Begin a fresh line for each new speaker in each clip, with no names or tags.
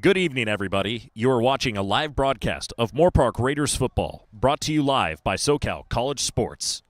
Good evening, everybody. You are watching a live broadcast of Moorpark Raiders football, brought to you live by SoCal College Sports.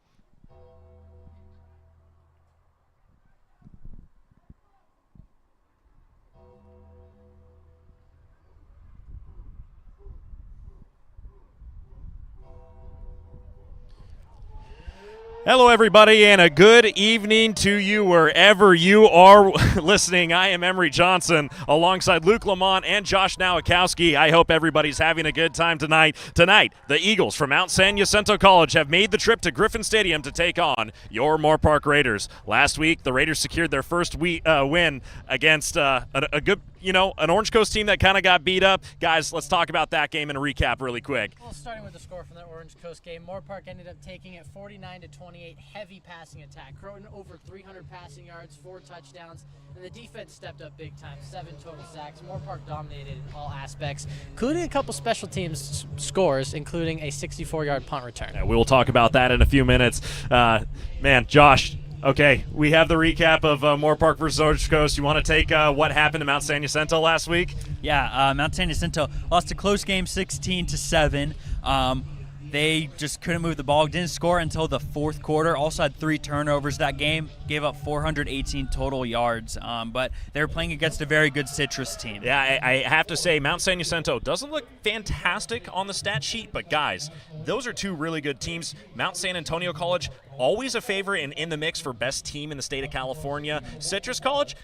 Hello, everybody, and a good evening to you wherever you are listening. I am Emery Johnson alongside Luke Lamont and Josh Nowakowski. I hope everybody's having a good time tonight. Tonight, the Eagles from Mount San Jacinto College have made the trip to Griffin Stadium to take on your Moorpark Raiders. Last week, the Raiders secured their first win against an Orange Coast team that kind of got beat up. Guys, let's talk about that game and a recap really quick.
Well, starting with the score from the Orange Coast game, Moorpark ended up taking it 49-28, heavy passing attack. Croton over 300 passing yards, 4 touchdowns, and the defense stepped up big time, 7 total sacks. Moorpark dominated in all aspects, including a couple special teams scores, including a 64-yard punt return.
Yeah, we will talk about that in a few minutes. Josh, okay, we have the recap of Moorpark versus Orange Coast. You want to take what happened to Mount San Jacinto last week?
Yeah, Mount San Jacinto lost a close game 16-7. They just couldn't move the ball, didn't score until the fourth quarter. Also had 3 turnovers that game, gave up 418 total yards. But they were playing against a very good Citrus team.
Yeah, I have to say, Mount San Jacinto doesn't look fantastic on the stat sheet, but guys, those are 2 really good teams. Mount San Antonio College, always a favorite and in the mix for best team in the state of California. Citrus College,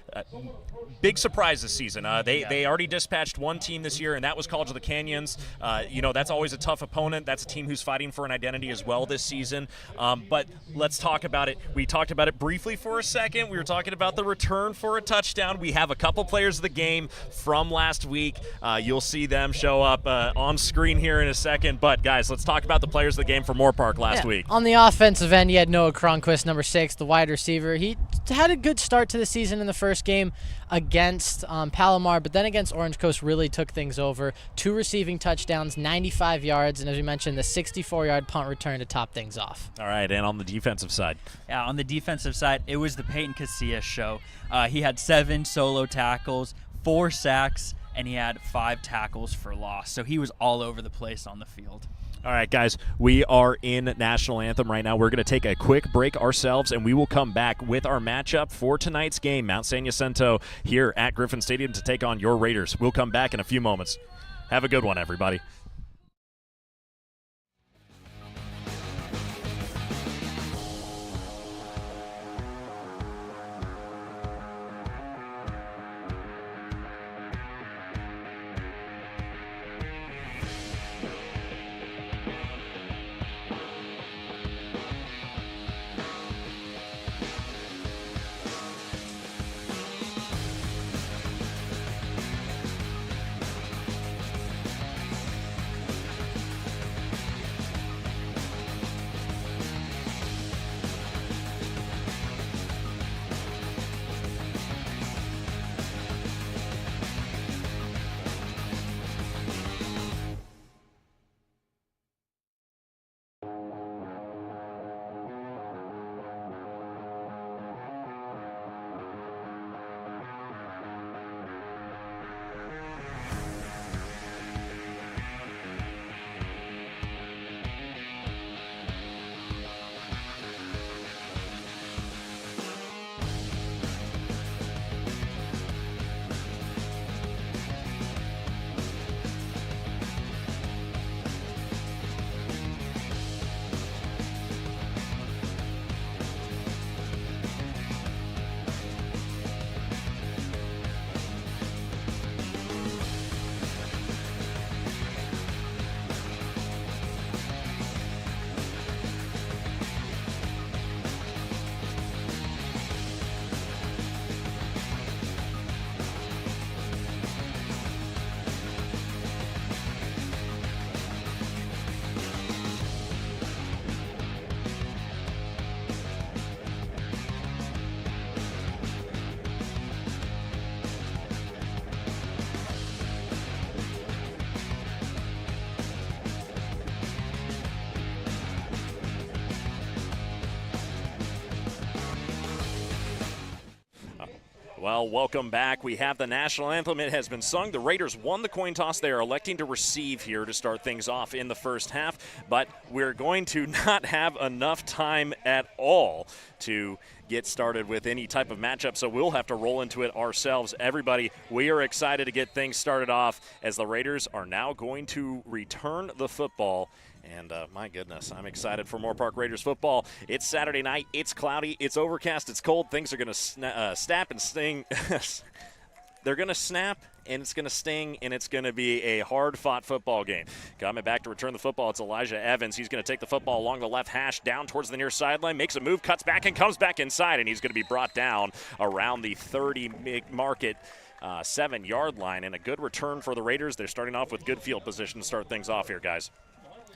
big surprise this season. They already dispatched one team this year, and that was College of the Canyons. That's always a tough opponent. That's a team who's fighting for an identity as well this season. But let's talk about it. We talked about it briefly for a second. We were talking about the return for a touchdown. We have a couple players of the game from last week. You'll see them show up on screen here in a second. But, guys, let's talk about the players of the game for Moorpark last week.
On the offensive end, you had Noah Cronquist, number 6, the wide receiver. He had a good start to the season in the first game against Palomar, but then against Orange Coast really took things over. 2 receiving touchdowns, 95 yards, and as we mentioned, the 64-yard punt return to top things off.
All right, and on the defensive side?
Yeah, on the defensive side, it was the Peyton Casillas show. He had 7 solo tackles, 4 sacks, and he had 5 tackles for loss. So he was all over the place on the field.
All right, guys, we are in National Anthem right now. We're going to take a quick break ourselves, and we will come back with our matchup for tonight's game, Mount San Jacinto, here at Griffin Stadium to take on your Raiders. We'll come back in a few moments. Have a good one, everybody. Well, welcome back. We have the national anthem. It has been sung. The Raiders won the coin toss. They are electing to receive here to start things off in the first half, but we're going to not have enough time at all to get started with any type of matchup, so we'll have to roll into it ourselves. Everybody, we are excited to get things started off as the Raiders are now going to return the football. And my goodness, I'm excited for Moorpark Raiders football. It's Saturday night. It's cloudy. It's overcast. It's cold. Things are going to snap and sting. They're going to snap, and it's going to sting, and it's going to be a hard-fought football game. Coming back to return the football, it's Elijah Evans. He's going to take the football along the left hash down towards the near sideline, makes a move, cuts back, and comes back inside, and he's going to be brought down around the 30-market 7-yard line. And a good return for the Raiders. They're starting off with good field position to start things off here, guys.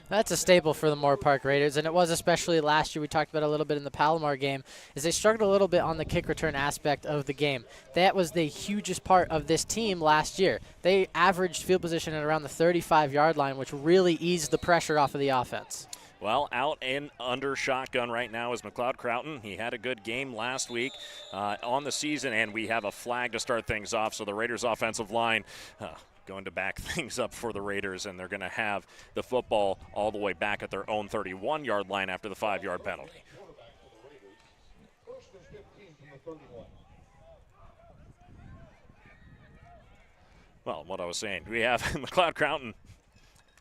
That's a staple for the Moorpark Raiders, and it was especially last year. We talked about it a little bit in the Palomar game, is they struggled a little bit on the kick return aspect of the game. That was the hugest part of this team last year. They averaged field position at around the 35-yard line, which really eased the pressure off of the offense.
Well, out and under shotgun right now is McLeod Croughton. He had a good game last week on the season, and we have a flag to start things off. So the Raiders' offensive line going to back things up for the Raiders, and they're going to have the football all the way back at their own 31-yard line after the 5-yard penalty. Well, what I was saying, we have McLeod Croughton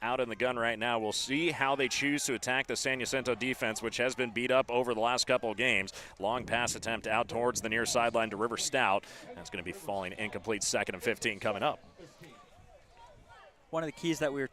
out in the gun right now. We'll see how they choose to attack the San Jacinto defense, which has been beat up over the last couple of games. Long pass attempt out towards the near sideline to River Stout. That's going to be falling incomplete. 2nd and 15 coming up.
One of the keys that we were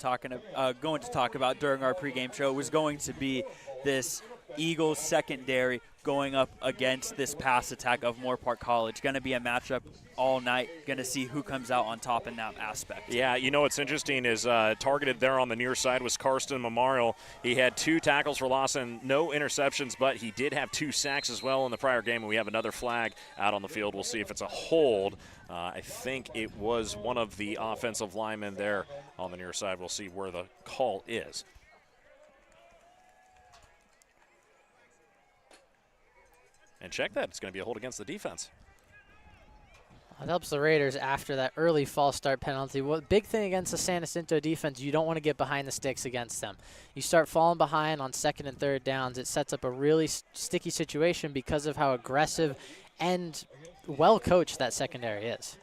going to talk about during our pregame show was going to be this Eagles secondary going up against this pass attack of Moorpark College. Going to be a matchup all night. Going to see who comes out on top in that aspect. Yeah,
you know what's interesting is targeted there on the near side was Karsten Memorial. He had 2 tackles for loss and no interceptions, but he did have 2 sacks as well in the prior game, and we have another flag out on the field. We'll see if it's a hold. I think it was one of the offensive linemen there on the near side. We'll see where the call is. And check that. It's going to be a hold against the defense.
It helps the Raiders after that early false start penalty. Big thing against the San Jacinto defense, you don't want to get behind the sticks against them. You start falling behind on 2nd and 3rd downs. It sets up a really sticky situation because of how aggressive and well-coached that secondary is.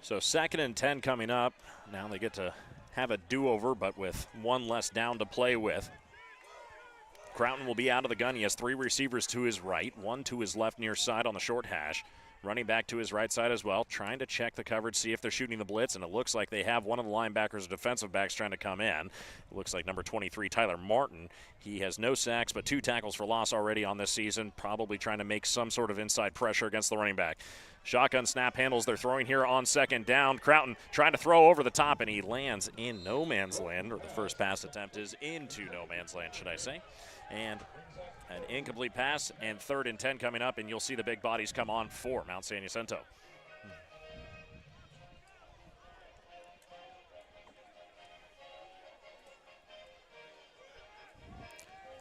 So 2nd and 10 coming up. Now they get to have a do-over, but with 1 less down to play with. Croughton will be out of the gun. He has 3 receivers to his right, 1 to his left near side on the short hash. Running back to his right side as well, trying to check the coverage, see if they're shooting the blitz, and it looks like they have one of the linebackers or defensive backs trying to come in. It looks like number 23, Tyler Martin. He has no sacks but 2 tackles for loss already on this season, probably trying to make some sort of inside pressure against the running back. Shotgun snap handles. They're throwing here on 2nd down. Croughton trying to throw over the top, and he lands in no man's land, or the first pass attempt is into no man's land, should I say. And an incomplete pass, and 3rd and 10 coming up, and you'll see the big bodies come on for Mount San Jacinto.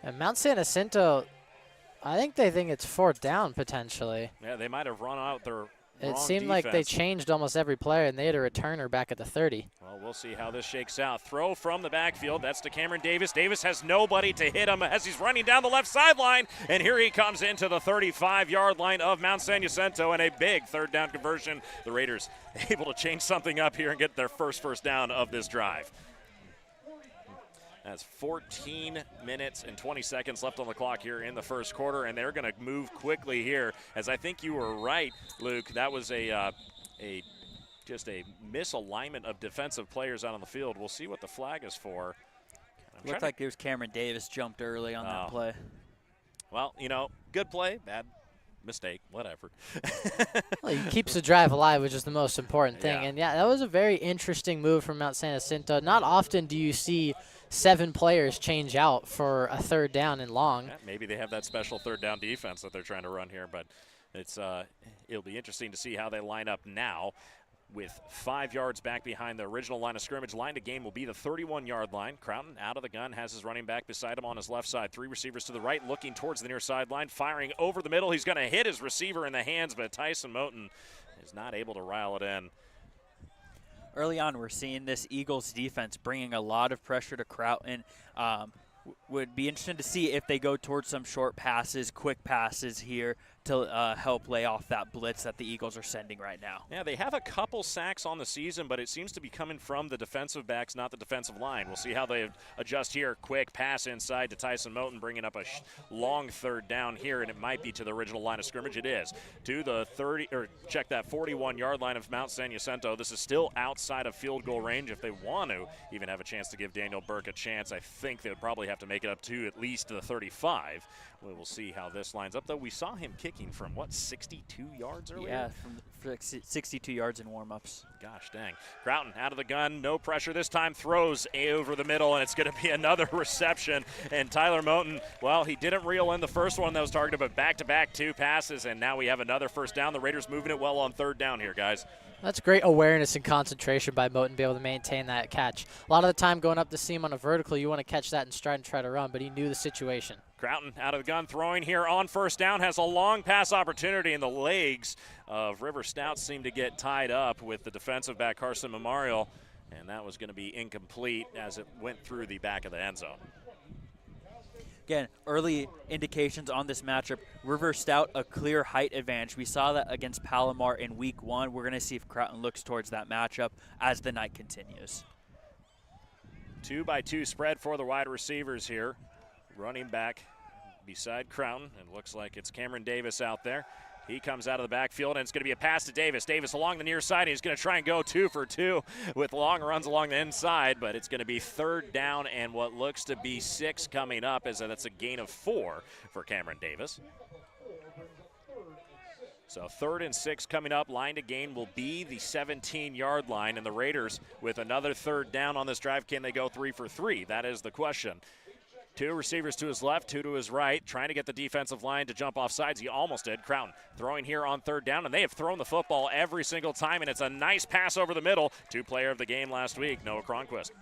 And Mount San Jacinto, I think they think it's 4th down potentially.
Yeah, they might have run out their
It seemed like they changed almost every player, and they had a returner back at the 30.
Well, we'll see how this shakes out. Throw from the backfield. That's to Cameron Davis. Davis has nobody to hit him as he's running down the left sideline. And here he comes into the 35-yard line of Mount San Jacinto, and a big 3rd down conversion. The Raiders able to change something up here and get their first down of this drive. That's 14 minutes and 20 seconds left on the clock here in the first quarter, and they're going to move quickly here. As I think you were right, Luke, that was just a misalignment of defensive players out on the field. We'll see what the flag is for.
Looked like it was Cameron Davis jumped early on that play.
Well, you know, good play, bad mistake, whatever.
Well, he keeps the drive alive, which is the most important thing.
Yeah.
And, yeah, that was a very interesting move from Mount San Jacinto. Not often do you see 7 players change out for a 3rd down and long.
Yeah, maybe they have that special 3rd down defense that they're trying to run here, but it'll be interesting to see how they line up now. with 5 yards back behind the original line of scrimmage. Line to gain will be the 31-yard line. Croughton out of the gun, has his running back beside him on his left side. 3 receivers to the right, looking towards the near sideline, firing over the middle. He's going to hit his receiver in the hands, but Tyson Moten is not able to rile it in.
Early on, we're seeing this Eagles defense bringing a lot of pressure to Croughton. Would be interesting to see if they go towards some short passes, quick passes here to help lay off that blitz that the Eagles are sending right now.
Yeah, they have a couple sacks on the season, but it seems to be coming from the defensive backs, not the defensive line. We'll see how they adjust here. Quick pass inside to Tyson Moten, bringing up a long third down here, and it might be to the original line of scrimmage. It is to the 41-yard line of Mount San Jacinto. This is still outside of field goal range. If they want to even have a chance to give Daniel Burke a chance, I think they would probably have to make it up to at least the 35. We will see how this lines up, though. We saw him kicking from, 62 yards earlier?
Yeah, from 62 yards in warm-ups.
Gosh dang. Croughton out of the gun, no pressure this time, throws over the middle, and it's going to be another reception. And Tyler Moten, well, he didn't reel in the first one that was targeted, but back-to-back 2 passes, and now we have another first down. The Raiders moving it well on third down here, guys.
That's great awareness and concentration by Moten to be able to maintain that catch. A lot of the time going up the seam on a vertical, you want to catch that in stride and try to run, but he knew the situation.
Croughton out of the gun, throwing here on first down, has a long pass opportunity, and the legs of River Stout seem to get tied up with the defensive back Carson Memorial, and that was going to be incomplete as it went through the back of the end zone.
Again, early indications on this matchup. River Stout, a clear height advantage. We saw that against Palomar in week 1. We're going to see if Croughton looks towards that matchup as the night continues.
2-by-2 spread for the wide receivers here. Running back beside Croughton. It looks like it's Cameron Davis out there. He comes out of the backfield, and it's going to be a pass to Davis. Davis along the near side. He's going to try and go 2 for 2 with long runs along the inside, but it's going to be third down and what looks to be 6 coming up, as that's a gain of 4 for Cameron Davis. So 3rd and 6 coming up. Line to gain will be the 17-yard line, and the Raiders with another third down on this drive. Can they go 3 for 3? That is the question. 2 receivers to his left, 2 to his right, trying to get the defensive line to jump off sides. He almost did. Croughton throwing here on third down, and they have thrown the football every single time, and it's a nice pass over the middle. 2-player of the game last week, Noah Cronquist.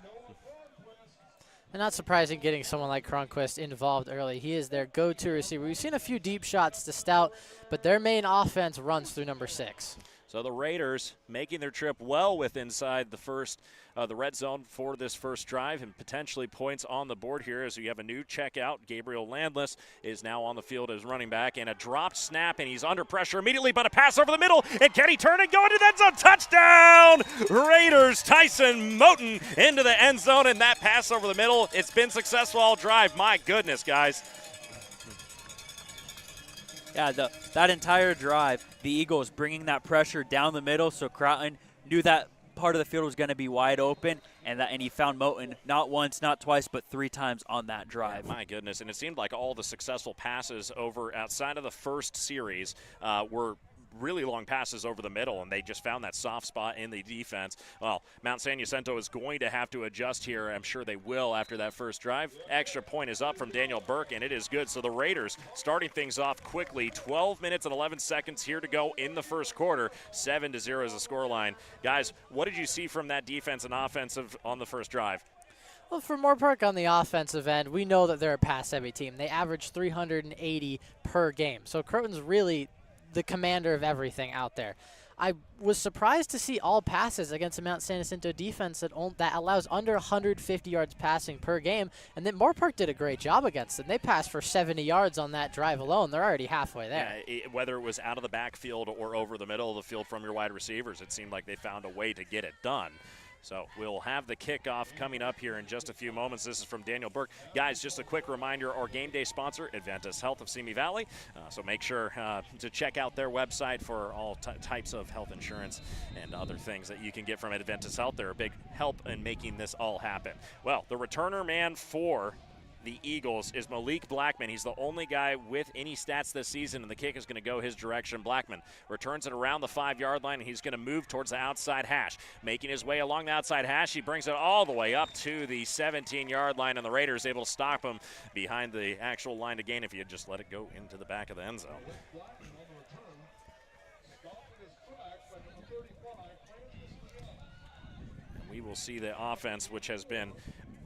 And not surprising getting someone like Cronquist involved early. He is their go-to receiver. We've seen a few deep shots to Stout, but their main offense runs through number 6.
So the Raiders making their trip well with inside the red zone for this first drive, and potentially points on the board here as we have a new checkout. Gabriel Landless is now on the field as running back, and a dropped snap, and he's under pressure immediately, but a pass over the middle, and can he turn and go into the end zone? Touchdown! Raiders, Tyson Moten into the end zone, and that pass over the middle, it's been successful all drive. My goodness, guys.
Yeah, that entire drive, the Eagles bringing that pressure down the middle, so Croughton knew that part of the field was going to be wide open, and he found Moten not once, not twice, but 3 times on that drive.
My goodness, and it seemed like all the successful passes over outside of the first series were really long passes over the middle, and they just found that soft spot in the defense. Well, Mount San Jacinto is going to have to adjust here. I'm sure they will after that first drive. Extra point is up from Daniel Burke, and it is good. So the Raiders starting things off quickly. 12 minutes and 11 seconds here to go in the first quarter. 7-0 is the scoreline. Guys, what did you see from that defense and offensive on the first drive?
Well, for Moorpark on the offensive end, we know that they're a pass-heavy team. They average 380 per game. So Croton's really the commander of everything out there. I was surprised to see all passes against the Mount San Jacinto defense that allows under 150 yards passing per game, and then Moorpark did a great job against them. They passed for 70 yards on that drive alone. They're already halfway there.
Yeah, whether it was out of the backfield or over the middle of the field from your wide receivers, it seemed like they found a way to get it done. So we'll have the kickoff coming up here in just a few moments. This is from Daniel Burke. Guys, just a quick reminder, our game day sponsor, Adventus Health of Simi Valley. So make sure to check out their website for all types of health insurance and other things that you can get from Adventus Health. They're a big help in making this all happen. Well, the returner man for the Eagles is Malik Blackman. He's the only guy with any stats this season, and the kick is going to go his direction. Blackman returns it around the 5-yard line, and he's going to move towards the outside hash. Making his way along the outside hash, he brings it all the way up to the 17-yard line, and the Raiders able to stop him behind the actual line to gain if you just let it go into the back of the end zone. we will see the offense, which has been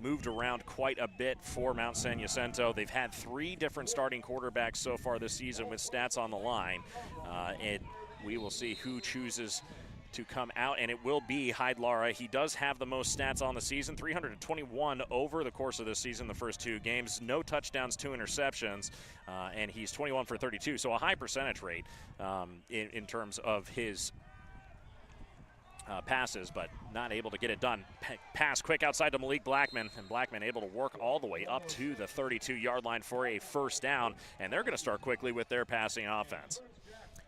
moved around quite a bit for Mount San Jacinto. They've had 3 different starting quarterbacks so far this season with stats on the line. And we will see who chooses to come out, and it will be Hyde Lara. He does have the most stats on the season, 321 over the course of the season, the first 2 games. No touchdowns, 2 interceptions, and he's 21 for 32, so a high percentage rate in terms of his passes, but not able to get it done. Pass quick outside to Malik Blackman, and Blackman able to work all the way up to the 32-yard line for a first down, and they're going to start quickly with their passing offense.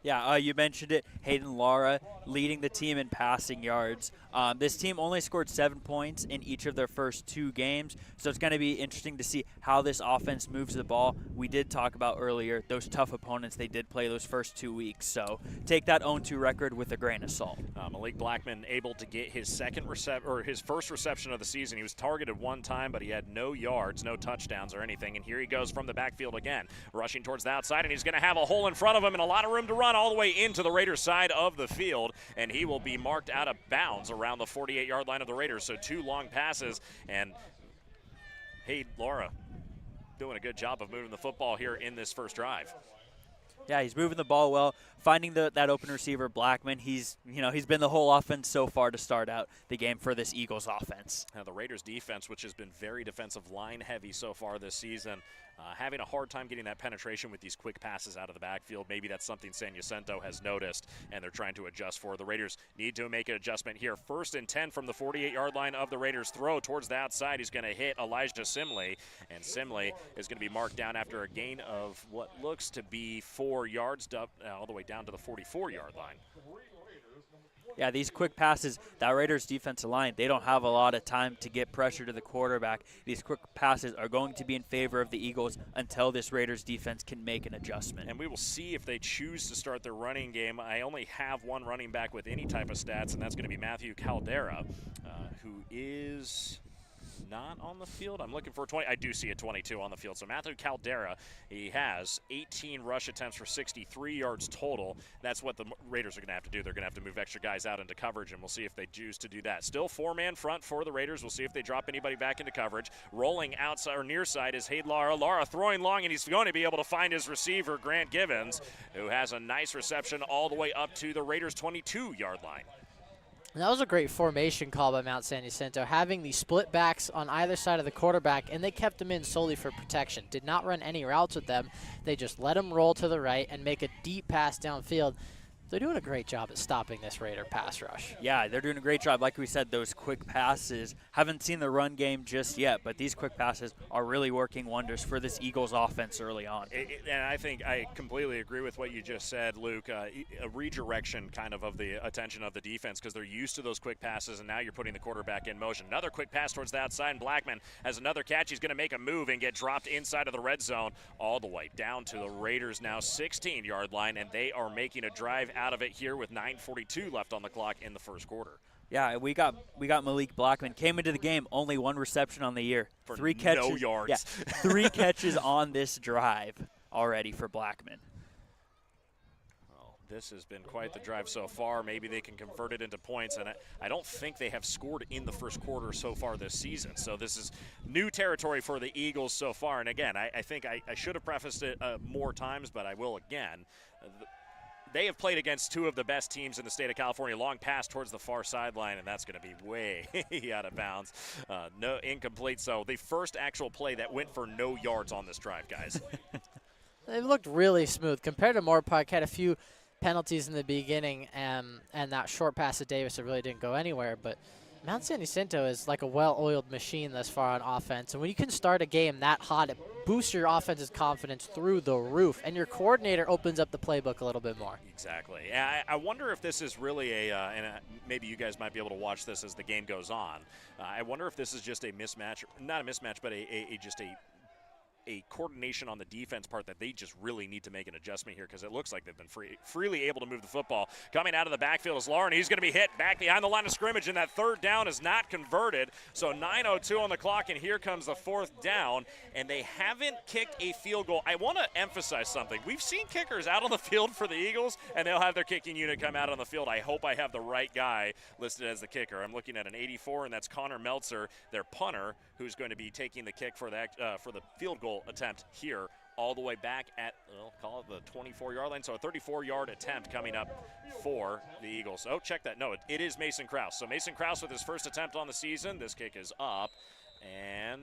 Yeah, you mentioned it. Hayden Lara leading the team in passing yards. This team only scored 7 points in each of their first 2 games, so it's going to be interesting to see how this offense moves the ball. We did talk about earlier those tough opponents they did play those first 2 weeks, so take that 0-2 record with a grain of salt.
Malik Blackman able to get his his first reception of the season. He was targeted 1 time, but he had no yards, no touchdowns or anything. And here he goes from the backfield again, rushing towards the outside, and he's going to have a hole in front of him and a lot of room to run all the way into the Raiders side of the field, and he will be marked out of bounds around the 48-yard line of the Raiders. So 2 long passes, and hey, Laura doing a good job of moving the football here in this first drive.
Yeah, he's moving the ball well, finding that open receiver, Blackman. He's been the whole offense so far to start out the game for this Eagles offense.
Now the Raiders defense, which has been very defensive line heavy so far this season, having a hard time getting that penetration with these quick passes out of the backfield. Maybe that's something San Jacinto has noticed, and they're trying to adjust for. The Raiders need to make an adjustment here. 1st and 10 from the 48-yard line of the Raiders. Throw towards the outside. He's going to hit Elijah Simley, and Simley is going to be marked down after a gain of what looks to be 4 yards, all the way down to the 44-yard line.
Yeah, these quick passes, that Raiders defensive line, they don't have a lot of time to get pressure to the quarterback. These quick passes are going to be in favor of the Eagles until this Raiders defense can make an adjustment.
And we will see if they choose to start their running game. I only have 1 running back with any type of stats, and that's going to be Matthew Caldera, who is not on the field. I'm looking for 20. I do see a 22 on the field. So Matthew Caldera, he has 18 rush attempts for 63 yards total. That's what the Raiders are going to have to do. They're going to have to move extra guys out into coverage, and we'll see if they choose to do that. Still 4-man front for the Raiders. We'll see if they drop anybody back into coverage. Rolling outside or near side is Hayden Lara. Lara throwing long, and he's going to be able to find his receiver, Grant Givens, who has a nice reception all the way up to the Raiders' 22-yard line.
And that was a great formation call by Mount San Jacinto, having the split backs on either side of the quarterback, and they kept them in solely for protection. Did not run any routes with them. They just let them roll to the right and make a deep pass downfield. They're doing a great job at stopping this Raider pass rush.
Yeah, they're doing a great job. Like we said, those quick passes, haven't seen the run game just yet, but these quick passes are really working wonders for this Eagles offense early on.
And I think I completely agree with what you just said, Luke. A redirection kind of the attention of the defense, because they're used to those quick passes, and now you're putting the quarterback in motion. Another quick pass towards the outside, and Blackman has another catch. He's going to make a move and get dropped inside of the red zone all the way down to the Raiders' now 16-yard line, and they are making a drive out of it here with 9:42 left on the clock in the first quarter.
Yeah, we got Malik Blackman, came into the game, only 1 reception on the year.
For
3 catches,
no yards.
Yeah, 3 catches on this drive already for Blackman.
Well, this has been quite the drive so far. Maybe they can convert it into points, and I don't think they have scored in the first quarter so far this season. So this is new territory for the Eagles so far. And again, I think I should have prefaced it more times, but I will again. They have played against 2 of the best teams in the state of California. Long pass towards the far sideline, and that's going to be way out of bounds. No, incomplete. So the first actual play that went for no yards on this drive, guys.
They've looked really smooth. Compared to Moorpark, had a few penalties in the beginning, and that short pass to Davis that really didn't go anywhere. But Mount San Jacinto is like a well-oiled machine thus far on offense. And when you can start a game that hot, it boosts your offense's confidence through the roof. And your coordinator opens up the playbook a little bit more.
Exactly. I wonder if this is really maybe you guys might be able to watch this as the game goes on. I wonder if this is just a mismatch, not a mismatch, but just a a coordination on the defense part that they just really need to make an adjustment here, because it looks like they've been freely able to move the football. Coming out of the backfield is Lauren. He's going to be hit back behind the line of scrimmage, and that third down is not converted. So 9:02 on the clock, and here comes the fourth down, and they haven't kicked a field goal. I want to emphasize something. We've seen kickers out on the field for the Eagles, and they'll have their kicking unit come out on the field. I hope I have the right guy listed as the kicker. I'm looking at an 84, and that's Connor Meltzer, their punter, who's going to be taking the kick for the field goal attempt here, all the way back at, well, call it the 24-yard line. So a 34-yard attempt coming up for the Eagles. Oh, check that. No, it is Mason Krause. So Mason Krause with his first attempt on the season. This kick is up, and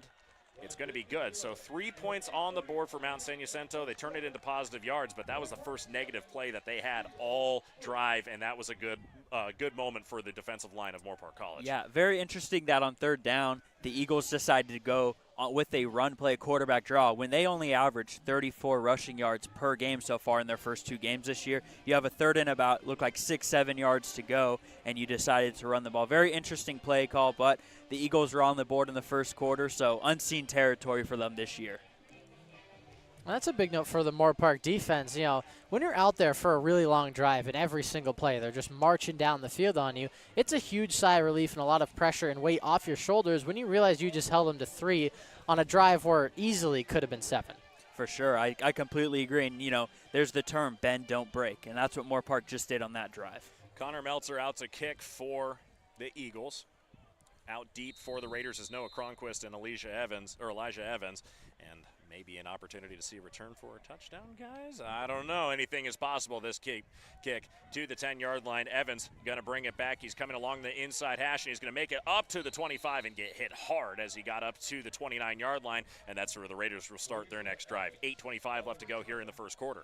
it's going to be good. So 3 points on the board for Mount San Jacinto. They turned it into positive yards, but that was the first negative play that they had all drive, and that was a good moment for the defensive line of Moorpark College.
Yeah, very interesting that on third down, the Eagles decided to go with a run play quarterback draw when they only averaged 34 rushing yards per game so far in their first 2 games this year. You have a third and about, look like 6-7 yards to go, and you decided to run the ball. Very interesting play call, but the Eagles were on the board in the first quarter, so unseen territory for them this year.
Well, that's a big note for the Moorpark defense. You know, when you're out there for a really long drive and every single play they're just marching down the field on you, it's a huge sigh of relief and a lot of pressure and weight off your shoulders when you realize you just held them to 3 on a drive where it easily could have been 7.
For sure. I completely agree. And, you know, there's the term bend, don't break, and that's what Moorpark just did on that drive.
Connor Meltzer out to kick for the Eagles. Out deep for the Raiders is Noah Cronquist and Elijah Evans. And maybe an opportunity to see a return for a touchdown, guys? I don't know. Anything is possible. This kick to the 10-yard line. Evans going to bring it back. He's coming along the inside hash, and he's going to make it up to the 25 and get hit hard as he got up to the 29-yard line, and that's where the Raiders will start their next drive. 8:25 left to go here in the first quarter.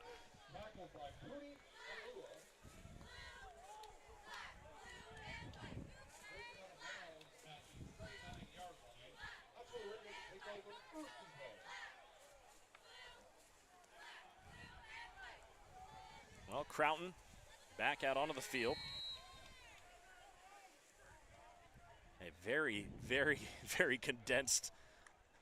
Well, Croughton back out onto the field. A very, very, very condensed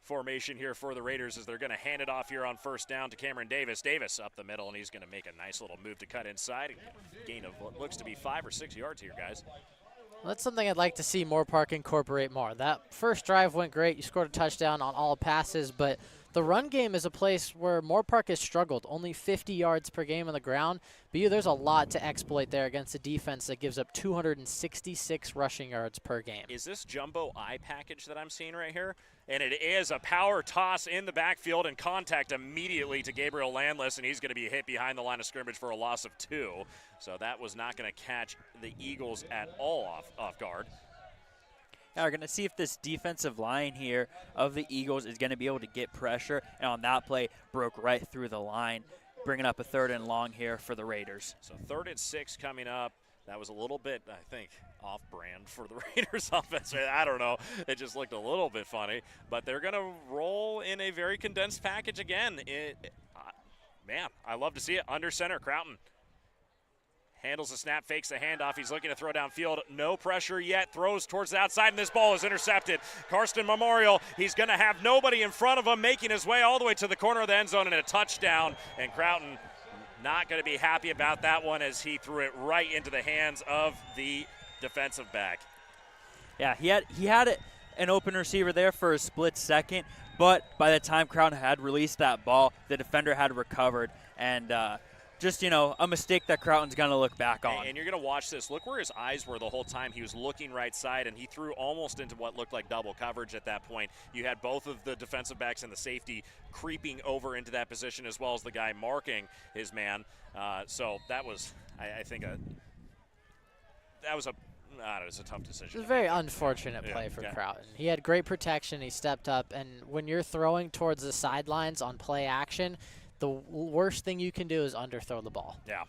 formation here for the Raiders as they're going to hand it off here on first down to Cameron Davis. Davis up the middle, and he's going to make a nice little move to cut inside. A gain of what looks to be 5 or 6 yards here, guys.
Well, that's something I'd like to see Moorpark incorporate more. That first drive went great. You scored a touchdown on all passes, but the run game is a place where Moorpark has struggled. Only 50 yards per game on the ground. But there's a lot to exploit there against a defense that gives up 266 rushing yards per game.
Is this jumbo eye package that I'm seeing right here? And it is a power toss in the backfield and contact immediately to Gabriel Landless, and he's going to be hit behind the line of scrimmage for a loss of 2. So that was not going to catch the Eagles at all off guard.
Now we're going to see if this defensive line here of the Eagles is going to be able to get pressure, and on that play, broke right through the line, bringing up a 3rd and long here for the Raiders.
So 3rd and 6 coming up. That was a little bit, I think, off-brand for the Raiders offense. I don't know. It just looked a little bit funny. But they're going to roll in a very condensed package again. Man, I love to see it. Under center, Croughton handles the snap, fakes the handoff. He's looking to throw downfield. No pressure yet. Throws towards the outside, and this ball is intercepted. Karsten Memorial, he's going to have nobody in front of him, making his way all the way to the corner of the end zone and a touchdown. And Croughton not going to be happy about that one as he threw it right into the hands of the defensive back.
Yeah, he had an open receiver there for a split second, but by the time Croughton had released that ball, the defender had recovered, and just, you know, a mistake that Croughton's going to look back on.
And you're going to watch this. Look where his eyes were the whole time. He was looking right side, and he threw almost into what looked like double coverage at that point. You had both of the defensive backs and the safety creeping over into that position, as well as the guy marking his man. So that was, I think, it was a tough decision.
It was a very unfortunate play for Croughton. He had great protection. He stepped up, and when you're throwing towards the sidelines on play action, the worst thing you can do is underthrow the ball.
Yeah.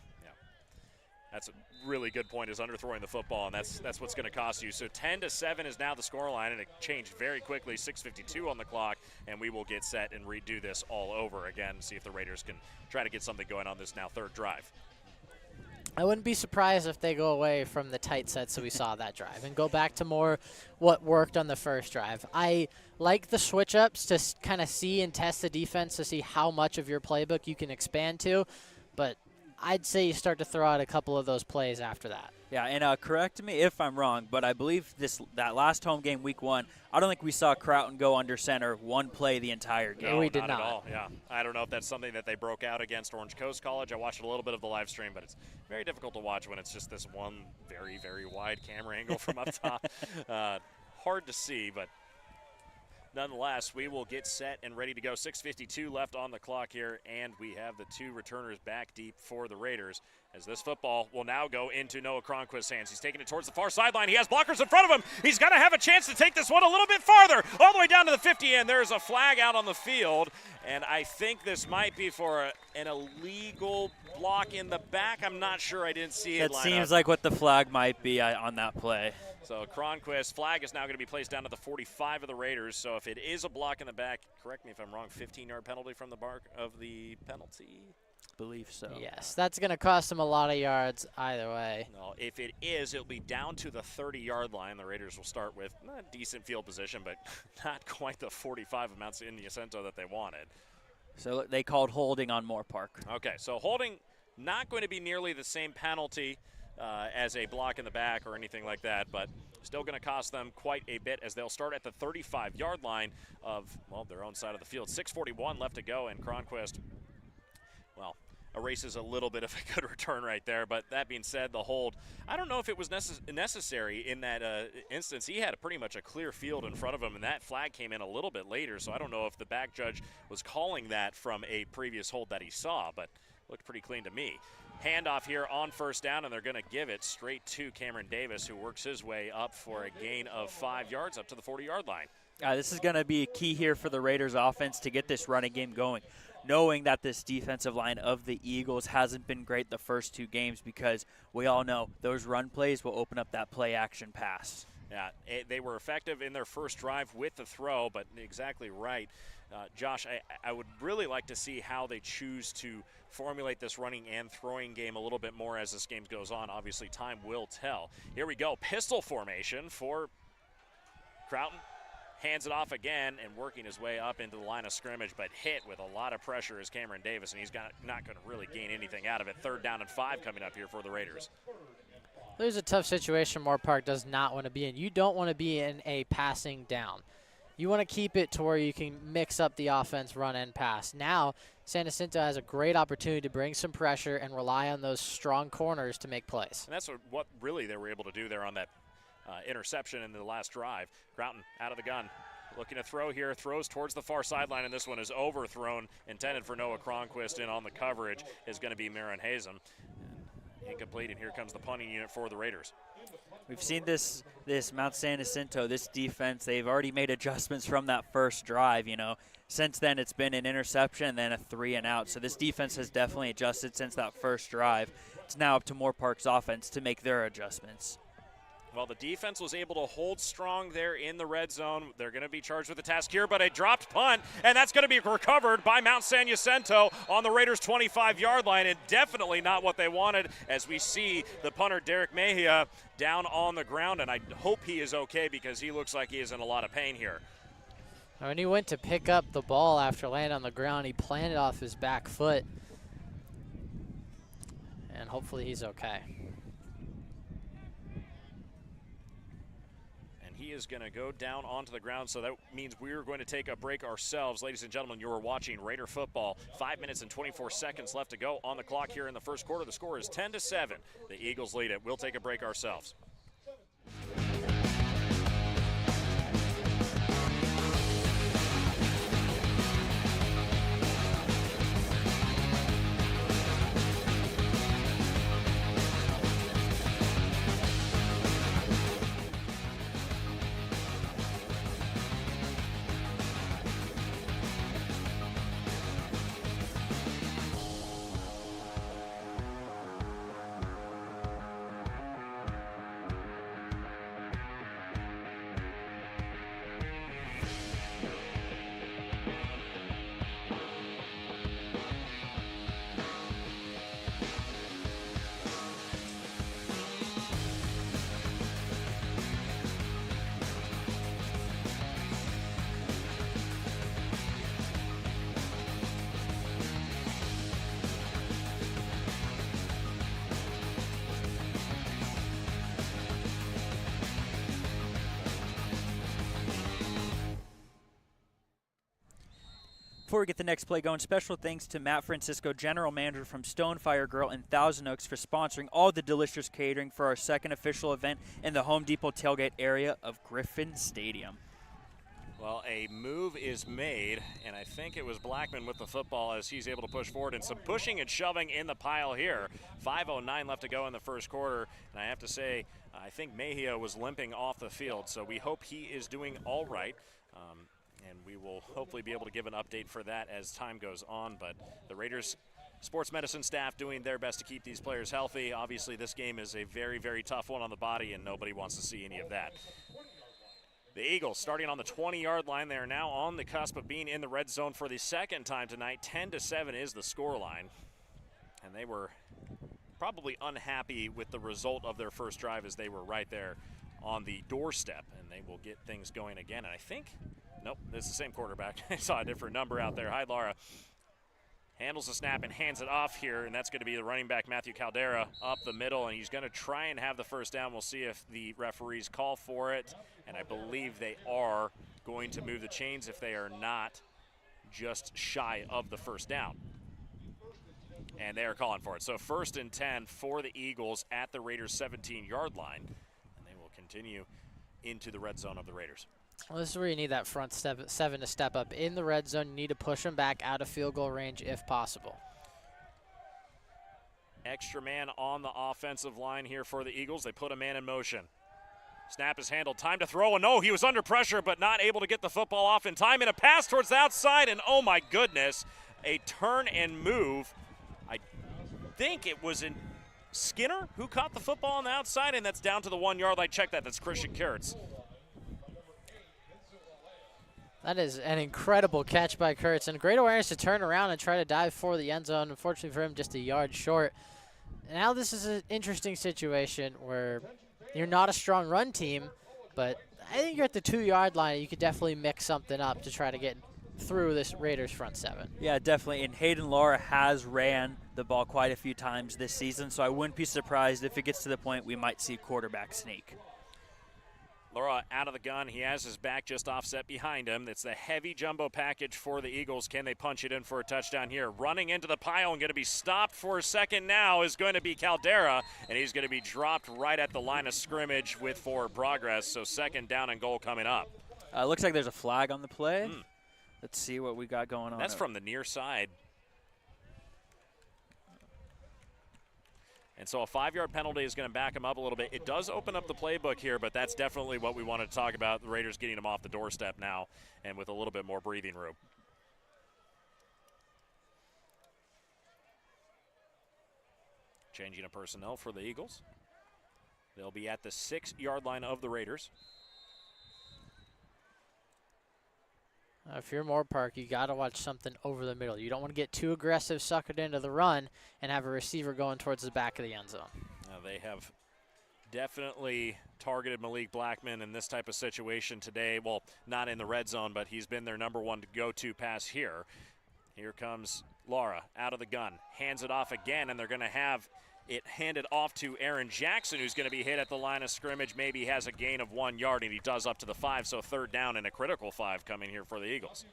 That's a really good point, is underthrowing the football, and that's what's going to cost you. So 10-7 is now the scoreline, and it changed very quickly. 6:52 on the clock, and we will get set and redo this all over again, see if the Raiders can try to get something going on this now 3rd drive.
I wouldn't be surprised if they go away from the tight sets that we saw that drive and go back to more what worked on the first drive. I like the switch-ups to kind of see and test the defense to see how much of your playbook you can expand to, but I'd say you start to throw out a couple of those plays after that.
Yeah, and correct me if I'm wrong, but I believe that last home game, week 1, I don't think we saw Croughton go under center one play the entire game.
No, we did
not at all. Yeah, I don't know if that's something that they broke out against Orange Coast College. I watched a little bit of the live stream, but it's very difficult to watch when it's just this one very, very wide camera angle from up top. Hard to see, but nonetheless, we will get set and ready to go. 6:52 left on the clock here, and we have the 2 returners back deep for the Raiders, as this football will now go into Noah Cronquist's hands. He's taking it towards the far sideline. He has blockers in front of him. He's got to have a chance to take this one a little bit farther, all the way down to the 50, and there's a flag out on the field, and I think this might be for an illegal block in the back. I'm not sure. I didn't see it.
That seems like what the flag might be on that play.
So Cronquist flag is now going to be placed down to the 45 of the Raiders. So if it is a block in the back, correct me if I'm wrong, 15-yard penalty from the mark of the penalty.
Believe so.
Yes, that's going to cost them a lot of yards either way.
No, if it is, it'll be down to the 30-yard line. The Raiders will start with a decent field position, but not quite the 45 of Mount San Jacinto that they wanted.
So they called holding on Moorpark.
Okay, so holding not going to be nearly the same penalty as a block in the back or anything like that, but still going to cost them quite a bit, as they'll start at the 35-yard line of, well, their own side of the field. 6:41 left to go, and Cronquist, well, erases a little bit of a good return right there. But that being said, the hold, I don't know if it was necessary in that instance. He had pretty much a clear field in front of him, and that flag came in a little bit later, so I don't know if the back judge was calling that from a previous hold that he saw, but looked pretty clean to me. Handoff here on first down, and they're going to give it straight to Cameron Davis, who works his way up for a gain of 5 yards up to the 40-yard line.
This is going to be key here for the Raiders offense to get this running game going, knowing that this defensive line of the Eagles hasn't been great the first 2 games, because we all know those run plays will open up that play action pass.
Yeah, they were effective in their first drive with the throw, but exactly right. Josh, I would really like to see how they choose to formulate this running and throwing game a little bit more as this game goes on. Obviously, time will tell. Here we go. Pistol formation for Croughton. Hands it off again and working his way up into the line of scrimmage, but hit with a lot of pressure is Cameron Davis, and he's not going to really gain anything out of it. 3rd down and 5 coming up here for the Raiders.
There's a tough situation Moorpark does not want to be in. You don't want to be in a passing down. You want to keep it to where you can mix up the offense, run and pass. Now, San Jacinto has a great opportunity to bring some pressure and rely on those strong corners to make plays.
And that's what really they were able to do there on that interception in the last drive. Croughton out of the gun. Looking to throw here, throws towards the far sideline, and this one is overthrown. Intended for Noah Cronquist, in on the coverage is going to be Marin Hazem. Incomplete, and here comes the punting unit for the Raiders.
We've seen this Mount San Jacinto, this defense, they've already made adjustments from that first drive, you know. Since then, it's been an interception and then a 3 and out. So this defense has definitely adjusted since that first drive. It's now up to Moorpark's offense to make their adjustments.
Well, the defense was able to hold strong there in the red zone. They're going to be charged with a task here, but a dropped punt, and that's going to be recovered by Mount San Jacinto on the Raiders' 25-yard line, and definitely not what they wanted, as we see the punter, Derek Mejia, down on the ground, and I hope he is okay, because he looks like he is in a lot of pain here.
When he went to pick up the ball after landing on the ground, he planted off his back foot, and hopefully he's okay.
He is going to go down onto the ground, so that means we're going to take a break ourselves. Ladies and gentlemen, you're watching Raider football. 5 minutes and 24 seconds left to go on the clock here in the first quarter. The score is 10-7. The Eagles lead it. We'll take a break ourselves.
Before we get the next play going, special thanks to Matt Francisco, General Manager from Stonefire Grill in Thousand Oaks, for sponsoring all the delicious catering for our second official event in the Home Depot tailgate area of Griffin Stadium.
Well, a move is made, and I think it was Blackman with the football as he's able to push forward, and some pushing and shoving in the pile here. 5:09 left to go in the first quarter, and I have to say, I think Mejia was limping off the field, so we hope he is doing all right. And we will hopefully be able to give an update for that as time goes on. But the Raiders sports medicine staff doing their best to keep these players healthy. Obviously, this game is a very, very tough one on the body, and nobody wants to see any of that. The Eagles starting on the 20-yard line. They are now on the cusp of being in the red zone for the second time tonight. 10-7 is the scoreline. And they were probably unhappy with the result of their first drive as they were right there on the doorstep. And they will get things going again. And I think, nope, it's the same quarterback. I saw a different number out there. Hi, Laura. Handles the snap and hands it off here, and that's going to be the running back, Matthew Caldera, up the middle, and he's going to try and have the first down. We'll see if the referees call for it, and I believe they are going to move the chains if they are not just shy of the first down. And they are calling for it. So 1st and 10 for the Eagles at the Raiders' 17-yard line, and they will continue into the red zone of the Raiders.
Well, this is where you need that front seven to step up in the red zone. You need to push them back out of field goal range if possible.
Extra man on the offensive line here for the Eagles. They put a man in motion. Snap is handled. Time to throw. And no, he was under pressure, but not able to get the football off in time. And a pass towards the outside. And oh my goodness, a turn and move. I think it was in Skinner who caught the football on the outside, and that's down to the 1 yard line. Check that. That's Christian Kurtz.
That is an incredible catch by Kurtz, and great awareness to turn around and try to dive for the end zone. Unfortunately for him, just a yard short. Now this is an interesting situation where you're not a strong run team, but I think you're at the 2 yard line. You could definitely mix something up to try to get through this Raiders front seven.
Yeah, definitely. And Hayden Laura has ran the ball quite a few times this season, so I wouldn't be surprised if it gets to the point we might see quarterback sneak.
Laura out of the gun. He has his back just offset behind him. It's the heavy jumbo package for the Eagles. Can they punch it in for a touchdown here? Running into the pile and going to be stopped for a second now is going to be Caldera, and he's going to be dropped right at the line of scrimmage with forward progress. So 2nd down and goal coming up.
Looks like there's a flag on the play. Let's see what we got going on.
That's from the near side. And so a 5-yard penalty is going to back him up a little bit. It does open up the playbook here, but that's definitely what we wanted to talk about. The Raiders getting him off the doorstep now and with a little bit more breathing room. Changing of personnel for the Eagles. They'll be at the 6-yard line of the Raiders.
If you're Moorpark, you got to watch something over the middle. You don't want to get too aggressive, suckered into the run, and have a receiver going towards the back of the end zone.
They have definitely targeted Malik Blackman in this type of situation today. Well, not in the red zone, but he's been their number one go-to pass here. Here comes Laura out of the gun, hands it off again, and they're going to have it handed off to Aaron Jackson, who's going to be hit at the line of scrimmage. Maybe has a gain of 1 yard, and he does up to the 5, so 3rd down and a critical 5 coming here for the Eagles.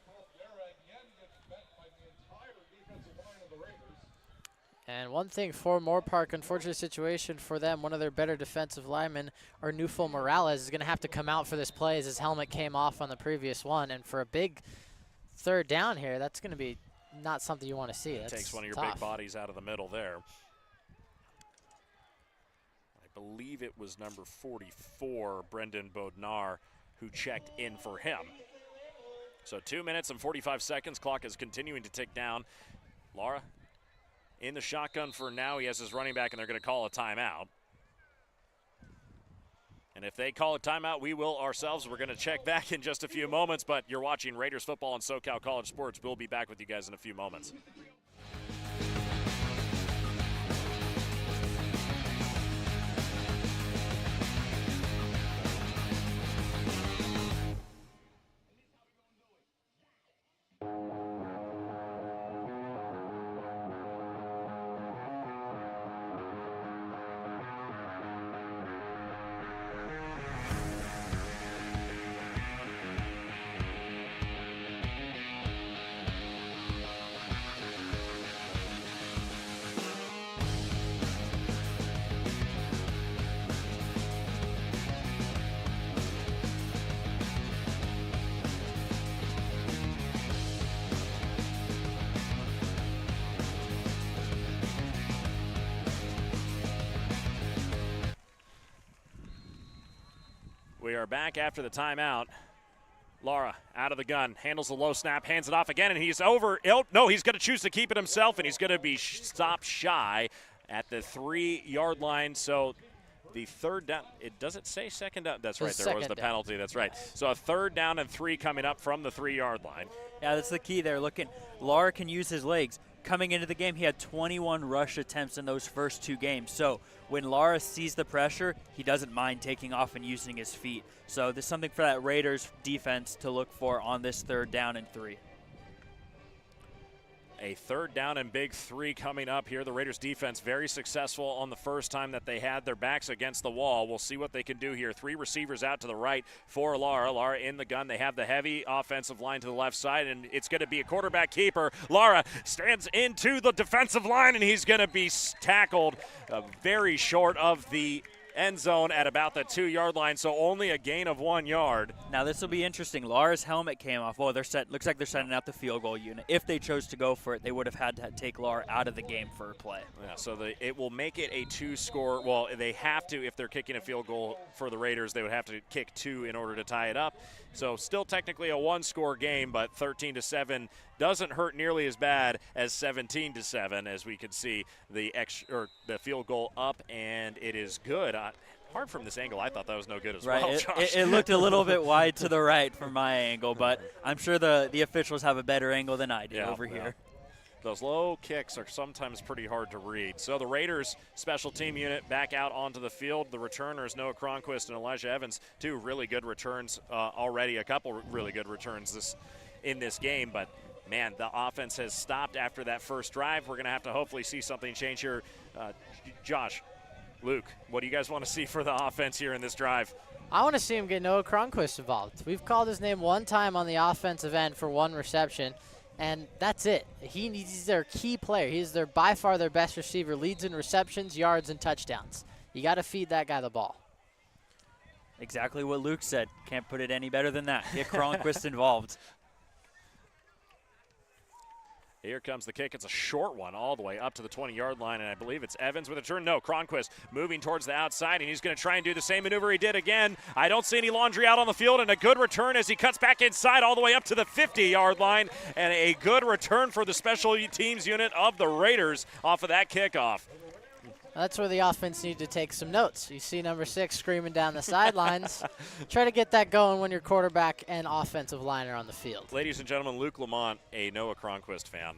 And one thing for Moorpark, unfortunate situation for them, one of their better defensive linemen, Arnulfo Morales, is going to have to come out for this play as his helmet came off on the previous one. And for a big 3rd down here, that's going to be not something you want to see.
It takes one of your big bodies out of the middle there. I believe it was number 44, Brendan Bodnar, who checked in for him. So 2 minutes and 45 seconds. Clock is continuing to tick down. Laura in the shotgun for now. He has his running back, and they're going to call a timeout. And if they call a timeout, we will ourselves. We're going to check back in just a few moments, but you're watching Raiders football on SoCal College Sports. We'll be back with you guys in a few moments. are back after the timeout. Lara out of the gun, handles the low snap, hands it off again, and he's over. No, he's going to choose to keep it himself, and he's going to be stopped shy at the 3-yard line. So the third down, does it say second down? That's right, there was the penalty. That's right. So a 3rd down and 3 coming up from the 3-yard line.
Yeah, that's the key there. Lara can use his legs. Coming into the game, he had 21 rush attempts in those first 2 games. So when Lara sees the pressure, he doesn't mind taking off and using his feet. So there's something for that Raiders defense to look for on this 3rd down and 3.
A 3rd down and big 3 coming up here. The Raiders defense very successful on the first time that they had their backs against the wall. We'll see what they can do here. 3 receivers out to the right for Lara. Lara in the gun. They have the heavy offensive line to the left side, and it's going to be a quarterback keeper. Lara stands into the defensive line, and he's going to be tackled very short of the end zone at about the 2-yard line, so only a gain of 1 yard.
Now this will be interesting. Lara's helmet came off. Well, looks like they're setting out the field goal unit. If they chose to go for it, they would have had to take Lara out of the game for a play.
Yeah, so it will make it a 2-score. Well, they have to, if they're kicking a field goal for the Raiders, they would have to kick 2 in order to tie it up. So still technically a 1-score game, but 13-7 doesn't hurt nearly as bad as 17-7, as we could see the field goal up, and it is good. Hard from this angle. I thought that was no good as well, Josh.
It looked a little bit wide to the right from my angle, but I'm sure the officials have a better angle than I do over here.
Those low kicks are sometimes pretty hard to read. So the Raiders special team unit back out onto the field. The returners, Noah Cronquist and Elijah Evans, 2 really good returns already, a couple really good returns in this game. But, man, the offense has stopped after that first drive. We're going to have to hopefully see something change here. Josh, Luke, what do you guys want to see for the offense here in this drive?
I want to see him get Noah Cronquist involved. We've called his name 1 time on the offensive end for 1 reception. And that's it. He's their key player. He's by far their best receiver. Leads in receptions, yards, and touchdowns. You got to feed that guy the ball.
Exactly what Luke said. Can't put it any better than that. Get Cronquist involved.
Here comes the kick. It's a short one all the way up to the 20-yard line, and I believe it's Evans with a turn. No, Cronquist moving towards the outside, and he's going to try and do the same maneuver he did again. I don't see any laundry out on the field, and a good return as he cuts back inside all the way up to the 50-yard line, and a good return for the special teams unit of the Raiders off of that kickoff.
That's where the offense needs to take some notes. You see number 6 screaming down the sidelines. Try to get that going when your quarterback and offensive line are on the field.
Ladies and gentlemen, Luke Lamont, a Noah Cronquist fan.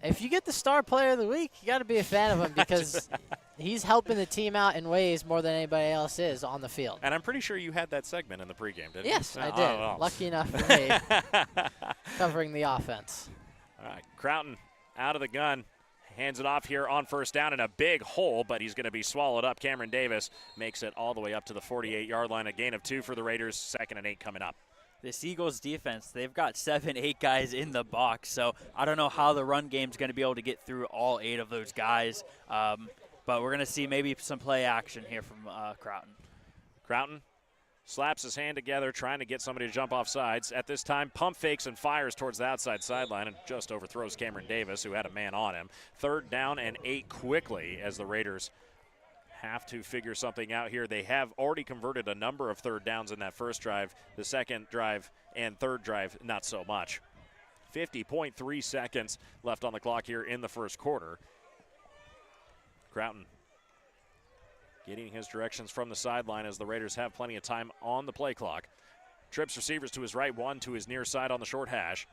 If you get the star player of the week, you got to be a fan of him because he's helping the team out in ways more than anybody else is on the field.
And I'm pretty sure you had that segment in the pregame, didn't you?
Yes, I did. Lucky enough for me, covering the offense.
All right, Croughton out of the gun. Hands it off here on first down in a big hole, but he's going to be swallowed up. Cameron Davis makes it all the way up to the 48-yard line. A gain of 2 for the Raiders. 2nd and 8 coming up.
This Eagles defense, they've got 7, 8 guys in the box, so I don't know how the run game's going to be able to get through all 8 of those guys. But we're going to see maybe some play action here from Croughton.
Croughton slaps his hand together, trying to get somebody to jump off sides. At this time, pump fakes and fires towards the outside sideline and just overthrows Cameron Davis, who had a man on him. 3rd down and 8 quickly as the Raiders have to figure something out here. They have already converted a number of 3rd downs in that first drive. The 2nd drive and 3rd drive, not so much. 50.3 seconds left on the clock here in the first quarter. Croughton getting his directions from the sideline as the Raiders have plenty of time on the play clock. Trips receivers to his right, 1 to his near side on the short hash.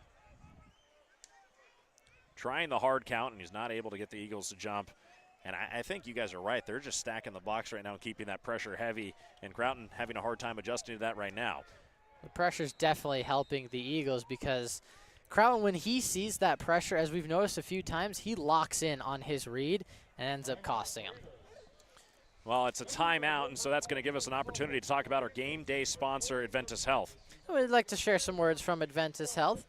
Trying the hard count, and he's not able to get the Eagles to jump. And I think you guys are right. They're just stacking the box right now and keeping that pressure heavy, and Croughton having a hard time adjusting to that right now.
The pressure's definitely helping the Eagles because Croughton, when he sees that pressure, as we've noticed a few times, he locks in on his read and ends up costing him.
Well, it's a timeout, and so that's going to give us an opportunity to talk about our game day sponsor, Adventus Health.
We'd like to share some words from Adventus Health.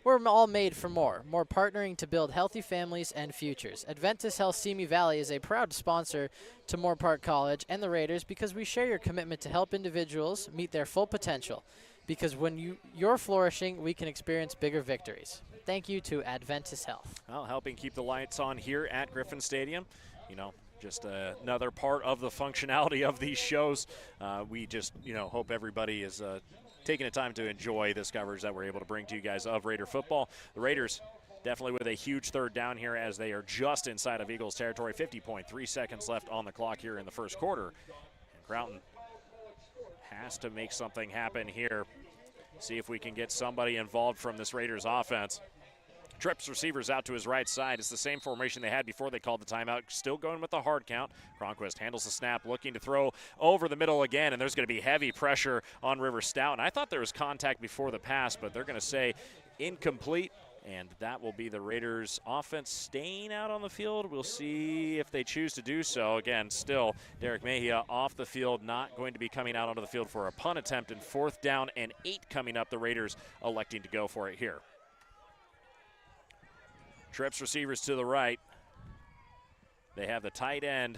We're all made for more partnering to build healthy families and futures. Adventus Health Simi Valley is a proud sponsor to Moorpark College and the Raiders because we share your commitment to help individuals meet their full potential. Because when you're flourishing, we can experience bigger victories. Thank you to Adventus Health.
Well, helping keep the lights on here at Griffin Stadium. You know, just another part of the functionality of these shows. We just, hope everybody is taking the time to enjoy this coverage that we're able to bring to you guys of Raider football. The Raiders definitely with a huge third down here as they are just inside of Eagles territory. 50.3 seconds left on the clock here in the first quarter. And Crown has to make something happen here. See if we can get somebody involved from this Raiders offense. Trips receivers out to his right side. It's the same formation they had before they called the timeout. Still going with the hard count. Cronquist handles the snap, looking to throw over the middle again, and there's going to be heavy pressure on River Stout. And I thought there was contact before the pass, but they're going to say incomplete, and that will be the Raiders offense staying out on the field. We'll see if they choose to do so. Again, still Derek Mejia off the field, not going to be coming out onto the field for a punt attempt, and 4th down and 8 coming up. The Raiders electing to go for it here. Trips receivers to the right. They have the tight end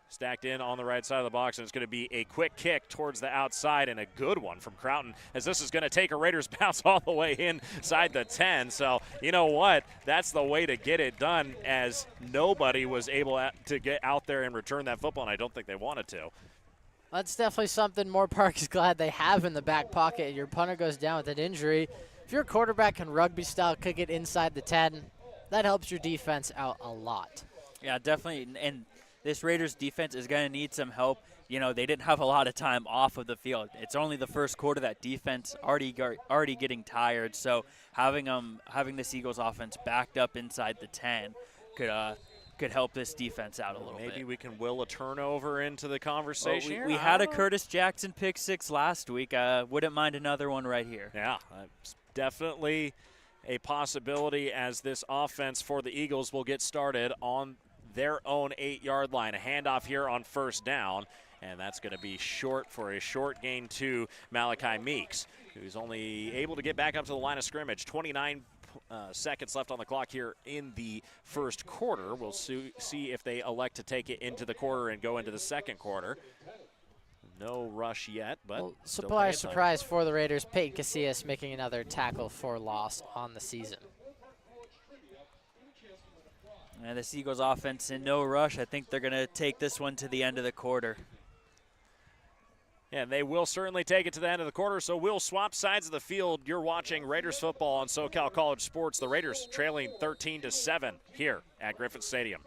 stacked in on the right side of the box, and it's going to be a quick kick towards the outside, and a good one from Croughton, as this is going to take a Raiders bounce all the way inside the 10. So you know what? That's the way to get it done, as nobody was able to get out there and return that football, and I don't think they wanted to.
That's definitely something Moorpark is glad they have in the back pocket. Your punter goes down with an injury. If your quarterback can rugby-style kick it inside the 10, that helps your defense out a lot.
Yeah, definitely. And this Raiders defense is going to need some help. They didn't have a lot of time off of the field. It's only the first quarter. That defense already getting tired. So having this Eagles offense backed up inside the 10 could help this defense out a little bit.
Maybe we can will a turnover into the conversation.
Well, we had a Curtis Jackson pick 6 last week. Wouldn't mind another one right here.
Yeah, definitely a possibility, as this offense for the Eagles will get started on their own 8-yard line. A handoff here on 1st down, and that's going to be short for a short gain to Malachi Meeks, who's only able to get back up to the line of scrimmage. 29 seconds left on the clock here in the first quarter. We'll see if they elect to take it into the quarter and go into the second quarter. No rush yet, but
surprise for the Raiders. Peyton Casillas making another tackle for loss on the season.
And the Eagles offense in no rush. I think they're going to take this one to the end of the quarter.
And they will certainly take it to the end of the quarter, so we'll swap sides of the field. You're watching Raiders football on SoCal College Sports. The Raiders trailing 13-7 here at Griffin Stadium.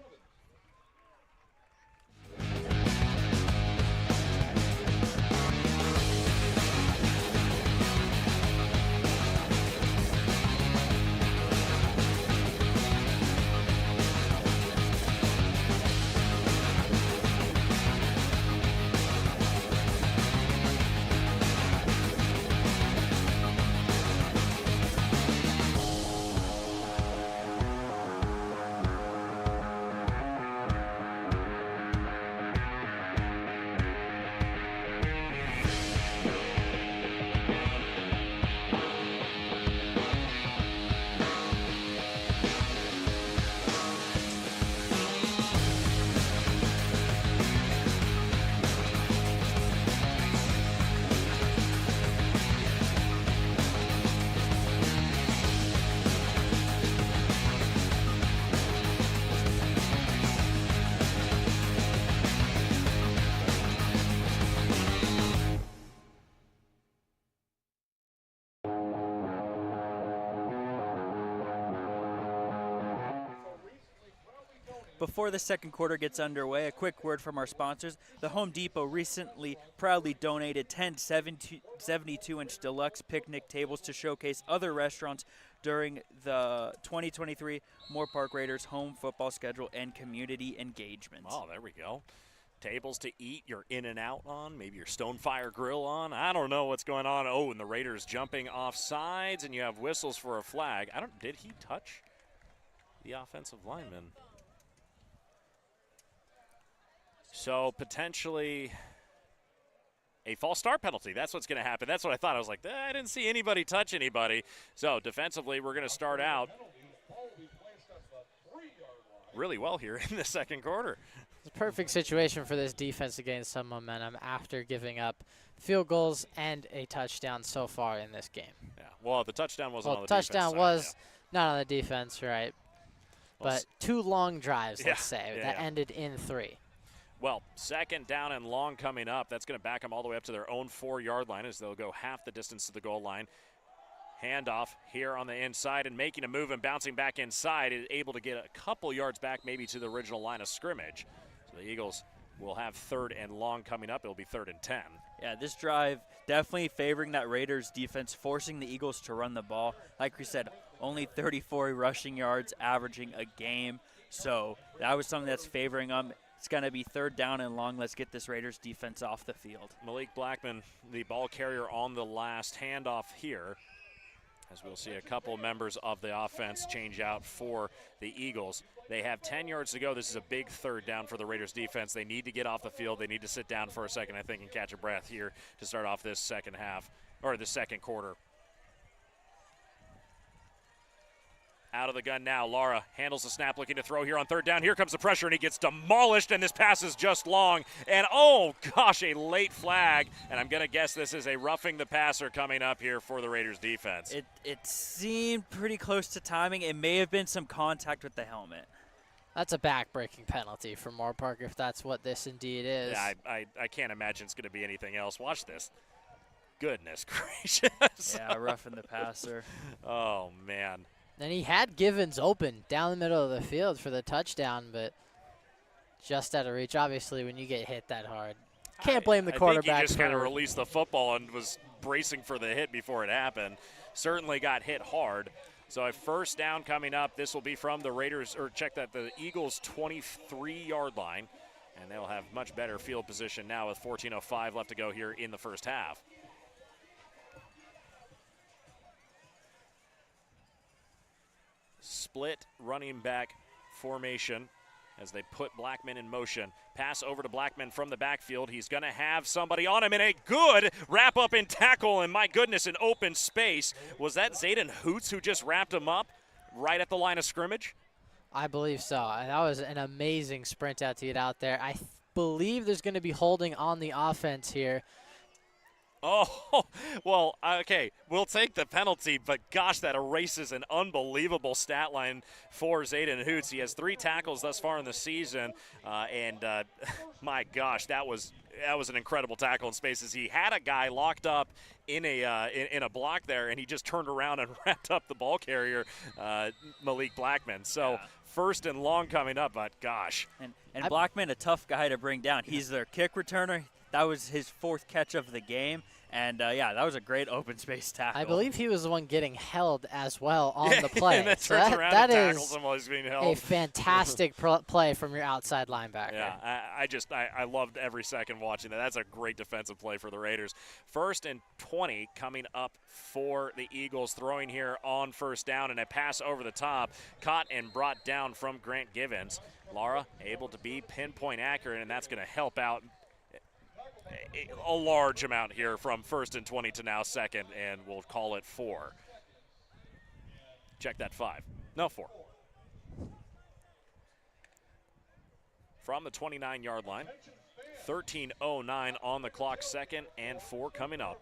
Before the second quarter gets underway, a quick word from our sponsors. The Home Depot recently proudly donated 10 72-inch deluxe picnic tables to showcase other restaurants during the 2023 Moorpark Raiders home football schedule and community engagement.
Oh, there we go. Tables to eat your In-N-Out on, maybe your Stonefire Grill on. I don't know what's going on. Oh, and the Raiders jumping off sides, and you have whistles for a flag. Did he touch the offensive lineman? So potentially a false start penalty. That's what's going to happen. That's what I thought. I was like, I didn't see anybody touch anybody. So defensively, we're going to start out really well here in the second quarter.
It's a perfect situation for this defense to gain some momentum after giving up field goals and a touchdown so far in this game.
Yeah, well, the touchdown wasn't on the
defense.
Touchdown
was not on the defense, right? But 2 long drives, let's say, that ended in 3.
Well, second down and long coming up. That's going to back them all the way up to their own 4-yard line as they'll go half the distance to the goal line. Handoff here on the inside and making a move and bouncing back inside, is able to get a couple yards back maybe to the original line of scrimmage. So the Eagles will have third and long coming up. It'll be 3rd and 10.
Yeah, this drive definitely favoring that Raiders defense, forcing the Eagles to run the ball. Like we said, only 34 rushing yards averaging a game. So that was something that's favoring them. It's going to be 3rd down and long. Let's get this Raiders defense off the field.
Malik Blackman, the ball carrier on the last handoff here, as we'll see a couple members of the offense change out for the Eagles. They have 10 yards to go. This is a big 3rd down for the Raiders defense. They need to get off the field. They need to sit down for a second, I think, and catch a breath here to start off this second half, or the second quarter. Out of the gun now. Lara handles the snap, looking to throw here on 3rd down. Here comes the pressure, and he gets demolished, and this pass is just long. And, oh, gosh, a late flag. And I'm going to guess this is a roughing the passer coming up here for the Raiders defense.
It seemed pretty close to timing. It may have been some contact with the helmet.
That's a back-breaking penalty for Moorpark if that's what this indeed is.
Yeah, I can't imagine it's going to be anything else. Watch this. Goodness gracious.
Yeah, roughing the passer.
Oh, man.
And he had Givens open down the middle of the field for the touchdown, but just out of reach. Obviously, when you get hit that hard, can't blame the quarterback.
I think he just kind of released the football and was bracing for the hit before it happened. Certainly got hit hard. So a 1st down coming up. This will be from the Raiders, or check that, the Eagles' 23-yard line. And they'll have much better field position now with 14:05 left to go here in the first half. Split running back formation as they put Blackman in motion. Pass over to Blackman from the backfield. He's going to have somebody on him, and a good wrap-up and tackle, and my goodness, an open space. Was that Zayden Hoots who just wrapped him up right at the line of scrimmage?
I believe so. That was an amazing sprint out to get out there. I believe there's going to be holding on the offense here.
Oh, well, okay, we'll take the penalty, but gosh, that erases an unbelievable stat line for Zayden Hoots. He has 3 tackles thus far in the season, and my gosh, that was an incredible tackle in spaces. He had a guy locked up in a block there, and he just turned around and wrapped up the ball carrier, Malik Blackman. So
yeah.
1st and long coming up, but gosh.
And Blackman, a tough guy to bring down. He's their kick returner. That was his 4th catch of the game. And, yeah, that was a great open space tackle.
I believe he was the one getting held as well on the play.
And then
so
turns around
that
and tackles
is
him while he's being held.
a fantastic play from your outside linebacker.
Yeah, I loved every second watching that. That's a great defensive play for the Raiders. 1st and 20 coming up for the Eagles, throwing here on 1st down, and a pass over the top, caught and brought down from Grant Givens. Lara able to be pinpoint accurate, and that's going to help out a large amount here from 1st and 20 to now 2nd, and we'll call it 4. Check that 5. No, 4. From the 29-yard line, 13:09 on the clock, 2nd and 4 coming up.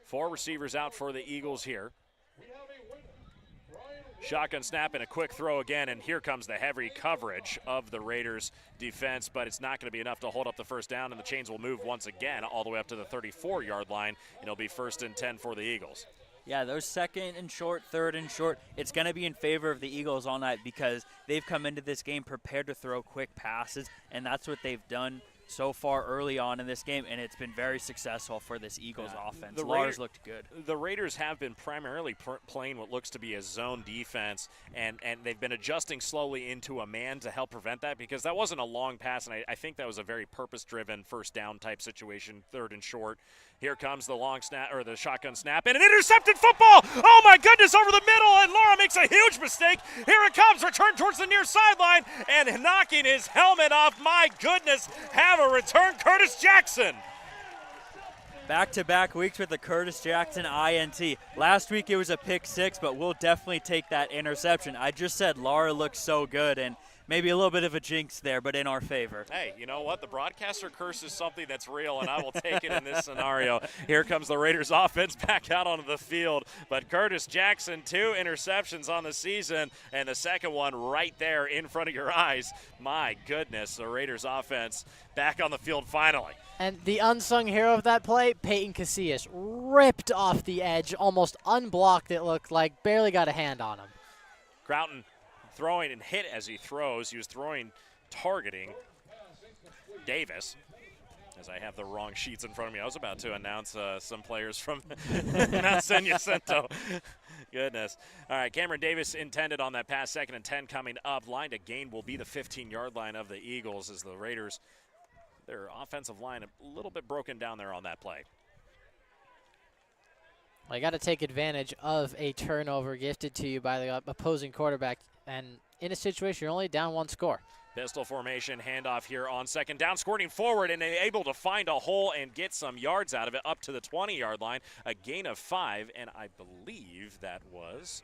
4 receivers out for the Eagles here. Shotgun snap and a quick throw again, and here comes the heavy coverage of the Raiders defense, but it's not going to be enough to hold up the 1st down, and the chains will move once again all the way up to the 34-yard line, and it'll be 1st and 10 for the Eagles.
Yeah, those 2nd and short, 3rd and short, it's going to be in favor of the Eagles all night because they've come into this game prepared to throw quick passes, and that's what they've done so far early on in this game, and it's been very successful for this Eagles offense. The Raiders looked good.
The Raiders have been primarily playing what looks to be a zone defense, and they've been adjusting slowly into a man to help prevent that, because that wasn't a long pass, and I think that was a very purpose-driven 1st down type situation, 3rd and short. Here comes the long snap, or the shotgun snap, and an intercepted football. Oh my goodness, over the middle, and Lara makes a huge mistake. Here it comes, return towards the near sideline, and knocking his helmet off. My goodness, have a return, Curtis Jackson.
Back-to-back weeks with the Curtis Jackson INT. Last week it was a pick 6, but we'll definitely take that interception. I just said Lara looks so good, and maybe a little bit of a jinx there, but in our favor.
Hey, you know what? The broadcaster curse is something that's real, and I will take it in this scenario. Here comes the Raiders offense back out onto the field. But Curtis Jackson, 2 interceptions on the season, and the second one right there in front of your eyes. My goodness, the Raiders offense back on the field finally.
And the unsung hero of that play, Peyton Casillas, ripped off the edge, almost unblocked it looked like, barely got a hand on him.
Croughton throwing and hit as he throws. He was throwing, targeting Davis. As I have the wrong sheets in front of me, I was about to announce some players from Mount San Jacinto. Goodness. All right, Cameron Davis intended on that pass, 2nd and 10 coming up. Line to gain will be the 15-yard line of the Eagles as the Raiders, their offensive line, a little bit broken down there on that play.
Well, you got to take advantage of a turnover gifted to you by the opposing quarterback. And in a situation, you're only down 1 score.
Pistol formation, handoff here on 2nd down, squirting forward and able to find a hole and get some yards out of it up to the 20-yard line. A gain of 5, and I believe that was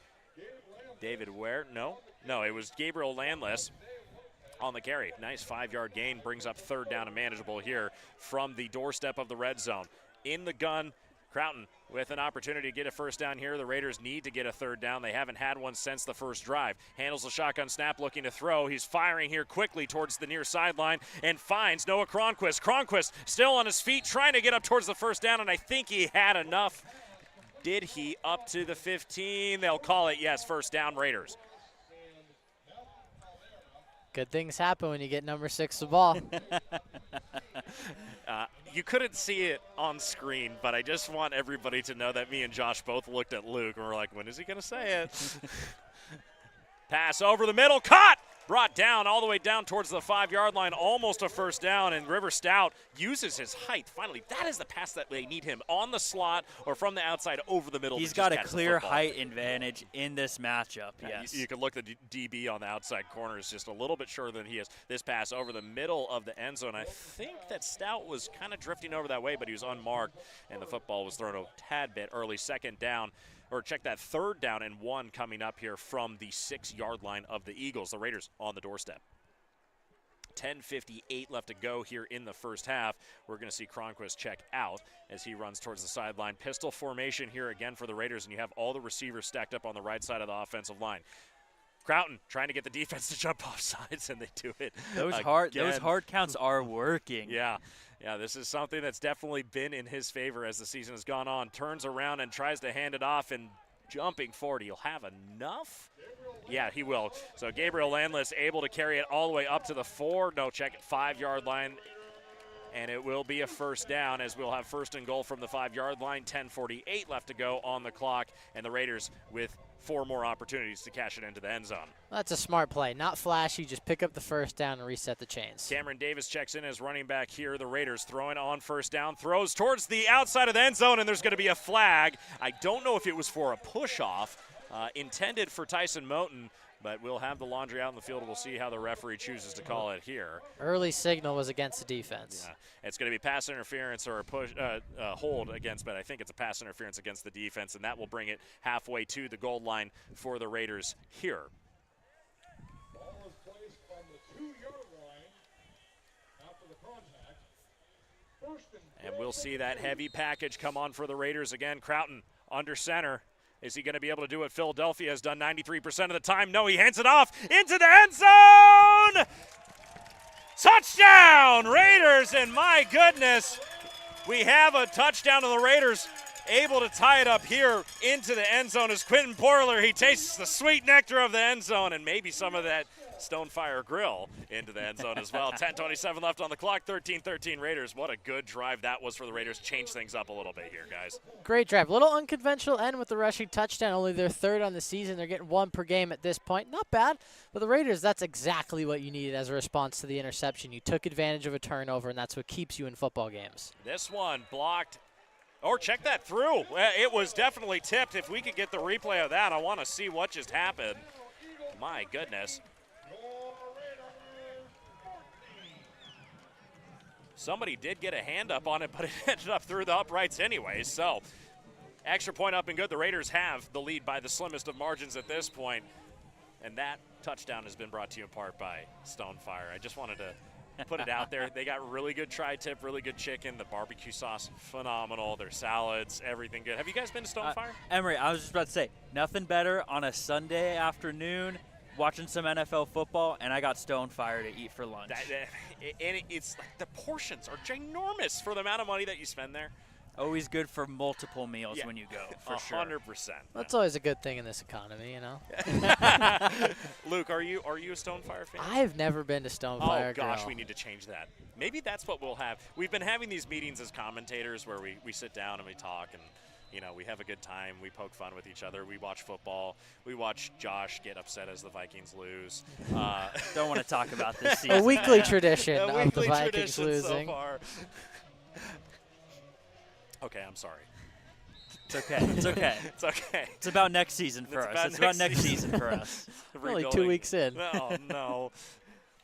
David Ware. No, it was Gabriel Landless on the carry. Nice 5-yard gain, brings up 3rd down and manageable here from the doorstep of the red zone. In the gun, Croughton with an opportunity to get a 1st down here. The Raiders need to get a 3rd down. They haven't had one since the first drive. Handles the shotgun snap, looking to throw. He's firing here quickly towards the near sideline and finds Noah Cronquist. Cronquist still on his feet, trying to get up towards the 1st down, and I think he had enough. Did he? Up to the 15. They'll call it, yes, 1st down Raiders.
Good things happen when you get number 6 the ball.
You couldn't see it on screen, but I just want everybody to know that me and Josh both looked at Luke and we're like, when is he going to say it? Pass over the middle, caught! Brought down all the way down towards the 5-yard line, almost a 1st down, and River Stout uses his height. Finally, that is the pass that they need him on the slot or from the outside over the middle.
He's got a clear height advantage in this matchup, yes.
You can look at the DB on the outside corner is just a little bit shorter than he is. This pass over the middle of the end zone. I think that Stout was kind of drifting over that way, but he was unmarked, and the football was thrown a tad bit early. 2nd down. Or check that 3rd down and 1 coming up here from the 6-yard line of the Eagles. The Raiders on the doorstep. 10:58 left to go here in the first half. We're going to see Cronquist check out as he runs towards the sideline. Pistol formation here again for the Raiders, and you have all the receivers stacked up on the right side of the offensive line. Croughton trying to get the defense to jump off sides, and they do it.
Those hard counts are working.
Yeah, this is something that's definitely been in his favor as the season has gone on. Turns around and tries to hand it off, and jumping forward, he'll have enough? Yeah, he will. So Gabriel Landless able to carry it all the way up to the 5-yard line. And it will be a 1st down as we'll have 1st and goal from the 5-yard line. 10:48 left to go on the clock, and the Raiders with 4 more opportunities to cash it into the end zone.
That's a smart play. Not flashy, just pick up the 1st down and reset the chains.
Cameron Davis checks in as running back here. The Raiders throwing on 1st down, throws towards the outside of the end zone, and there's going to be a flag. I don't know if it was for a push-off intended for Tyson Moten, but we'll have the laundry out in the field. We'll see how the referee chooses to call it here.
Early signal was against the defense.
Yeah, it's going to be pass interference or a push hold against, but I think it's a pass interference against the defense, and that will bring it halfway to the goal line for the Raiders here.
Ball is placed on the 2-yard line after the contact. 1st
and we'll see that heavy package come on for the Raiders again. Croughton under center. Is he going to be able to do what Philadelphia has done 93% of the time? No, he hands it off into the end zone. Touchdown, Raiders, and my goodness, we have a touchdown to the Raiders, able to tie it up here into the end zone as Quentin Porler, he tastes the sweet nectar of the end zone and maybe some of that Stonefire Grill into the end zone as well. 10:27 left on the clock, 13-13 Raiders. What a good drive that was for the Raiders. Change things up a little bit here, guys.
Great drive. A little unconventional end with the rushing touchdown. Only their 3rd on the season. They're getting 1 per game at this point. Not bad. But the Raiders, that's exactly what you needed as a response to the interception. You took advantage of a turnover, and that's what keeps you in football games.
This one blocked. Or check that through. It was definitely tipped. If we could get the replay of that, I want to see what just happened. My goodness. Somebody did get a hand up on it, but it ended up through the uprights anyways. So, extra point up and good. The Raiders have the lead by the slimmest of margins at this point. And that touchdown has been brought to you in part by Stonefire. I just wanted to put it out there. They got really good tri-tip, really good chicken. The barbecue sauce, phenomenal. Their salads, everything good. Have you guys been to Stonefire?
Emery, I was just about to say, nothing better on a Sunday afternoon watching some NFL football, and I got Stonefire to eat for lunch.
It's like the portions are ginormous for the amount of money that you spend there.
Always good for multiple meals when you go, for sure.
100%.
That's always a good thing in this economy, you know.
Luke, are you a Stonefire fan?
I've never been to Stonefire.
Oh gosh,
Grill.
we need to change that. Maybe that's what we'll have. We've been having these meetings as commentators where we sit down and we talk and we have a good time. We poke fun with each other. We watch football. We watch Josh get upset as the Vikings lose.
Don't want to talk about this season.
A weekly tradition
A
of
weekly
the Vikings
tradition
losing.
so far. Okay, I'm sorry.
It's okay. It's okay.
It's okay.
It's about next season for us. It's about next season for us.
Only 2
Rebuilding.
weeks in.
Oh, no.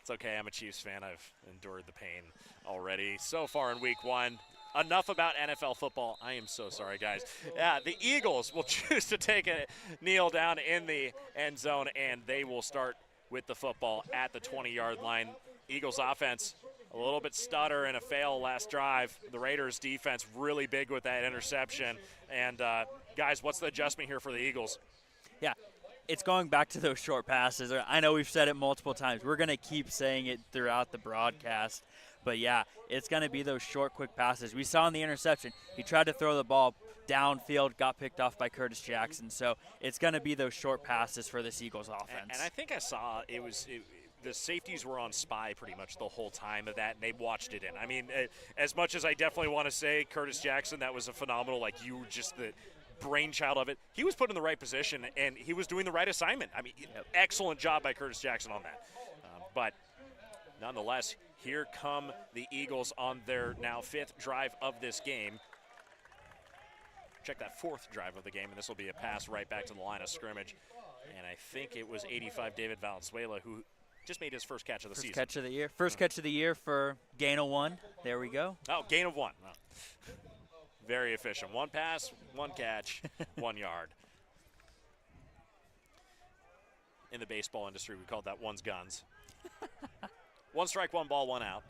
It's okay. I'm a Chiefs fan. I've endured the pain already. So far in week 1. Enough about NFL football. I am so sorry, guys. Yeah, the Eagles will choose to take a kneel down in the end zone, and they will start with the football at the 20-yard line. Eagles offense, a little bit stutter and a fail last drive. The Raiders defense really big with that interception. And, guys, what's the adjustment here for the Eagles?
Yeah, it's going back to those short passes. I know we've said it multiple times. We're going to keep saying it throughout the broadcast. But, yeah, it's going to be those short, quick passes. We saw in the interception, he tried to throw the ball downfield, got picked off by Curtis Jackson. So it's going to be those short passes for this Eagles offense.
And I think I saw the safeties were on spy pretty much the whole time of that, and they watched it in. I mean, as much as I definitely want to say Curtis Jackson, that was a phenomenal, the brainchild of it. He was put in the right position, and he was doing the right assignment. I mean, excellent job by Curtis Jackson on that. But nonetheless, here come the Eagles on their now 5th drive of this game. Check that 4th drive of the game, and this will be a pass right back to the line of scrimmage. And I think it was 85 David Valenzuela who just made his first catch of the season.
Catch of the year. First catch of the year for gain of 1. There we go.
Oh, gain of 1. Oh. Very efficient. 1 pass, 1 catch, 1 yard. In the baseball industry, we called that one's guns. 1 strike, 1 ball, 1 out.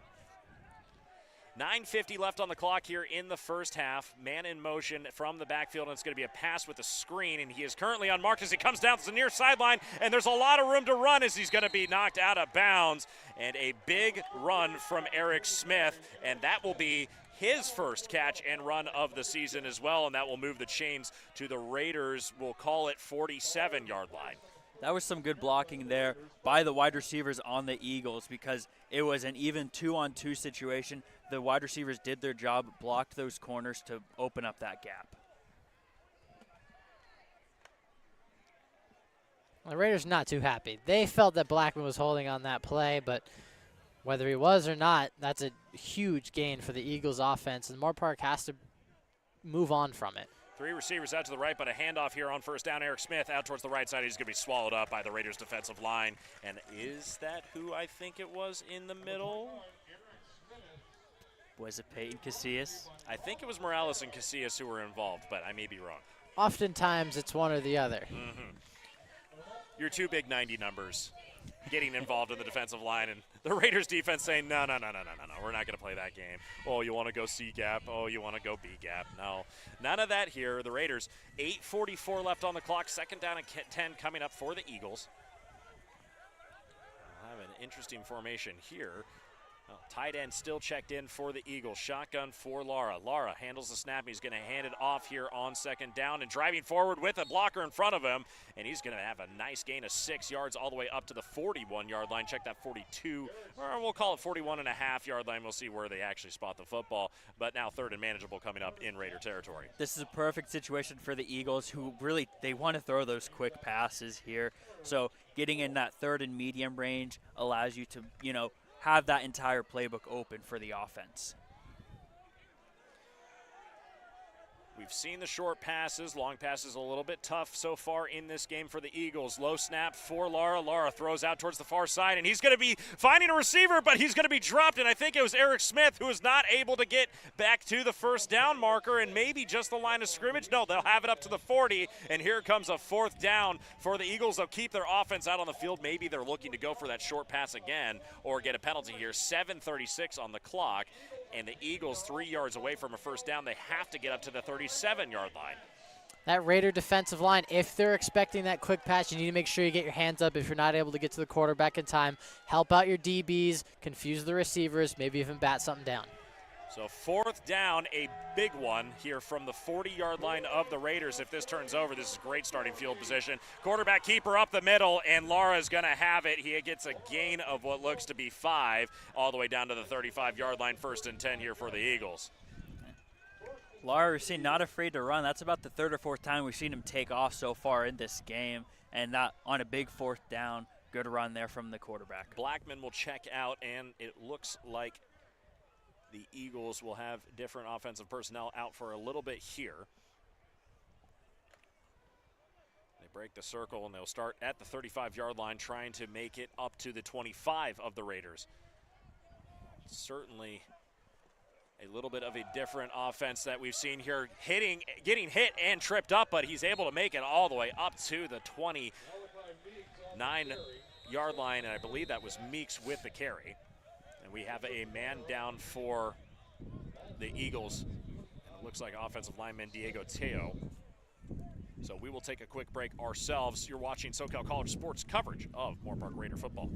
9:50 left on the clock here in the first half. Man in motion from the backfield, and it's going to be a pass with a screen, and he is currently unmarked as he comes down to the near sideline, and there's a lot of room to run as he's going to be knocked out of bounds. And a big run from Eric Smith, and that will be his first catch and run of the season as well, and that will move the chains to the Raiders. We'll call it 47-yard line.
That was some good blocking there by the wide receivers on the Eagles because it was an even 2-on-2 situation. The wide receivers did their job, blocked those corners to open up that gap.
The Raiders not too happy. They felt that Blackman was holding on that play, but whether he was or not, that's a huge gain for the Eagles offense, and Moorpark has to move on from it.
3 receivers out to the right, but a handoff here on first down. Eric Smith out towards the right side. He's going to be swallowed up by the Raiders' defensive line. And is that who I think it was in the middle?
Was it Peyton Casillas?
I think it was Morales and Casillas who were involved, but I may be wrong.
Oftentimes it's one or the other.
Mm-hmm. Your 2 big 90 numbers getting involved in the defensive line, and the Raiders defense saying, no, we're not going to play that game. Oh, you want to go C gap? Oh, you want to go B gap? No, none of that here. The Raiders, 8:44 left on the clock, 2nd down and 10 coming up for the Eagles. We'll have an interesting formation here. Tight end still checked in for the Eagles. Shotgun for Lara. Lara handles the snap. He's going to hand it off here on 2nd down and driving forward with a blocker in front of him. And he's going to have a nice gain of 6 yards all the way up to the 41-yard line. Check that 42, or we'll call it 41.5-yard line. We'll see where they actually spot the football. But now 3rd and manageable coming up in Raider territory.
This is a perfect situation for the Eagles who really, they want to throw those quick passes here. So getting in that 3rd and medium range allows you to, have that entire playbook open for the offense.
We've seen the short passes. Long passes a little bit tough so far in this game for the Eagles. Low snap for Lara. Lara throws out towards the far side, and he's going to be finding a receiver, but he's going to be dropped, and I think it was Eric Smith who was not able to get back to the first down marker and maybe just the line of scrimmage. No, they'll have it up to the 40, and here comes a 4th down for the Eagles. They'll keep their offense out on the field. Maybe they're looking to go for that short pass again or get a penalty here. 7:36 on the clock. And the Eagles 3 yards away from a first down. They have to get up to the 37-yard line.
That Raider defensive line, if they're expecting that quick pass, you need to make sure you get your hands up if you're not able to get to the quarterback in time. Help out your DBs, confuse the receivers, maybe even bat something down.
So 4th down, a big one here from the 40-yard line of the Raiders. If this turns over, this is great starting field position. Quarterback keeper up the middle, and Lara's going to have it. He gets a gain of what looks to be 5 all the way down to the 35-yard line. 1st and 10 here for the Eagles.
Lara, we've seen not afraid to run. That's about the 3rd or 4th time we've seen him take off so far in this game, and not on a big 4th down. Good run there from the quarterback.
Blackman will check out, and it looks like the Eagles will have different offensive personnel out for a little bit here. They break the circle, and they'll start at the 35-yard line, trying to make it up to the 25 of the Raiders. Certainly a little bit of a different offense that we've seen here, getting hit and tripped up, but he's able to make it all the way up to the 29-yard line, and I believe that was Meeks with the carry. And we have a man down for the Eagles. And it looks like offensive lineman Diego Teo. So we will take a quick break ourselves. You're watching SoCal College Sports coverage of Moorpark Raider football.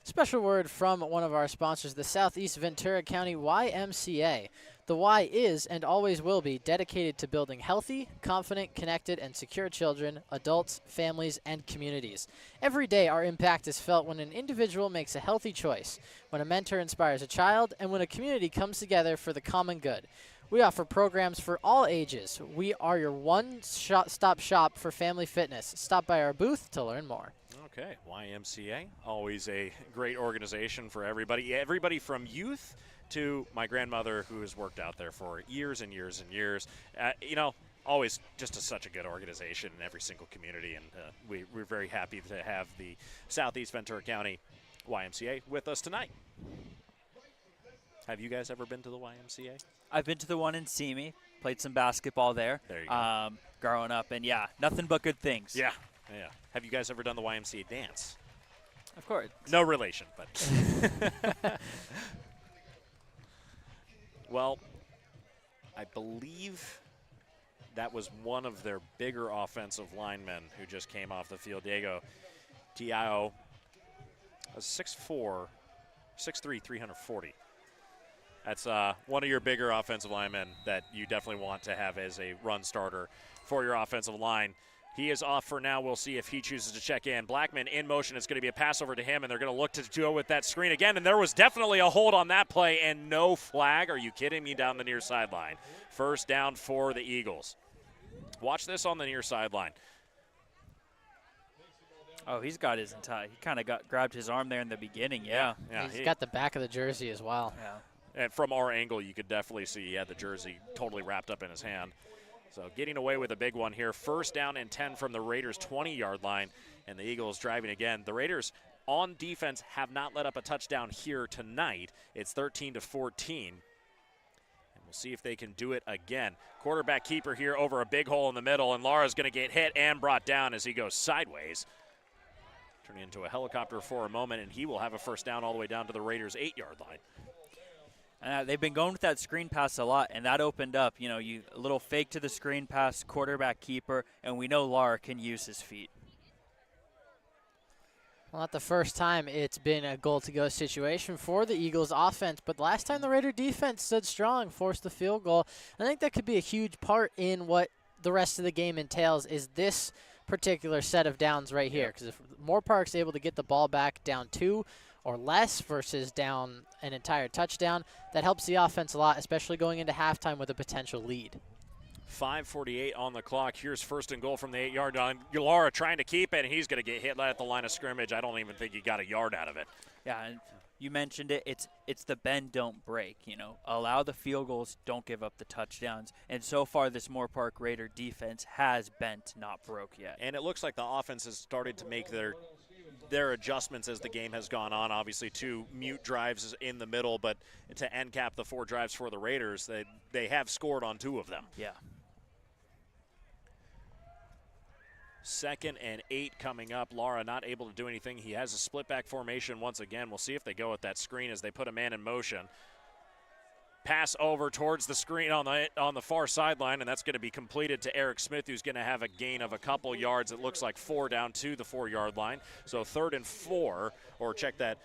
Special word from one of our sponsors, the Southeast Ventura County YMCA. The Y is and always will be dedicated to building healthy, confident, connected, and secure children, adults, families, and communities. Every day our impact is felt when an individual makes a healthy choice, when a mentor inspires a child, and when a community comes together for the common good. We offer programs for all ages. We are your one-stop shop for family fitness. Stop by our booth to learn more.
Okay, YMCA, always a great organization for everybody. Everybody from youth to my grandmother, who has worked out there for years and years and years. Always just such a good organization in every single community, and we're very happy to have the Southeast Ventura County YMCA with us tonight. Have you guys ever been to the YMCA?
I've been to the one in Simi, played some basketball there.
There you go.
Growing up, and yeah, nothing but good things.
Yeah. Have you guys ever done the YMCA dance?
Of course.
No relation, but. Well, I believe that was one of their bigger offensive linemen who just came off the field. Diego Tiao, 6'4", 6'3", 340. That's one of your bigger offensive linemen that you definitely want to have as a run starter for your offensive line. He is off for now. We'll see if he chooses to check in. Blackman in motion. It's going to be a pass over to him, and they're going to look to go with that screen again. And there was definitely a hold on that play and no flag. Are you kidding me? Down the near sideline. First down for the Eagles. Watch this on the near sideline.
Oh, he's got his entire – he kind of grabbed his arm there in the beginning, yeah.
He's got the back of the jersey as well.
Yeah.
And from our angle, you could definitely see he had the jersey totally wrapped up in his hand. So getting away with a big one here. First down and 10 from the Raiders' 20-yard line, and the Eagles driving again. The Raiders on defense have not let up a touchdown here tonight. It's 13-14. And we'll see if they can do it again. Quarterback keeper here over a big hole in the middle, and Lara's going to get hit and brought down as he goes sideways. Turning into a helicopter for a moment, and he will have a first down all the way down to the Raiders' 8-yard line.
They've been going with that screen pass a lot, and that opened up, a little fake to the screen pass, quarterback keeper, and we know Lara can use his feet.
Well, not the first time it's been a goal-to-go situation for the Eagles offense, but last time the Raider defense stood strong, forced the field goal. I think that could be a huge part in what the rest of the game entails is this particular set of downs right here, because if Moorpark's able to get the ball back down 2 or less versus down an entire touchdown, that helps the offense a lot, especially going into halftime with a potential lead.
5:48 on the clock. Here's first and goal from the 8-yard line. Lara trying to keep it, and he's going to get hit right at the line of scrimmage. I don't even think he got a yard out of it.
Yeah, and you mentioned it. It's the bend, don't break. Allow the field goals, don't give up the touchdowns. And so far, this Moorpark Raider defense has bent, not broke yet.
And it looks like the offense has started to make their adjustments as the game has gone on. Obviously, 2 mute drives in the middle, but to end cap the 4 drives for the Raiders, they have scored on 2 of them.
Yeah.
2nd and 8 coming up. Lara not able to do anything. He has a split back formation once again. We'll see if they go with that screen as they put a man in motion. Pass over towards the screen on the far sideline, and that's going to be completed to Eric Smith, who's going to have a gain of a couple yards. It looks like 4 down to the 4-yard line. So 3rd and 4, or check that,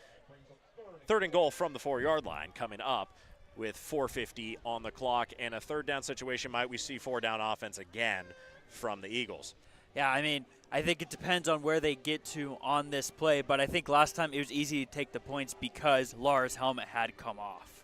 3rd and goal from the 4-yard line coming up with 4:50 on the clock. And a 3rd down situation, might we see 4 down offense again from the Eagles?
Yeah, I think it depends on where they get to on this play, but I think last time it was easy to take the points because Lara's helmet had come off.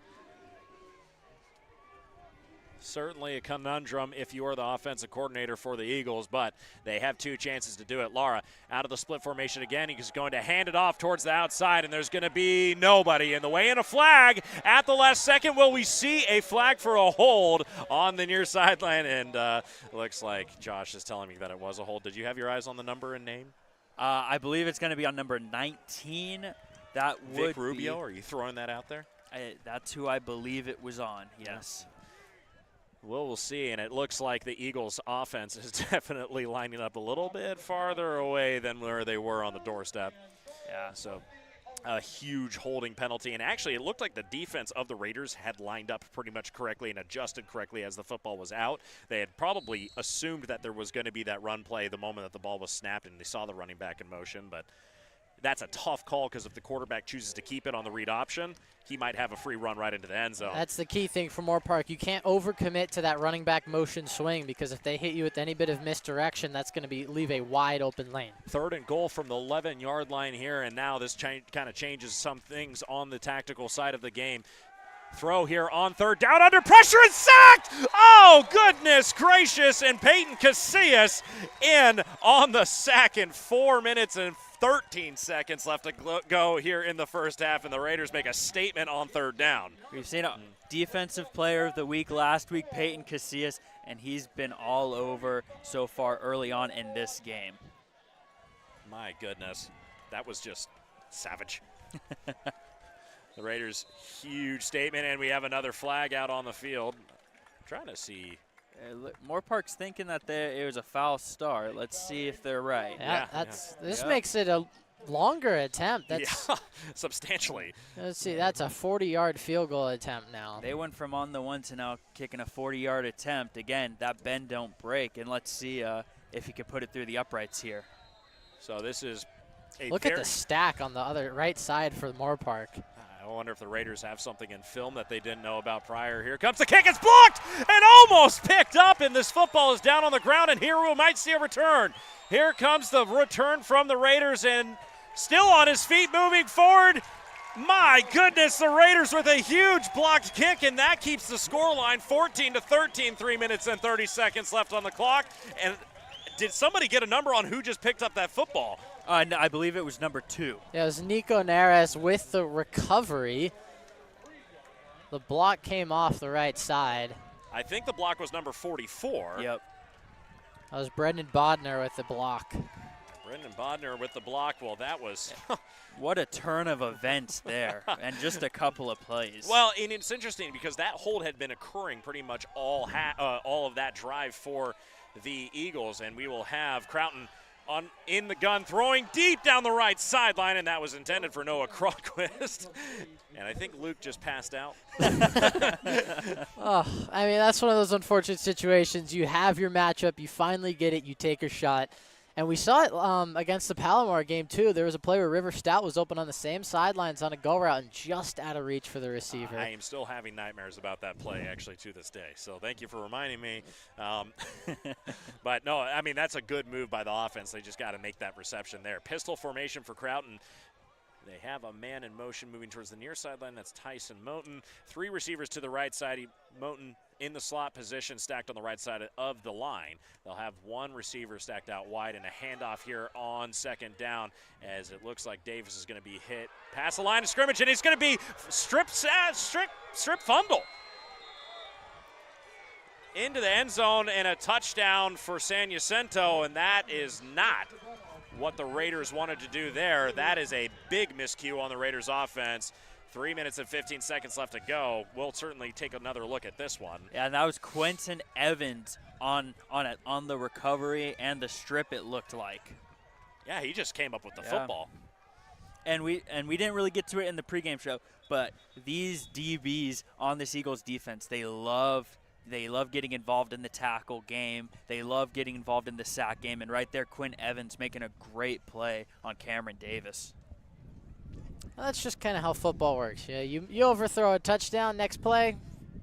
Certainly a conundrum if you are the offensive coordinator for the Eagles, but they have 2 chances to do it. Lara out of the split formation again. He's going to hand it off towards the outside, and there's going to be nobody in the way, and a flag at the last second. Will we see a flag for a hold on the near sideline? And looks like Josh is telling me that it was a hold. Did you have your eyes on the number and name?
I believe it's going to be on number 19. That would
Vic Rubio, are you throwing that out there?
That's who I believe it was on, yes.
Well, we'll see, and it looks like the Eagles' offense is definitely lining up a little bit farther away than where they were on the doorstep. Yeah, so a huge holding penalty, and actually it looked like the defense of the Raiders had lined up pretty much correctly and adjusted correctly as the football was out. They had probably assumed that there was going to be that run play the moment that the ball was snapped and they saw the running back in motion, but that's a tough call because if the quarterback chooses to keep it on the read option, he might have a free run right into the end zone.
That's the key thing for Moorpark. You can't overcommit to that running back motion swing because if they hit you with any bit of misdirection, that's going to leave a wide open lane.
3rd and goal from the 11-yard line here, and now this kind of changes some things on the tactical side of the game. Throw here on 3rd down, under pressure and sacked! Oh, goodness gracious, and Peyton Casillas in on the sack in 4 minutes and 13 seconds left to go here in the first half, and the Raiders make a statement on 3rd down.
We've seen a defensive player of the week last week, Peyton Casillas, and he's been all over so far early on in this game.
My goodness, that was just savage. The Raiders' huge statement, and we have another flag out on the field. I'm trying to see.
Moorpark's thinking that it was a foul start. Let's see if they're right.
Yeah, this makes it a longer attempt. That's
Yeah, substantially.
let's see. That's a 40-yard field goal attempt now.
They went from on the one to now kicking a 40-yard attempt. Again, that bend don't break, and let's see if he can put it through the uprights here.
So this is a
Look at the stack on the other right side for Moorpark.
I wonder if the Raiders have something in film that they didn't know about prior. Here comes the kick. It's blocked and almost picked up, and this football is down on the ground, and here we might see a return. Here comes the return from the Raiders, and still on his feet, moving forward. My goodness, the Raiders with a huge blocked kick, and that keeps the scoreline 14-13, 3 minutes and 30 seconds left on the clock. And did somebody get a number on who just picked up that football?
No, I believe it was number 2.
Yeah, it was Nico Neres with the recovery. The block came off the right side.
I think the block was number 44.
Yep.
That was Brendan Bodner with the block.
Brendan Bodner with the block. Well, that was
What a turn of events there, and just a couple of plays.
well, and it's interesting because that hold had been occurring pretty much all of that drive for the Eagles, and we will have Croughton in the gun, throwing deep down the right sideline, and that was intended for Noah Cronquist. And I think Luke just passed out.
Oh, I mean, that's one of those unfortunate situations. You have your matchup, you finally get it, you take a shot. And we saw it against the Palomar game, too. There was a play where River Stout was open on the same sidelines on a go route and just out of reach for the receiver.
I am still having nightmares about that play, actually, to this day. So thank you for reminding me. But, no, I mean, that's a good move by the offense. They just got to make that reception there. Pistol formation for Croughton. They have a man in motion moving towards the near sideline. That's Tyson Moten. 3 receivers to the right side. Moten in the slot position, stacked on the right side of the line. They'll have 1 receiver stacked out wide, and a handoff here on second down, as it looks like Davis is going to be hit past the line of scrimmage, and he's going to be strip fumble into the end zone, and a touchdown for San Jacinto, and that is not what the Raiders wanted to do there. That is a big miscue on the Raiders offense. 3 minutes and 15 seconds left to go. We'll certainly take another look at this one.
Yeah, and that was Quentin Evans on the recovery and the strip, it looked like.
Yeah, he just came up with the football.
And we didn't really get to it in the pregame show, but these DBs on this Eagles defense, they love getting involved in the tackle game. They love getting involved in the sack game. And right there, Quinn Evans making a great play on Cameron Davis.
Well, that's just kind of how football works. Yeah, you overthrow a touchdown, next play,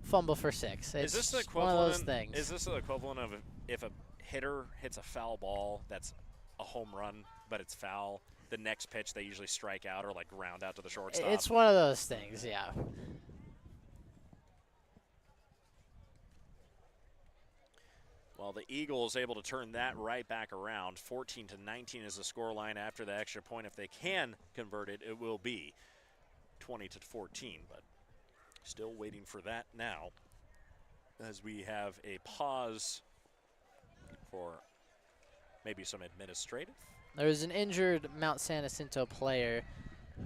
fumble for 6. It's
Is this the
just one
equivalent?
of those things.
Is this the equivalent of if a hitter hits a foul ball that's a home run, but it's foul? The next pitch they usually strike out or like ground out to the shortstop.
It's one of those things, yeah.
Well, the Eagles able to turn that right back around. 14-19 is the scoreline after the extra point. If they can convert it, it will be 20-14. But still waiting for that now, as we have a pause for maybe some administrative.
There's an injured Mount San Jacinto player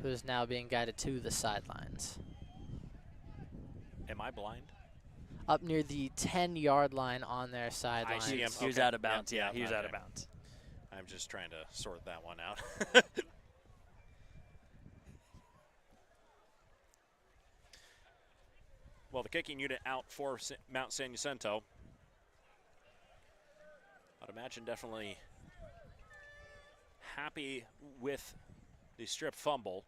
who is now being guided to the sidelines.
Am I blind?
Up near the 10-yard line on their sideline.
I see him.
He was
Okay.
out of bounds.
Yep,
He was
okay.
out of bounds.
I'm just trying to sort that one out. Well, the kicking unit out for Mount San Jacinto. I'd imagine definitely happy with the strip fumble.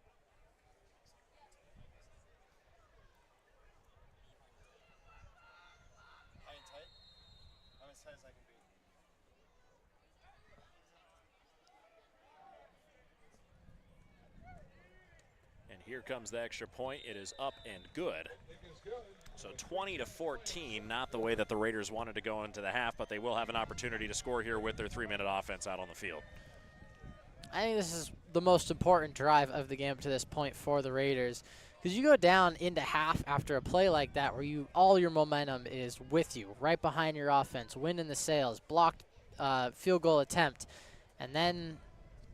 And here comes the extra point. It is up and good. So 20-14, not the way that the Raiders wanted to go into the half, but they will have an opportunity to score here with their 3-minute offense out on the field.
I think this is the most important drive of the game to this point for the Raiders, because you go down into half after a play like that where all your momentum is with you, right behind your offense, winning the sales, blocked field goal attempt, and then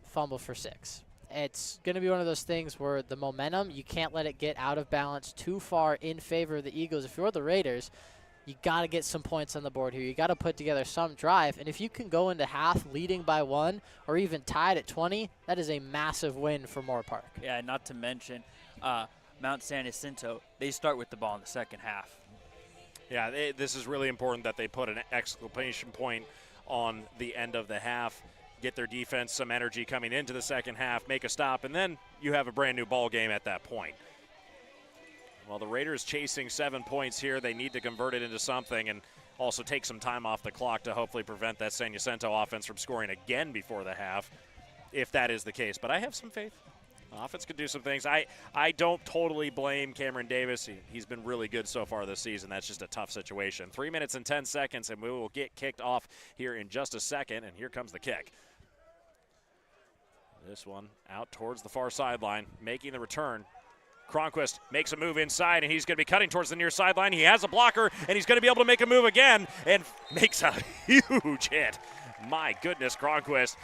fumble for 6. It's going to be one of those things where the momentum, you can't let it get out of balance too far in favor of the Eagles. If you're the Raiders, You got to get some points on the board here. You got to put together some drive. And if you can go into half leading by 1 or even tied at 20, that is a massive win for Moorpark.
Yeah, not to mention Mount San Jacinto, they start with the ball in the second half.
Yeah, this is really important that they put an exclamation point on the end of the half, get their defense some energy coming into the second half, make a stop, and then you have a brand new ball game at that point. Well, the Raiders chasing 7 points here. They need to convert it into something and also take some time off the clock to hopefully prevent that San Jacinto offense from scoring again before the half, if that is the case. But I have some faith. Offense could do some things. I don't totally blame Cameron Davis. He's been really good so far this season. That's just a tough situation. 3 minutes and 10 seconds, and we will get kicked off here in just a second. And here comes the kick. This one out towards the far sideline, making the return. Cronquist makes a move inside, and he's going to be cutting towards the near sideline. He has a blocker, and he's going to be able to make a move again and makes a huge hit. My goodness, Cronquist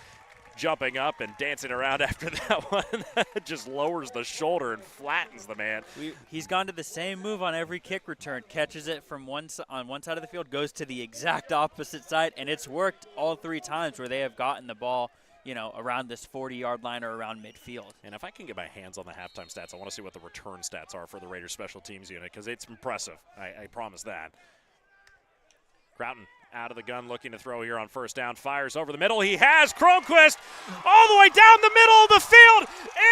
jumping up and dancing around after that one. Just lowers the shoulder and flattens the man.
He's gone to the same move on every kick return, catches it from on one side of the field, goes to the exact opposite side, and it's worked all 3 times where they have gotten the ball, you know, around this 40-yard line or around midfield.
And if I can get my hands on the halftime stats, I want to see what the return stats are for the Raiders special teams unit, because it's impressive. I promise that. Croughton out of the gun, looking to throw here on first down. Fires over the middle. He has Cronquist all the way down the middle of the field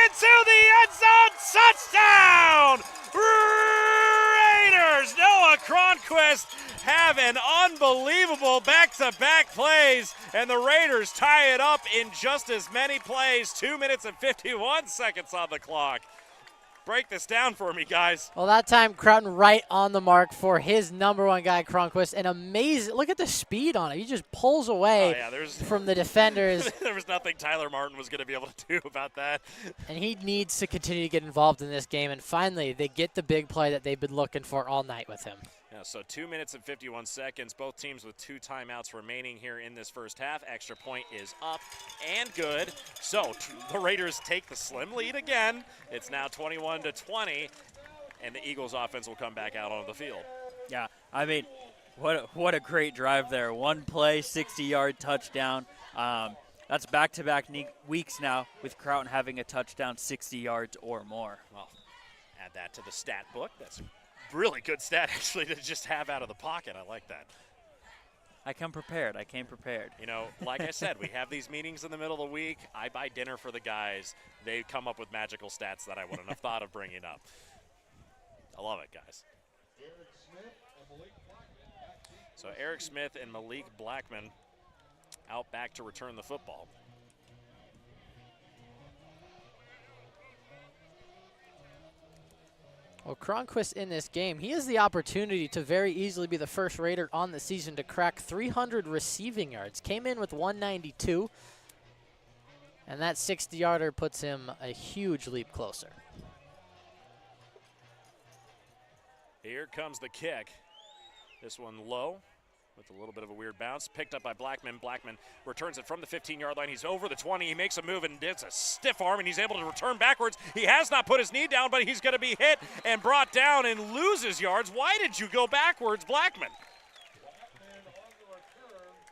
into the end zone. Touchdown! Raiders! Noah Cronquist have an unbelievable back-to-back plays, and the Raiders tie it up in just as many plays. 2 minutes and 51 seconds on the clock. Break this down for me, guys.
Well, that time, Croughton right on the mark for his #1 guy, Cronquist. And amazing. Look at the speed on it. He just pulls away from the defenders.
There was nothing Tyler Martin was going to be able to do about that.
And he needs to continue to get involved in this game. And finally, they get the big play that they've been looking for all night with him.
Yeah, so 2 minutes and 51 seconds. Both teams with 2 timeouts remaining here in this first half. Extra point is up and good. So the Raiders take the slim lead again. It's now 21-20, and the Eagles offense will come back out onto the field.
Yeah, I mean, what a great drive there. 1 play, 60-yard touchdown. That's back-to-back weeks now with Croughton having a touchdown 60 yards or more.
Well, add that to the stat book. That's really good stat, actually, to just have out of the pocket. I like that.
I came prepared.
You know, like I said, we have these meetings in the middle of the week. I buy dinner for the guys. They come up with magical stats that I wouldn't have thought of bringing up. I love it, guys. So Eric Smith and Malik Blackman out back to return the football.
Well, Cronquist in this game, he has the opportunity to very easily be the first Raider on the season to crack 300 receiving yards. Came in with 192, and that 60-yarder puts him a huge leap closer.
Here comes the kick. This one low with a little bit of a weird bounce. Picked up by Blackman. Blackman returns it from the 15-yard line. He's over the 20. He makes a move, and it's a stiff arm, and he's able to return backwards. He has not put his knee down, but he's going to be hit and brought down and loses yards. Why did you go backwards, Blackman?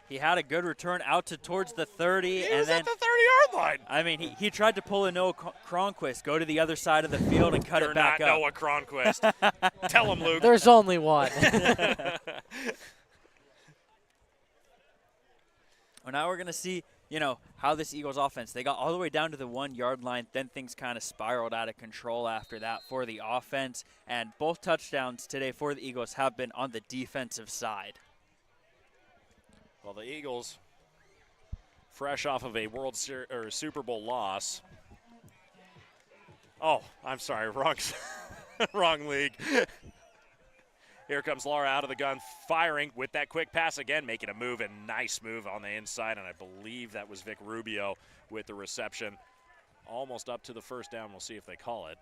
He had a good return out towards the 30.
He
and
was
then,
at the 30-yard line.
I mean, he tried to pull a Noah Cronquist, go to the other side of the field and cut it back
You're
up.
not Noah Cronquist. Tell him, Luke.
There's only one.
Well, now we're going to see, you know, how this Eagles offense, they got all the way down to the 1-yard line, then things kind of spiraled out of control after that for the offense. And both touchdowns today for the Eagles have been on the defensive side.
Well, the Eagles, fresh off of a Super Bowl loss. Oh, I'm sorry, wrong league. Here comes Laura out of the gun, firing with that quick pass again, making a move, and nice move on the inside, and I believe that was Vic Rubio with the reception. Almost up to the first down. We'll see if they call it.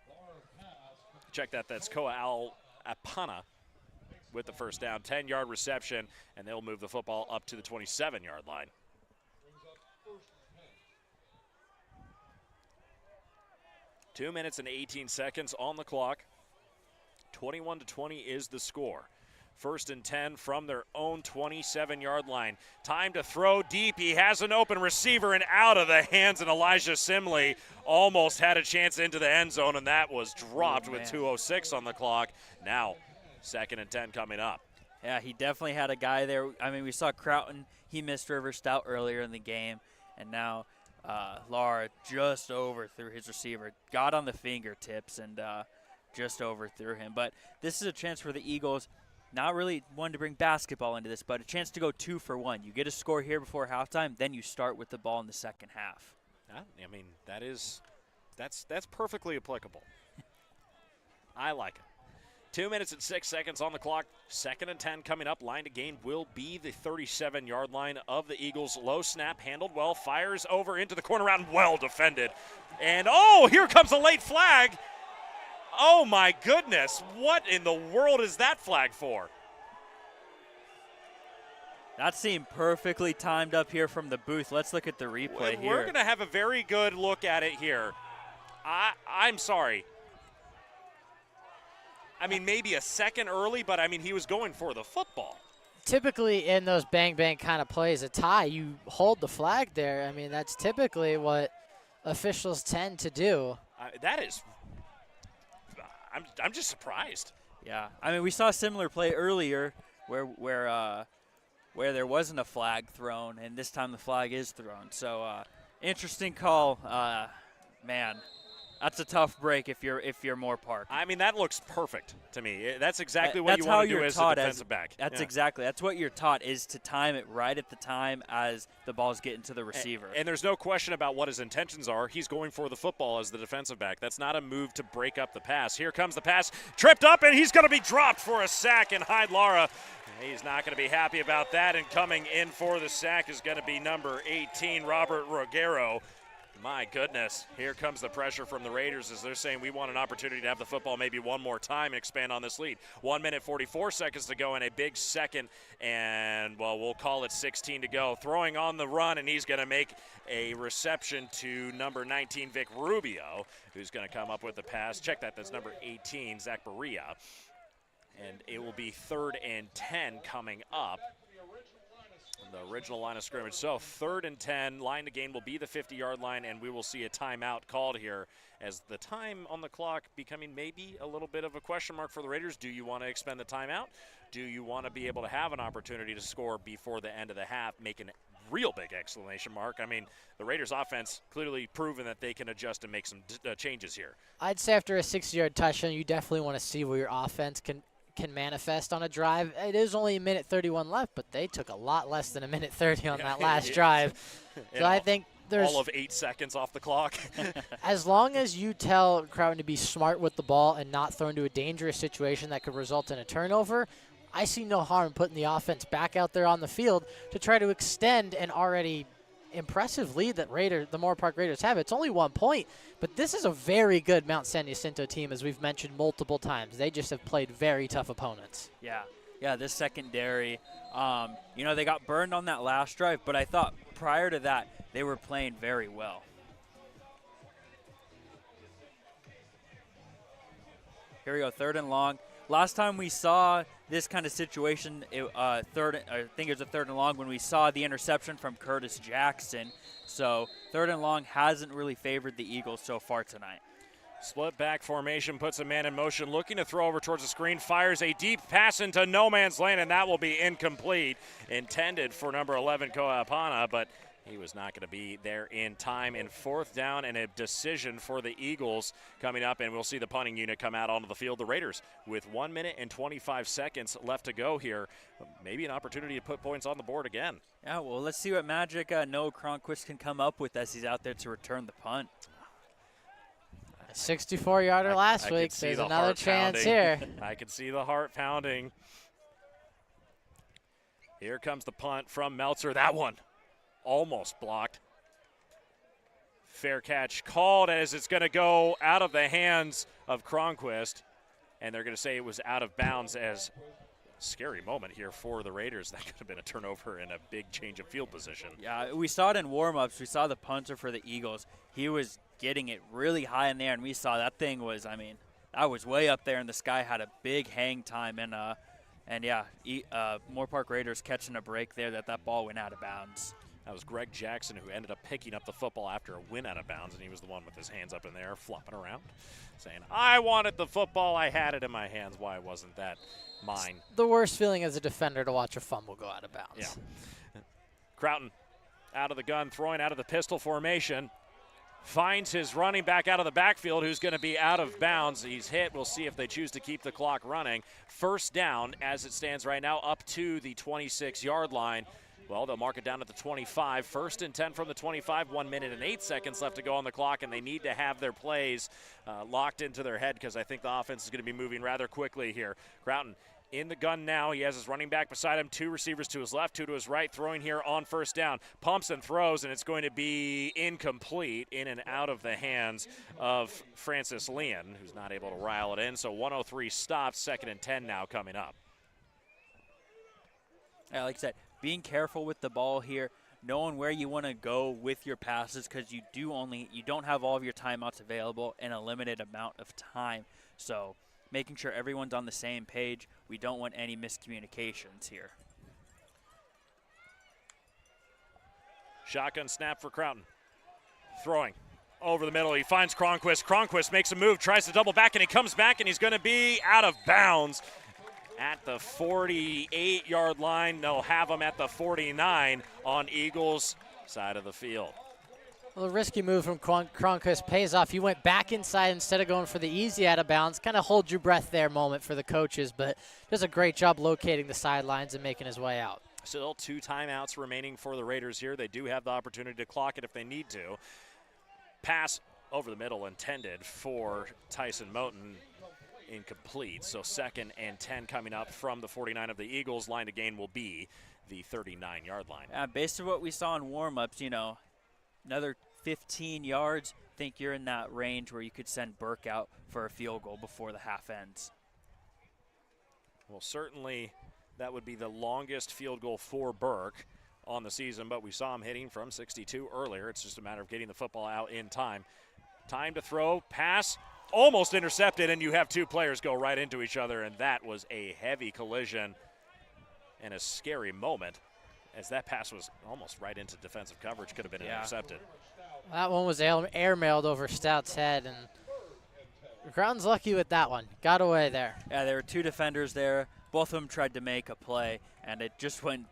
Check that. That's Koa Al-Apana with the first down. 10-yard reception, and they'll move the football up to the 27-yard line. Two minutes and 18 seconds on the clock. 21-20 is the score. First and 10 from their own 27-yard line. Time to throw deep. He has an open receiver and out of the hands, and Elijah Simley almost had a chance into the end zone, and that was dropped with 2:06 on the clock. Now, 2nd and 10 coming up.
Yeah, he definitely had a guy there. I mean, we saw Croughton. He missed River Stout earlier in the game, and now Lara just overthrew his receiver. Got on the fingertips and just overthrew him. But this is a chance for the Eagles. Not really one to bring basketball into this, but a chance to go 2 for 1. You get a score here before halftime, then you start with the ball in the second half.
I mean, that's perfectly applicable. I like it. 2 minutes and 6 seconds on the clock. 2nd and 10 coming up. Line to gain will be the 37-yard line of the Eagles. Low snap, handled well, fires over into the corner route, well defended. And, oh, here comes a late flag. Oh, my goodness. What in the world is that flag for?
That seemed perfectly timed up here from the booth. Let's look at the replay here.
We're going to have a very good look at it here. I'm sorry. I mean, maybe a second early, but, I mean, he was going for the football.
Typically in those bang-bang kind of plays, a tie, you hold the flag there. I mean, that's typically what officials tend to do.
That is – I'm just surprised.
Yeah, I mean, we saw a similar play earlier where there wasn't a flag thrown, and this time the flag is thrown. So interesting call, man. That's a tough break if you're Moorpark.
I mean, that looks perfect to me. That's exactly what you want to do as a defensive back.
That's what you're taught, is to time it right at the time as the ball's getting to the receiver.
And there's no question about what his intentions are. He's going for the football as the defensive back. That's not a move to break up the pass. Here comes the pass, tripped up, and he's going to be dropped for a sack, and Hyde Lara, he's not going to be happy about that, and coming in for the sack is going to be number 18, Robert Rogero. My goodness, here comes the pressure from the Raiders as they're saying we want an opportunity to have the football maybe one more time and expand on this lead. 1 minute, 44 seconds to go and a big second, and, well, we'll call it 16 to go. Throwing on the run, and he's going to make a reception to number 19, Vic Rubio, who's going to come up with the pass. Check that, that's number 18, Zach Berea. And it will be 3rd and 10 coming up. The original line of scrimmage. So 3rd and 10, line to gain will be the 50-yard line, and we will see a timeout called here as the time on the clock becoming maybe a little bit of a question mark for the Raiders. Do you want to expend the timeout? Do you want to be able to have an opportunity to score before the end of the half, make a real big exclamation mark? I mean, the Raiders offense clearly proven that they can adjust and make some changes here.
I'd say after a 60-yard touchdown, you definitely want to see where your offense can manifest on a drive. It is only a minute 31 left, but they took a lot less than a minute 30 on that last drive. So I think there's
all of 8 seconds off the clock.
As long as you tell Croughton to be smart with the ball and not throw into a dangerous situation that could result in a turnover, I see no harm putting the offense back out there on the field to try to extend an already impressive lead that the Moorpark Raiders have. It's only 1 point, but this is a very good Mount San Jacinto team, as we've mentioned multiple times. They just have played very tough opponents.
Yeah, this secondary, they got burned on that last drive, but I thought prior to that they were playing very well. Here we go, 3rd and long. Last time we saw this kind of situation, I think it was a 3rd and long when we saw the interception from Curtis Jackson. So 3rd and long hasn't really favored the Eagles so far tonight.
Split back formation, puts a man in motion, looking to throw over towards the screen, fires a deep pass into no man's land, and that will be incomplete. Intended for number 11, Koapana, but he was not going to be there in time. And 4th down and a decision for the Eagles coming up, and we'll see the punting unit come out onto the field. The Raiders with 1 minute and 25 seconds left to go here. Maybe an opportunity to put points on the board again.
Yeah, well, let's see what magic Noah Cronquist can come up with as he's out there to return the punt.
64-yarder last week. There's another chance here.
I can see the heart pounding. Here comes the punt from Meltzer. That one almost blocked. Fair catch called as it's going to go out of the hands of Cronquist, and they're going to say it was out of bounds. As scary moment here for the Raiders. That could have been a turnover and a big change of field position.
Yeah, we saw it in warm-ups. We saw the punter for the Eagles. He was getting it really high in there, and we saw that thing was, that was way up there in the sky, had a big hang time, and And yeah, Moorpark Raiders catching a break there that ball went out of bounds.
That was Greg Jackson who ended up picking up the football after a win out of bounds, and he was the one with his hands up in the air, flopping around, saying, I wanted the football, I had it in my hands, why wasn't that mine?
It's the worst feeling as a defender to watch a fumble go out of bounds.
Yeah. Croughton out of the gun, throwing out of the pistol formation. Finds his running back out of the backfield who's going to be out of bounds. He's hit. We'll see if they choose to keep the clock running. First down as it stands right now up to the 26-yard line. Well, they'll mark it down at the 25. First and 10 from the 25. 1 minute and 8 seconds left to go on the clock, and they need to have their plays locked into their head because I think the offense is going to be moving rather quickly here. Croughton in the gun now. He has his running back beside him, 2 receivers to his left, 2 to his right, throwing here on first down. Pumps and throws, and it's going to be incomplete, in and out of the hands of Francis Leon, who's not able to rile it in. So 103 stops, 2nd and 10 now coming up.
Yeah, like I said, being careful with the ball here, knowing where you want to go with your passes because you don't have all of your timeouts available in a limited amount of time. So making sure everyone's on the same page. We don't want any miscommunications here.
Shotgun snap for Croughton. Throwing over the middle. He finds Cronquist. Cronquist makes a move, tries to double back, and he comes back, and he's going to be out of bounds at the 48-yard line. They'll have him at the 49 on Eagles' side of the field.
Well, a risky move from Cronquist pays off. He went back inside instead of going for the easy out of bounds. Kind of hold your breath there moment for the coaches, but does a great job locating the sidelines and making his way out.
Still 2 timeouts remaining for the Raiders here. They do have the opportunity to clock it if they need to. Pass over the middle intended for Tyson Moten. Incomplete. So 2nd and 10 coming up from the 49 of the Eagles. Line to gain will be the 39-yard line.
Based on what we saw in warm-ups, another 15 yards, I think you're in that range where you could send Burke out for a field goal before the half ends.
Well, certainly that would be the longest field goal for Burke on the season, but we saw him hitting from 62 earlier. It's just a matter of getting the football out in time. Time to throw, pass, almost intercepted, and you have 2 players go right into each other, and that was a heavy collision and a scary moment, as that pass was almost right into defensive coverage, could have been intercepted.
That one was airmailed over Stout's head, and Croughton's lucky with that one. Got away there.
Yeah, there were 2 defenders there. Both of them tried to make a play, and it just went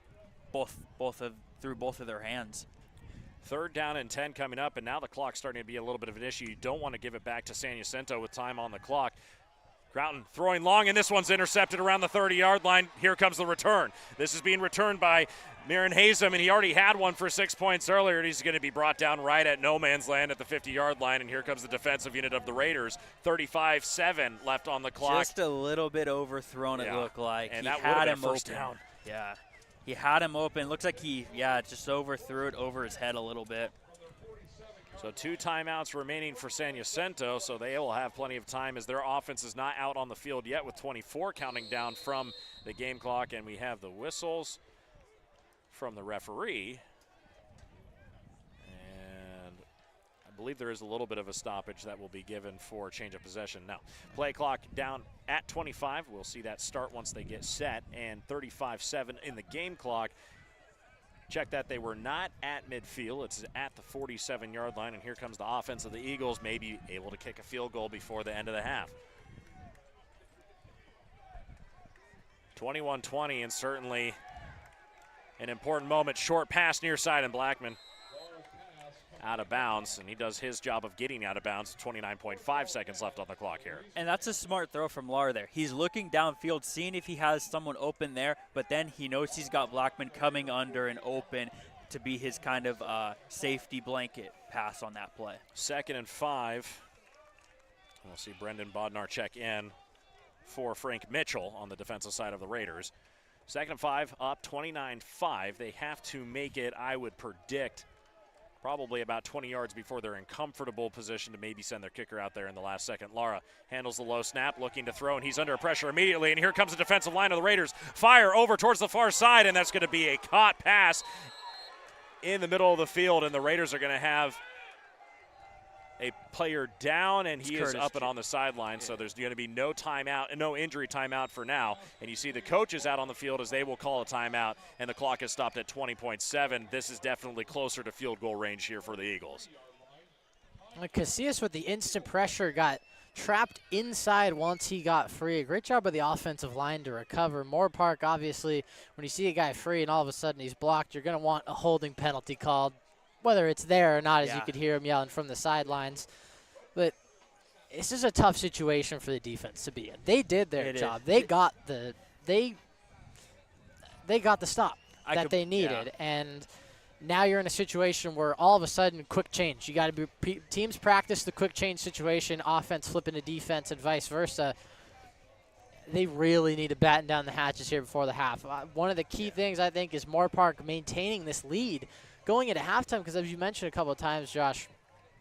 through both of their hands.
3rd down and 10 coming up, and now the clock's starting to be a little bit of an issue. You don't want to give it back to San Jacinto with time on the clock. Croughton throwing long, and this one's intercepted around the 30-yard line. Here comes the return. This is being returned by Miran Hazem, and he already had one for 6 points earlier, and he's going to be brought down right at no man's land at the 50-yard line, and here comes the defensive unit of the Raiders. 35-7 left on the clock.
Just a little bit overthrown, it looked like.
And
he
that
had
would have
him
been first
open.
down.
Yeah, he had him open. Looks like he just overthrew it over his head a little bit.
So 2 timeouts remaining for San Jacinto, so they will have plenty of time as their offense is not out on the field yet with 24 counting down from the game clock, and we have the whistles from the referee. And I believe there is a little bit of a stoppage that will be given for change of possession. Now, play clock down at 25. We'll see that start once they get set, and 35-7 in the game clock. Check that they were not at midfield. It's at the 47-yard line, and here comes the offense of the Eagles, maybe able to kick a field goal before the end of the half. 21-20, and certainly an important moment. Short pass near side, and Blackman out of bounds, and he does his job of getting out of bounds. 29.5 seconds left on the clock here.
And that's a smart throw from Lar there. He's looking downfield, seeing if he has someone open there, but then he knows he's got Blackman coming under and open to be his kind of safety blanket pass on that play.
2nd and 5. We'll see Brendan Bodnar check in for Frank Mitchell on the defensive side of the Raiders. 2nd and 5, up 29-5. They have to make it, I would predict, probably about 20 yards before they're in comfortable position to maybe send their kicker out there in the last second. Lara handles the low snap, looking to throw, and he's under pressure immediately, and here comes the defensive line of the Raiders. Fire over towards the far side, and that's going to be a caught pass in the middle of the field, and the Raiders are going to have a player down, and he is
Curtis
up and on the sideline, so there's going to be no timeout, no injury timeout for now. And you see the coaches out on the field as they will call a timeout, and the clock is stopped at 20.7. This is definitely closer to field goal range here for the Eagles.
Casillas with the instant pressure got trapped inside once he got free. A great job by the offensive line to recover. Moorpark, obviously, when you see a guy free and all of a sudden he's blocked, you're going to want a holding penalty called, whether it's there or not, as you could hear him yelling from the sidelines. But this is a tough situation for the defense to be in. They did their job. They got the stop that they needed, and now you're in a situation where all of a sudden quick change. You got to be teams practice the quick change situation, offense flipping to defense and vice versa. They really need to batten down the hatches here before the half. One of the key things I think is Moorpark maintaining this lead going into halftime, because as you mentioned a couple of times, Josh,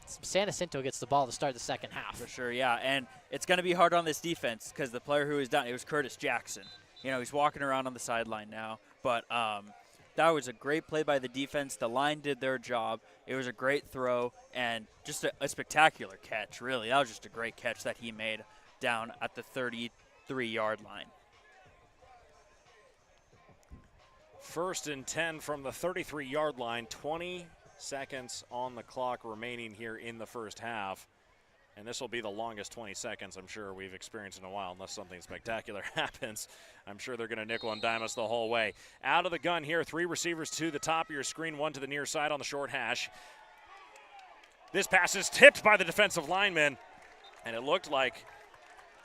San Jacinto gets the ball to start the second half.
For sure, yeah, and it's going to be hard on this defense because the player who was down, it was Curtis Jackson. You know, he's walking around on the sideline now, but that was a great play by the defense. The line did their job. It was a great throw and just a spectacular catch, really. That was just a great catch that he made down at the 33-yard line.
1st and 10 from the 33-yard line, 20 seconds on the clock remaining here in the first half. And this will be the longest 20 seconds I'm sure we've experienced in a while, unless something spectacular happens. I'm sure they're going to nickel and dime us the whole way. Out of the gun here, 3 receivers to the top of your screen, 1 to the near side on the short hash. This pass is tipped by the defensive lineman, and it looked like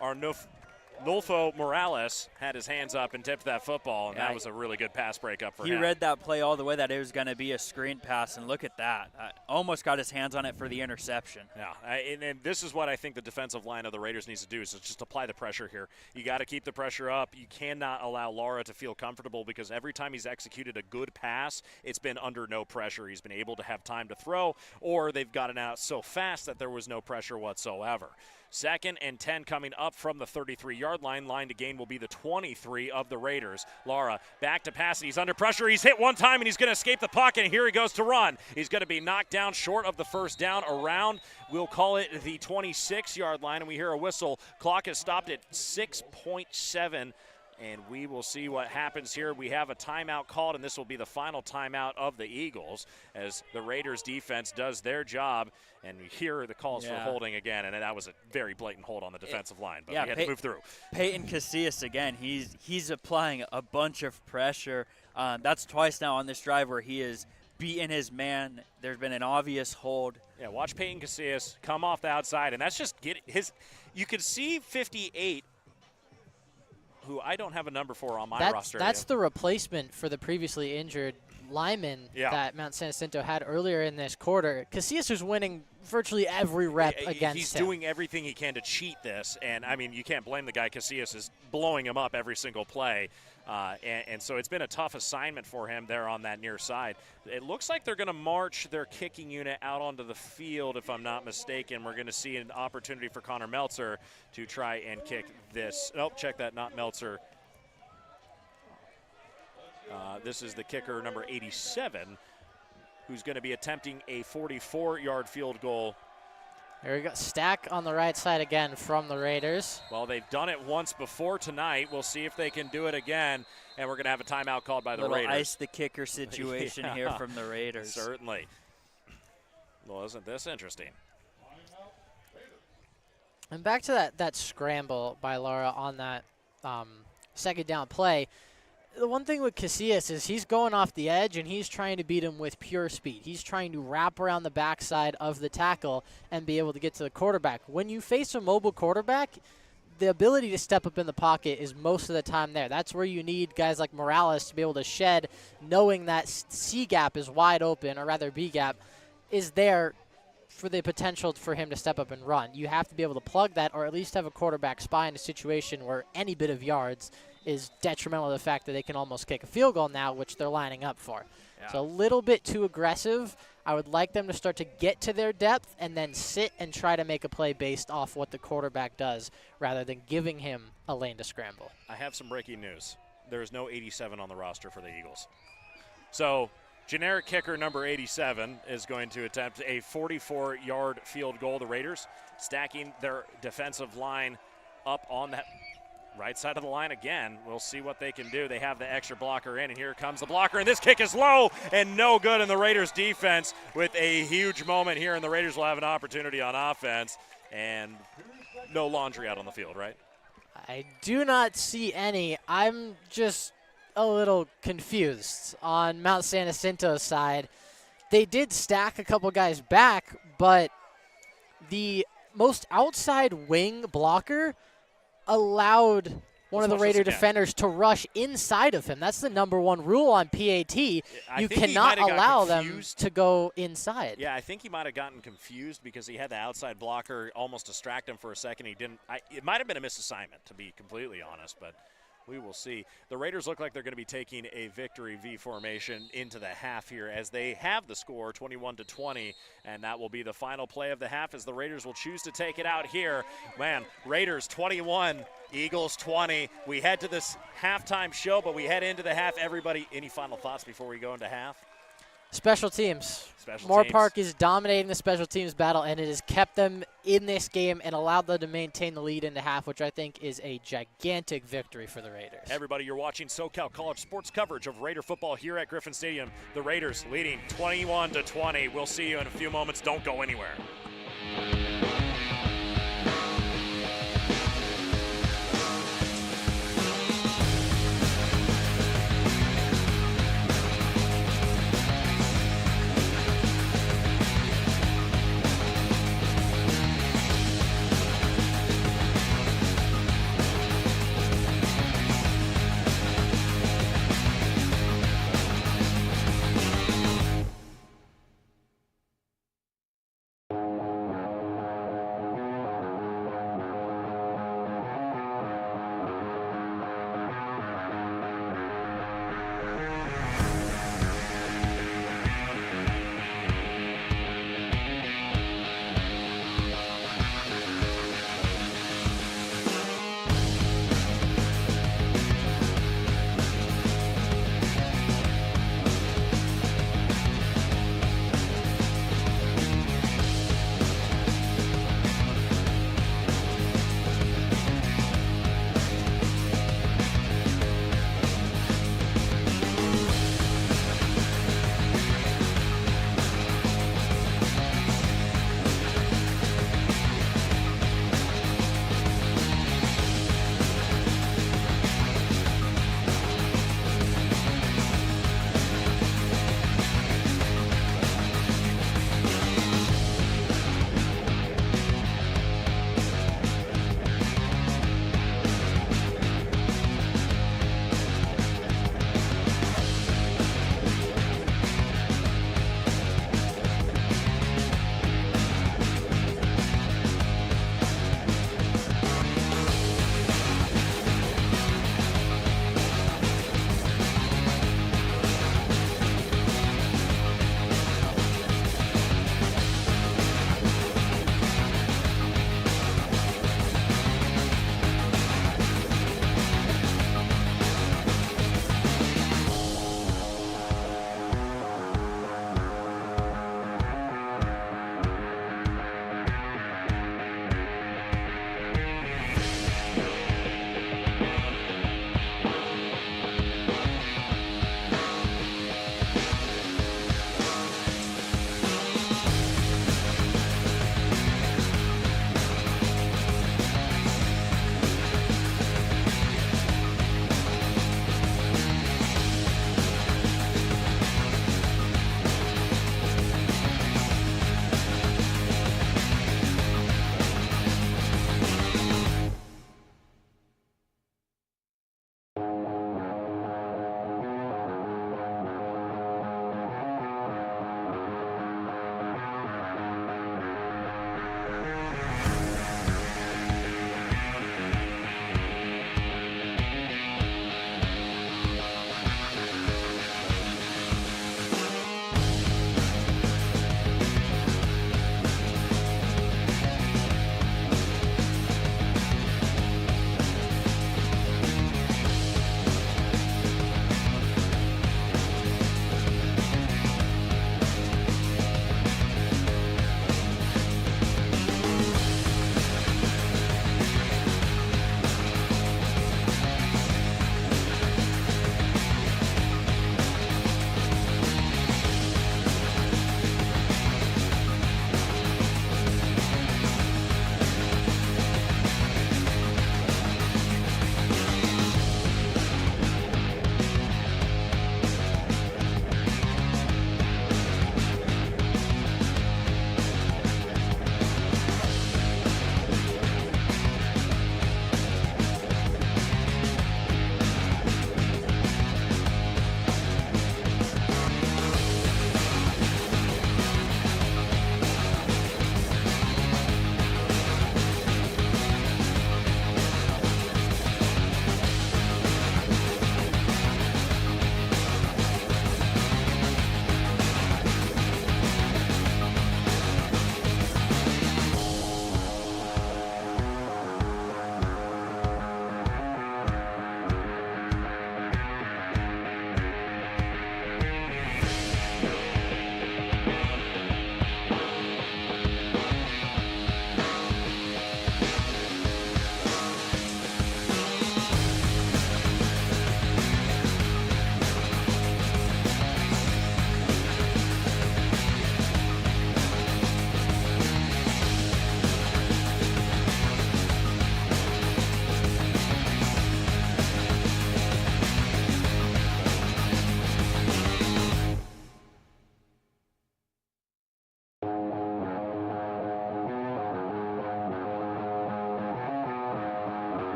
our Nulfo Morales had his hands up and tipped that football, and that was a really good pass breakup for him.
He read that play all the way, that it was going to be a screen pass, and look at that. Almost got his hands on it for the interception.
Yeah, and this is what I think the defensive line of the Raiders needs to do, is just apply the pressure here. You got to keep the pressure up. You cannot allow Lara to feel comfortable, because every time he's executed a good pass, it's been under no pressure. He's been able to have time to throw, or they've gotten out so fast that there was no pressure whatsoever. 2nd and 10 coming up from the 33-yard line. Line to gain will be the 23 of the Raiders. Lara back to pass, and he's under pressure. He's hit one time, and he's going to escape the pocket, and here he goes to run. He's going to be knocked down short of the first down around, we'll call it the 26-yard line, and we hear a whistle. Clock is stopped at 6.7. And we will see what happens here. We have a timeout called, and this will be the final timeout of the Eagles as the Raiders defense does their job. And we hear the calls for holding again, and that was a very blatant hold on the defensive line, but we had to move through.
Peyton Casillas again, he's applying a bunch of pressure. That's twice now on this drive where he is beating his man. There's been an obvious hold.
Yeah, watch Peyton Casillas come off the outside, and that's just you could see 58, who I don't have a number for on my roster.
That's the replacement for the previously injured lineman that Mount San Jacinto had earlier in this quarter. Casillas was winning virtually every rep against him.
He's doing everything he can to cheat this, and, I mean, you can't blame the guy. Casillas is blowing him up every single play. And so it's been a tough assignment for him there on that near side. It looks like they're going to march their kicking unit out onto the field, if I'm not mistaken. We're going to see an opportunity for Connor Meltzer to try and kick this. Oh, check that, not Meltzer. This is the kicker, number 87, who's going to be attempting a 44-yard field goal.
There we go. Stack on the right side again from the Raiders.
Well, they've done it once before tonight. We'll see if they can do it again, and we're going to have a timeout called by the Raiders.
Ice the kicker situation here from the Raiders.
Certainly. Well, isn't this interesting?
And back to that scramble by Lara on that second down play. The one thing with Casillas is he's going off the edge, and he's trying to beat him with pure speed. He's trying to wrap around the backside of the tackle and be able to get to the quarterback. When you face a mobile quarterback, the ability to step up in the pocket is most of the time there. That's where you need guys like Morales to be able to shed, knowing that C gap is wide open, or rather B gap is there for the potential for him to step up and run. You have to be able to plug that, or at least have a quarterback spy in a situation where any bit of yards is detrimental to the fact that they can almost kick a field goal now, which they're lining up for. Yeah. So a little bit too aggressive. I would like them to start to get to their depth and then sit and try to make a play based off what the quarterback does rather than giving him a lane to scramble.
I have some breaking news. There is no 87 on the roster for the Eagles. So Generic kicker number 87 is going to attempt a 44-yard field goal. The Raiders stacking their defensive line up on that right side of the line again. We'll see what they can do. They have the extra blocker in, and here comes the blocker, and this kick is low and no good in the Raiders defense with a huge moment here, and the Raiders will have an opportunity on offense, and no laundry out on the field, right?
I do not see any. I'm just a little confused on Mount San Jacinto's side. They did stack a couple guys back, but the most outside wing blocker allowed one of the Raider defenders to rush inside of him. That's the number 1 rule on PAT. You cannot allow them to go inside.
Yeah, I think he might have gotten confused because he had the outside blocker almost distract him for a second. He didn't. It might have been a misassignment, to be completely honest, but we will see. The Raiders look like they're going to be taking a victory V formation into the half here as they have the score 21-20, and that will be the final play of the half as the Raiders will choose to take it out here. Man, Raiders 21, Eagles 20. We head to this halftime show, but we head into the half. Everybody, any final thoughts before we go into half?
Special teams. Moorpark is dominating the special teams battle, and it has kept them in this game and allowed them to maintain the lead into half, which I think is a gigantic victory for the Raiders.
Everybody, you're watching SoCal College sports coverage of Raider football here at Griffin Stadium. The Raiders leading 21-20. We'll see you in a few moments. Don't go anywhere.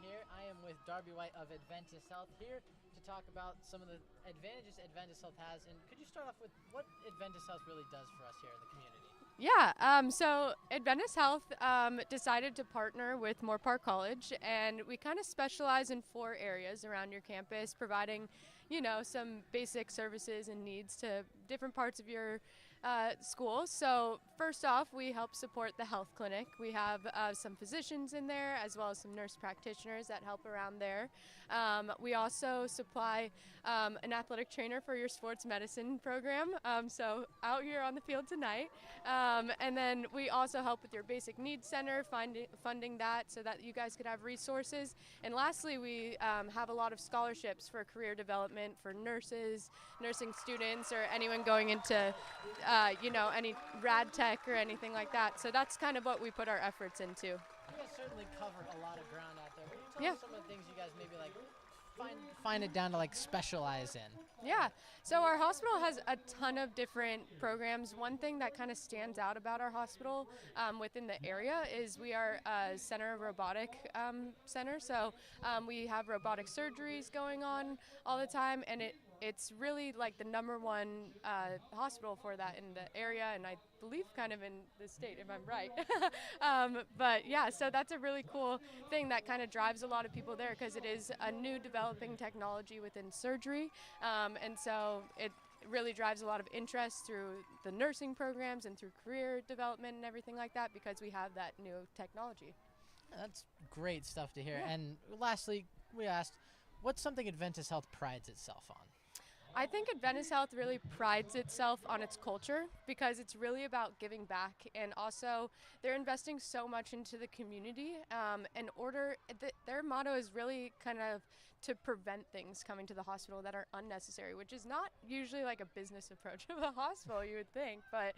here. I am with Darby White of Adventist Health here to talk about some of the advantages Adventist Health has. And could you start off with what Adventist Health really does for us here in the community?
Yeah, so Adventist Health decided to partner with Moorpark College, and we kind of specialize in 4 areas around your campus, providing, some basic services and needs to different parts of your school. So first off, we help support the health clinic. We have some physicians in there, as well as some nurse practitioners that help around there. We also supply an athletic trainer for your sports medicine program, so out here on the field tonight. And then we also help with your basic needs center, funding that so that you guys could have resources. And lastly, we have a lot of scholarships for career development for nurses, nursing students, or anyone going into any rad tech or anything like that. So that's kind of what we put our efforts into.
You guys certainly cover a lot of ground out there. Can you tell us some of the things you guys maybe find it down to specialize in?
Yeah, so our hospital has a ton of different programs. One thing that kind of stands out about our hospital within the area is we are a robotic center. So we have robotic surgeries going on all the time, and it's really the #1 hospital for that in the area, and I believe kind of in the state, if I'm right. But yeah, so that's a really cool thing that kind of drives a lot of people there, because it is a new developing technology within surgery, and so it really drives a lot of interest through the nursing programs and through career development and everything like that, because we have that new technology.
That's great stuff to hear.
Yeah.
And lastly, we asked, what's something Adventist Health prides itself on?
I think Adventist Health really prides itself on its culture, because it's really about giving back, and also they're investing so much into the community. Their motto is really kind of to prevent things coming to the hospital that are unnecessary, which is not usually a business approach of a hospital, you would think, but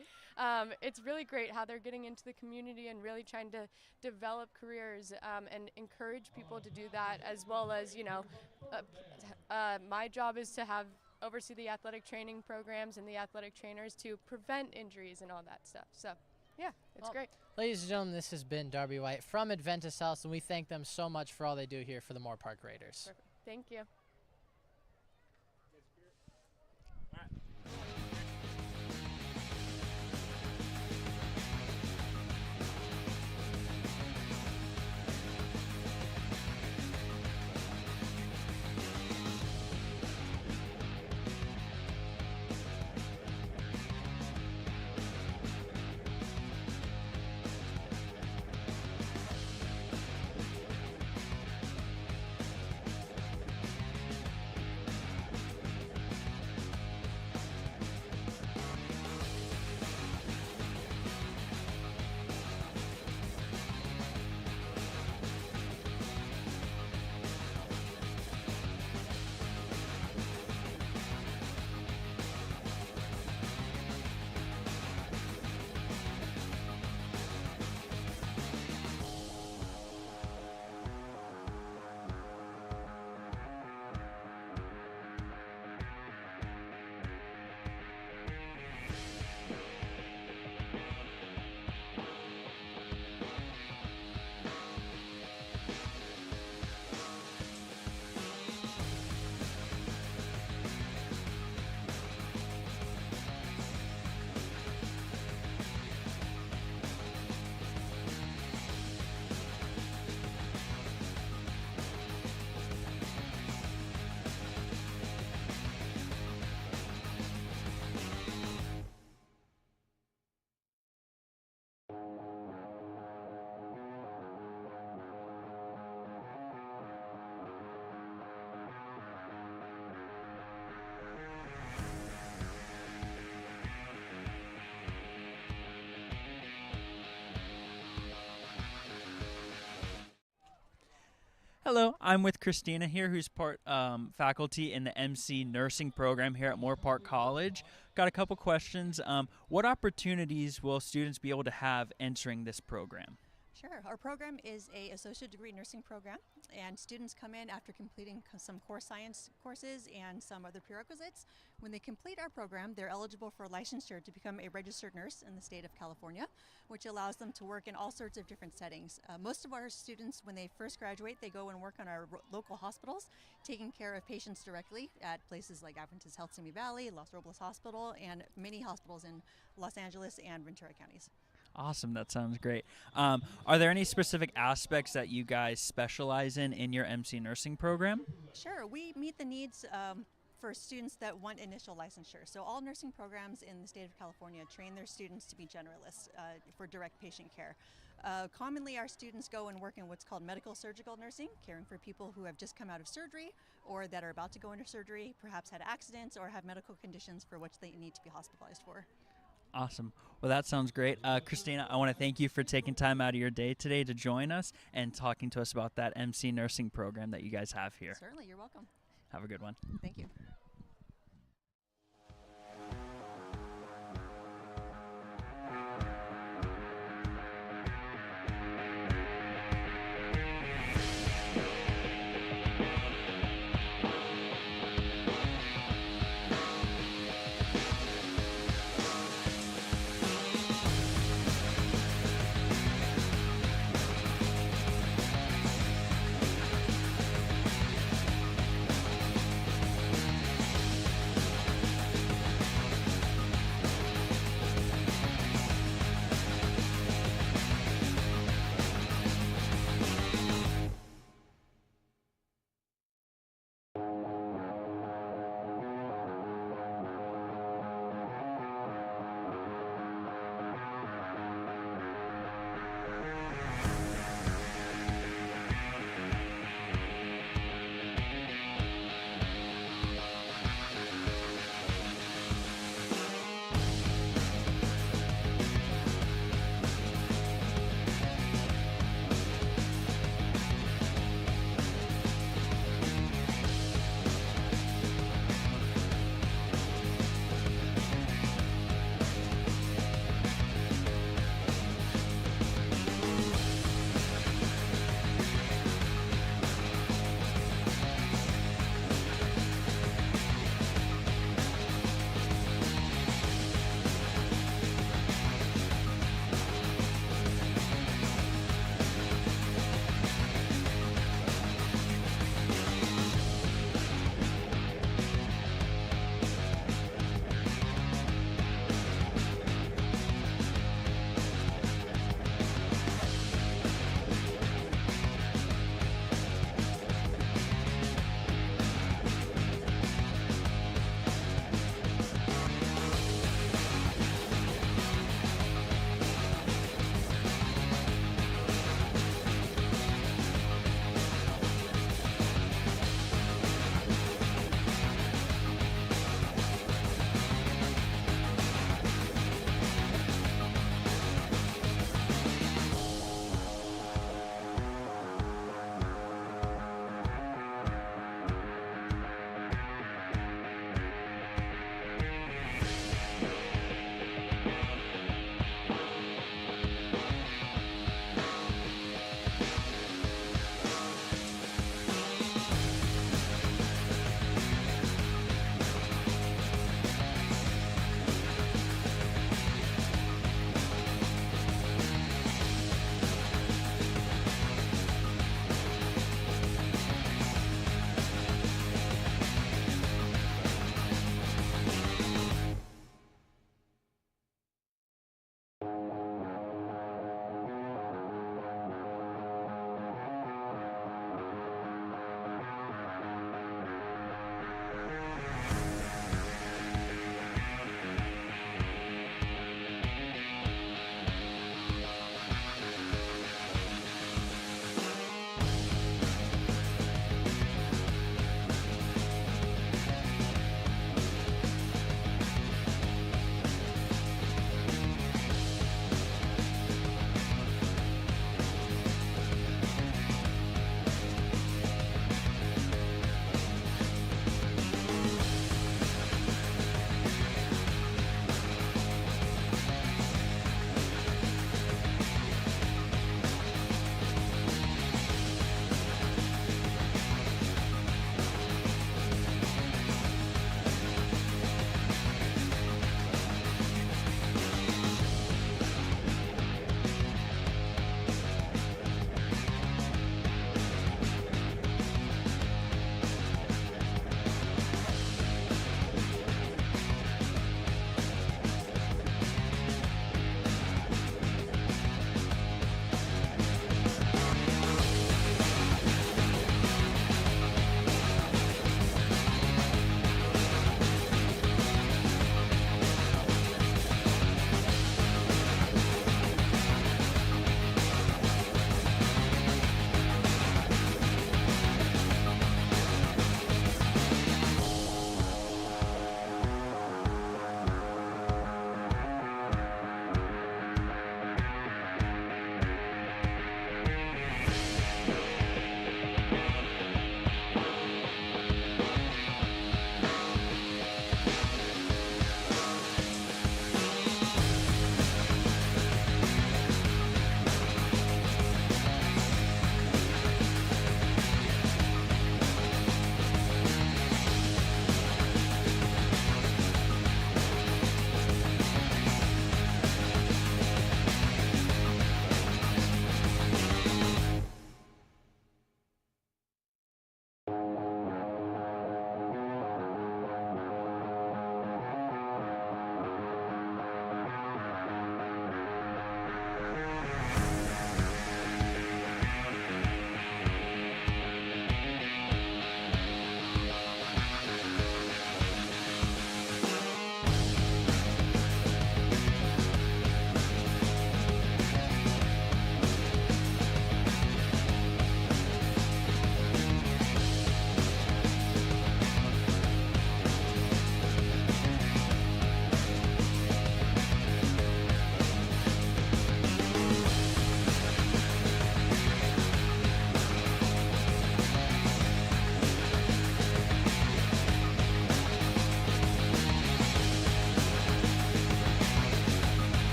it's really great how they're getting into the community and really trying to develop careers and encourage people to do that, as well as, my job is to oversee the athletic training programs and the athletic trainers to prevent injuries and all that stuff. So, yeah, it's great.
Ladies and gentlemen, this has been Darby White from Adventist Health, and we thank them so much for all they do here for the Moorpark Raiders.
Perfect. Thank you.
Hello, I'm with Christina here, who's part faculty in the MC nursing program here at Moorpark College. Got a couple questions. What opportunities will students be able to have entering this program?
Sure. Our program is a associate degree nursing program, and students come in after completing some core science courses and some other prerequisites. When they complete our program, they're eligible for licensure to become a registered nurse in the state of California, which allows them to work in all sorts of different settings. Most of our students, when they first graduate, they go and work on our local hospitals, taking care of patients directly at places like Adventist Health Simi Valley, Los Robles Hospital, and many hospitals in Los Angeles and Ventura counties.
Awesome. That sounds great. Are there any specific aspects that you guys specialize in your MC nursing program?
Sure. We meet the needs for students that want initial licensure. So all nursing programs in the state of California train their students to be generalists for direct patient care. Commonly, our students go and work in what's called medical surgical nursing, caring for people who have just come out of surgery or that are about to go into surgery, perhaps had accidents or have medical conditions for which they need to be hospitalized for.
Awesome. Well, that sounds great. Christina, I want to thank you for taking time out of your day today to join us and talking to us about that MC nursing program that you guys have here.
Certainly, you're welcome.
Have a good one.
Thank you.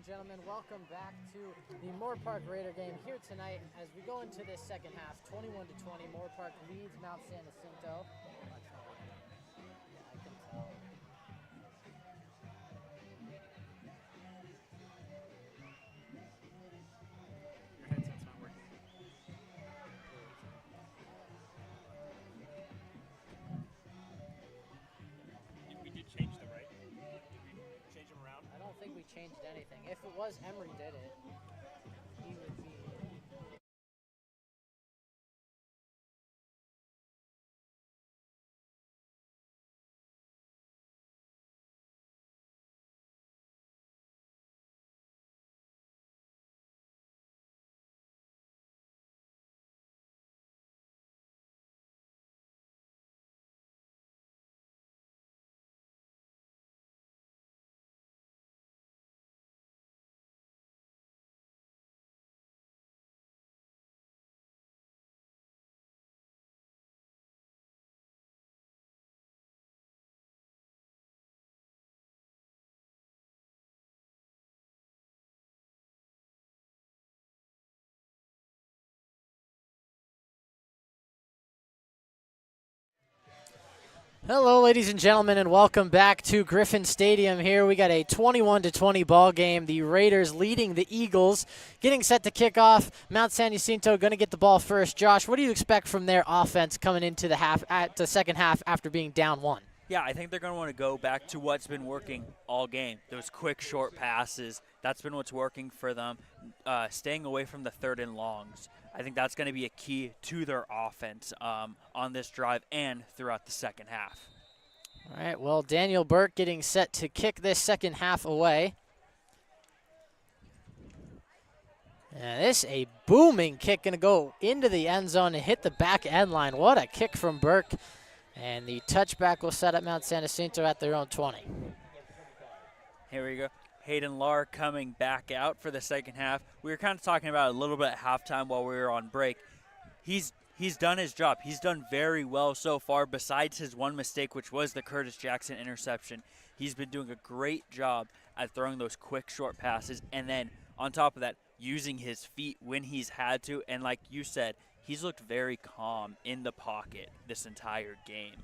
and gentlemen, welcome back to the Moorpark Raider game here tonight as we go into this second half. 21-20, Moorpark leads Mount San Jacinto. Yeah, I can tell.
Your headset's not working. We did change them, right? Did we change them around?
I don't think we changed anything. If it was Emery did it, he would be. Hello, ladies and gentlemen, and welcome back to Griffin Stadium. Here we got a 21-20 ball game. The Raiders leading the Eagles, getting set to kick off. Mount San Jacinto going to get the ball first. Josh, what do you expect from their offense coming into the second half after being down one?
Yeah, I think they're going to want to go back to what's been working all game. Those quick, short passes. That's been what's working for them. Staying away from the third and longs. I think that's going to be a key to their offense on this drive and throughout the second half.
All right, well, Daniel Burke getting set to kick this second half away. And this a booming kick, going to go into the end zone and hit the back end line. What a kick from Burke. And the touchback will set up Mount San Jacinto at their own 20.
Here we go. Hayden Lahr coming back out for the second half. We were kind of talking about it a little bit at halftime while we were on break. He's done his job. He's done very well so far, besides his one mistake, which was the Curtis Jackson interception. He's been doing a great job at throwing those quick, short passes, and then on top of that, using his feet when he's had to. And like you said, he's looked very calm in the pocket this entire game.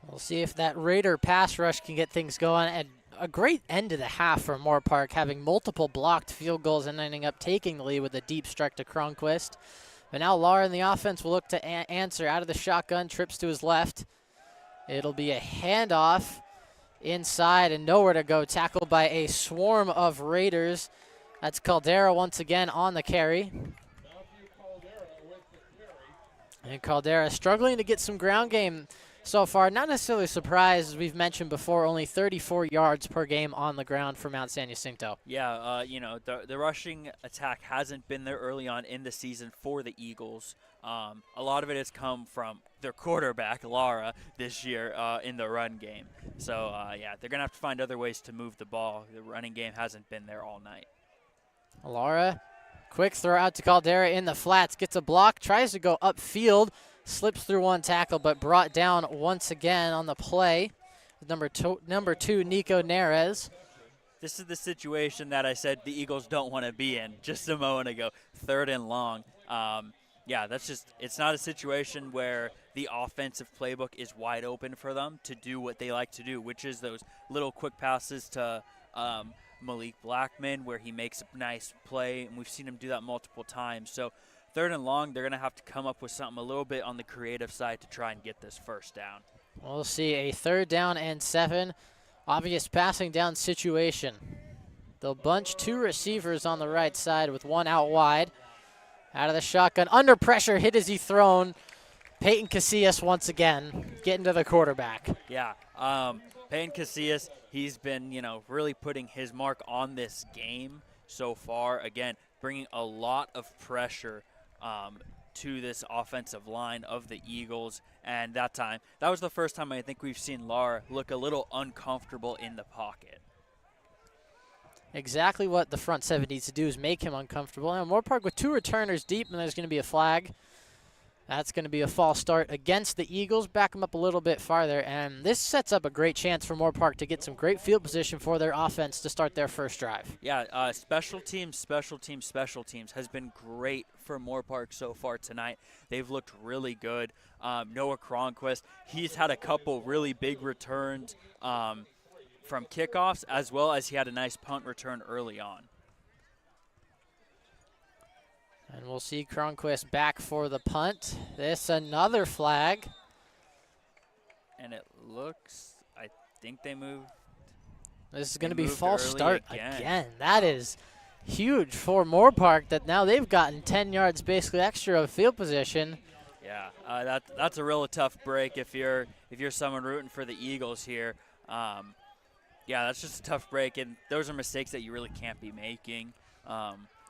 We'll see if that Raider pass rush can get things going. And a great end to the half for Moorpark, having multiple blocked field goals and ending up taking the lead with a deep strike to Cronquist. But now Lahr in the offense will look to answer out of the shotgun, trips to his left. It'll be a handoff inside and nowhere to go. Tackled by a swarm of Raiders. That's Caldera once again on the carry. And Caldera struggling to get some ground game so far. Not necessarily surprised, as we've mentioned before, only 34 yards per game on the ground for Mount San Jacinto.
Yeah, the rushing attack hasn't been there early on in the season for the Eagles. A lot of it has come from their quarterback, Lara, this year in the run game. So, yeah, they're going to have to find other ways to move the ball. The running game hasn't been there all night.
Lara, quick throw out to Caldera in the flats, gets a block, tries to go upfield. Slips through one tackle, but brought down once again on the play. Number two, Nico Neres.
This is the situation that I said the Eagles don't want to be in just a moment ago. Third and long. Yeah, it's not a situation where the offensive playbook is wide open for them to do what they like to do, which is those little quick passes to Malik Blackman where he makes a nice play, and we've seen him do that multiple times. So third and long, they're going to have to come up with something a little bit on the creative side to try and get this first down.
We'll see a 3rd down and 7. Obvious passing down situation. They'll bunch 2 receivers on the right side with 1 out wide. Out of the shotgun, under pressure, hit as he thrown. Peyton Casillas once again getting to the quarterback.
Yeah, Peyton Casillas, he's been, really putting his mark on this game so far. Again, bringing a lot of pressure to this offensive line of the Eagles. And that was the first time I think we've seen Lahr look a little uncomfortable in the pocket.
Exactly what the front 7 needs to do is make him uncomfortable. Now Moorpark with 2 returners deep, and there's going to be a flag That's going to be a false start against the Eagles. Back them up a little bit farther, and this sets up a great chance for Moorpark to get some great field position for their offense to start their first drive.
Yeah, special teams has been great for Moorpark so far tonight. They've looked really good. Noah Cronquist, he's had a couple really big returns from kickoffs, as well as he had a nice punt return early on.
And we'll see Cronquist back for the punt. This another flag.
And it looks, I think they moved.
This is going to be false start
again.
again. That is huge for Moorpark that now they've gotten 10 yards basically extra of field position.
Yeah, that's a real tough break if you're someone rooting for the Eagles here. Yeah, that's just a tough break, and those are mistakes that you really can't be making.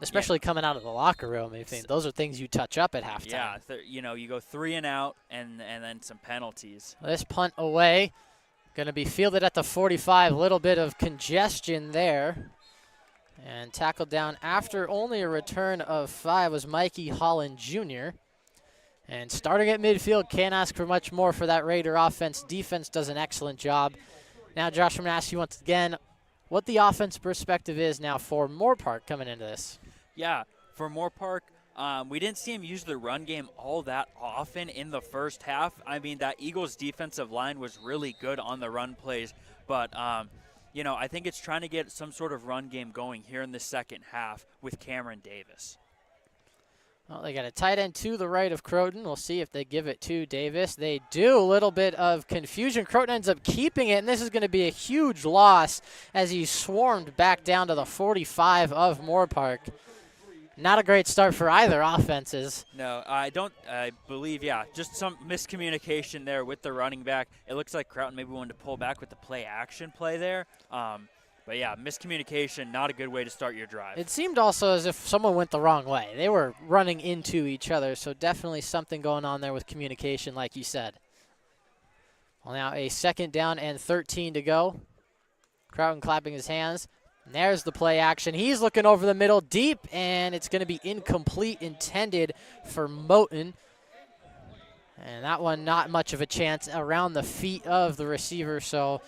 Especially coming out of the locker room. I mean, those are things you touch up at halftime.
Yeah, you go 3 and out and then some penalties.
This punt away, going to be fielded at the 45. A little bit of congestion there. And tackled down after only a return of 5 was Mikey Holland Jr. And starting at midfield, can't ask for much more for that Raider offense. Defense does an excellent job. Now, Josh, I'm going to ask you once again what the offense perspective is now for Moorpark coming into this.
Yeah, for Moorpark, we didn't see him use the run game all that often in the first half. I mean, that Eagles defensive line was really good on the run plays, but I think it's trying to get some sort of run game going here in the second half with Cameron Davis.
Well, they got a tight end to the right of Croton. We'll see if they give it to Davis. They do. A little bit of confusion. Croton ends up keeping it, and this is going to be a huge loss as he swarmed back down to the 45 of Moorpark. Not a great start for either offenses.
No, I believe, just some miscommunication there with the running back. It looks like Croton maybe wanted to pull back with the play-action play there. But, yeah, miscommunication, not a good way to start your drive.
It seemed also as if someone went the wrong way. They were running into each other, so definitely something going on there with communication, like you said. Well, now a 2nd down and 13 to go. Croton clapping his hands. And there's the play action. He's looking over the middle deep, and it's going to be incomplete, intended for Moten. And that one not much of a chance around the feet of the receiver, so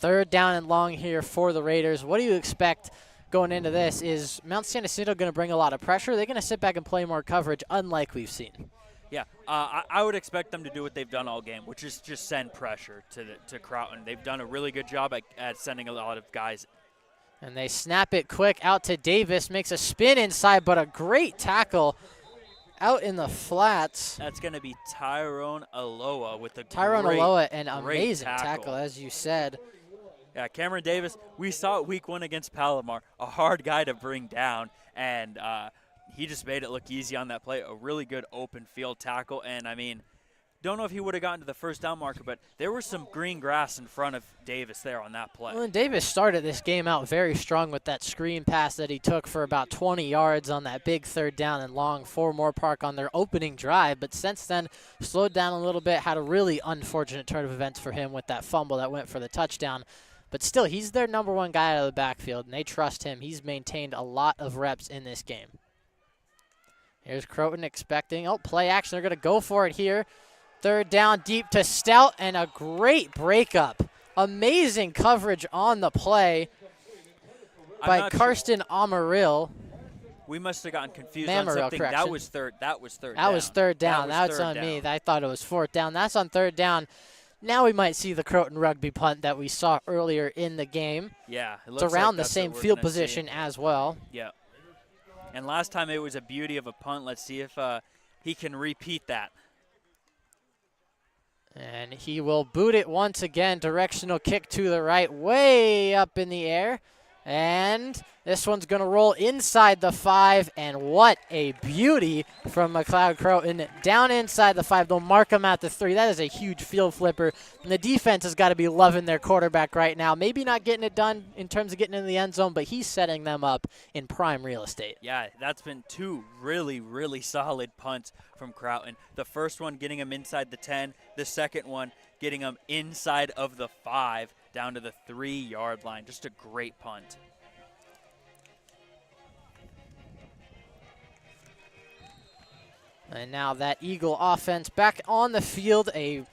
3rd down and long here for the Raiders. What do you expect going into this? Is Mount San Jacinto going to bring a lot of pressure? They're going to sit back and play more coverage, unlike we've seen.
Yeah, I would expect them to do what they've done all game, which is just send pressure to Croton. They've done a really good job at sending a lot of guys.
And they snap it quick out to Davis, makes a spin inside, but a great tackle out in the flats.
That's going to be Tyrone Aloha with a
an amazing tackle, as you said.
Yeah, Cameron Davis, we saw it week 1 against Palomar, a hard guy to bring down, and he just made it look easy on that play. A really good open field tackle, and I mean, don't know if he would have gotten to the 1st down marker, but there was some green grass in front of Davis there on that play.
Well, and Davis started this game out very strong with that screen pass that he took for about 20 yards on that big 3rd down and long for Moorpark on their opening drive, but since then slowed down a little bit, had a really unfortunate turn of events for him with that fumble that went for the touchdown. But still, he's their #1 guy out of the backfield, and they trust him. He's maintained a lot of reps in this game. Here's Croton expecting, play action. They're going to go for it here. 3rd down, deep to Stout, and a great breakup. Amazing coverage on the play by Karsten Amarillo.
We must have gotten confused on something. That was third down.
That was 3rd down. That's on me. I thought it was 4th down. That's on 3rd down. Now we might see the Croton rugby punt that we saw earlier in the game.
Yeah.
It's around the same field position as well.
Yeah. And last time it was a beauty of a punt. Let's see if he can repeat that.
And he will boot it once again. Directional kick to the right, way up in the air. And this one's going to roll inside the 5, and what a beauty from McLeod Croton. Down inside the 5, they'll mark him at the 3. That is a huge field flipper, and the defense has got to be loving their quarterback right now. Maybe not getting it done in terms of getting in the end zone, but he's setting them up in prime real estate.
Yeah, that's been 2 really, really solid punts from Croton. The first one getting him inside the 10, the second one getting him inside of the 5 down to the 3-yard line. Just a great punt.
And now that Eagle offense back on the field. A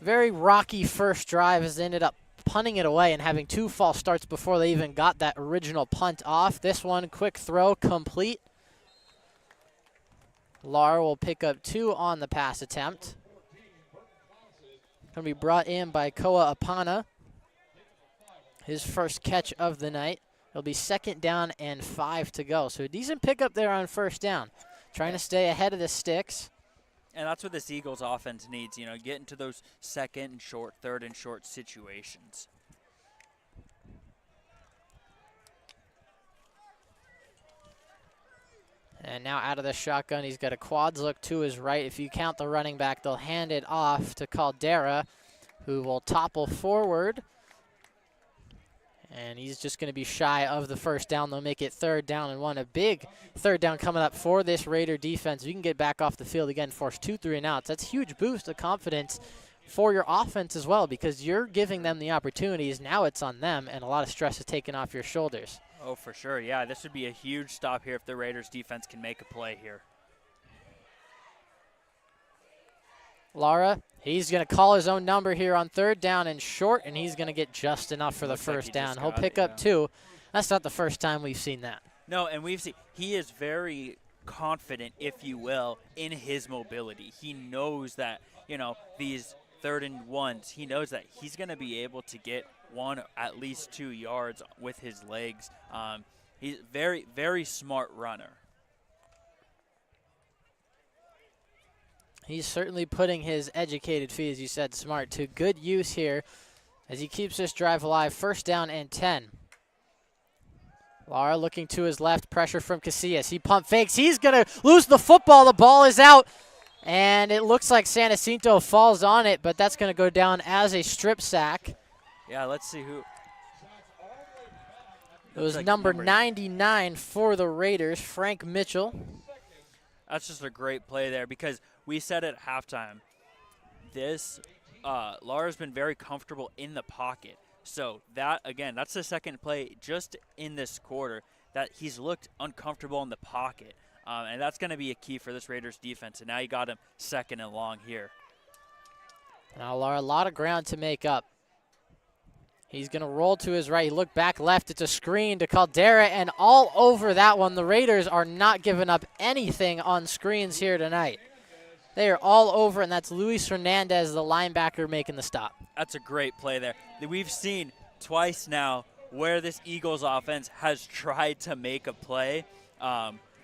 very rocky first drive has ended up punting it away and having 2 false starts before they even got that original punt off. This one, quick throw, complete. Lara will pick up 2 on the pass attempt. Going to be brought in by Koa Apana. His first catch of the night. It'll be 2nd down and 5 to go. So a decent pickup there on 1st down. Trying to stay ahead of the sticks.
And that's what this Eagles offense needs, get into those 2nd and short, 3rd and short situations.
And now out of the shotgun, he's got a quads look to his right. If you count the running back, they'll hand it off to Caldera, who will topple forward. And he's just going to be shy of the 1st down. They'll make it 3rd down and 1. A big 3rd down coming up for this Raider defense. You can get back off the field again, force 2 3 and outs. That's a huge boost of confidence for your offense as well, because you're giving them the opportunities. Now it's on them, and a lot of stress is taken off your shoulders.
Oh, for sure. Yeah, this would be a huge stop here if the Raiders defense can make a play here.
Lara, he's going to call his own number here on 3rd down and short, and he's going to get just enough for the first down. He'll pick up 2. That's not the first time we've seen that.
No, and we've seen he is very confident, if you will, in his mobility. He knows that, these 3rd and 1s, he knows that he's going to be able to get 1, at least 2 yards with his legs. He's very, very smart runner.
He's certainly putting his educated feet, as you said, smart, to good use here as he keeps this drive alive. 1st down and 10. Lara looking to his left, pressure from Casillas. He pump fakes. He's going to lose the football. The ball is out, and it looks like Jacinto falls on it, but that's going to go down as a strip sack.
Yeah, let's see who.
It was number 99 for the Raiders, Frank Mitchell.
That's just a great play there, because we said at halftime, Lara's been very comfortable in the pocket. So that, again, that's the 2nd play just in this quarter that he's looked uncomfortable in the pocket. And that's going to be a key for this Raiders defense. And now you got him 2nd and long here.
Now Lara, a lot of ground to make up. He's going to roll to his right. He looked back left. It's a screen to Caldera, and all over that one. The Raiders are not giving up anything on screens here tonight. They are all over, and that's Luis Hernandez, the linebacker, making the stop.
That's a great play there. We've seen twice now where this Eagles offense has tried to make a play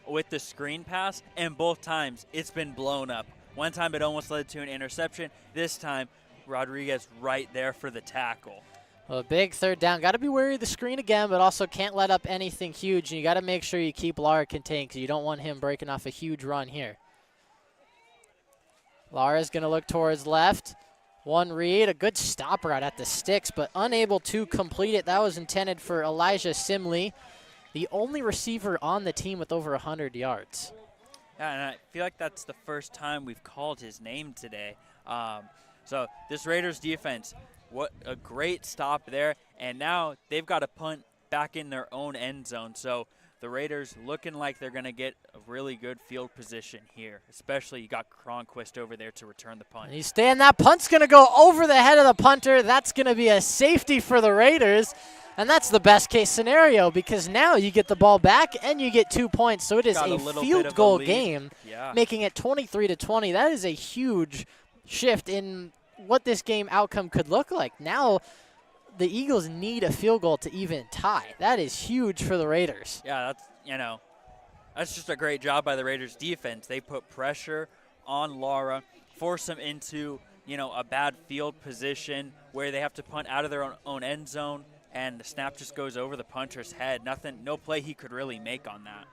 with the screen pass, and both times it's been blown up. One time it almost led to an interception. This time, Rodriguez right there for the tackle.
Well, a big 3rd down. Got to be wary of the screen again, but also can't let up anything huge. And you got to make sure you keep Lara contained, because you don't want him breaking off a huge run here. Lara's going to look towards left. 1 read, a good stop route at the sticks, but unable to complete it. That was intended for Elijah Simley, the only receiver on the team with over 100 yards.
Yeah, and I feel like that's the first time we've called his name today. So this Raiders defense, what a great stop there. And now they've got to punt back in their own end zone. So the Raiders looking like they're going to get a really good field position here. Especially you got Cronquist over there to return the punt.
And he's staying. That punt's going to go over the head of the punter. That's going to be a safety for the Raiders. And that's the best case scenario, because now you get the ball back and you get 2 points. So it is a field goal game, making it 23-20. That is a huge shift in what this game outcome could look like. Now the Eagles need a field goal to even tie. That is huge for the Raiders.
Yeah, that's just a great job by the Raiders defense. They put pressure on Lara, force him into, a bad field position where they have to punt out of their own end zone, and the snap just goes over the punter's head. No play he could really make on that.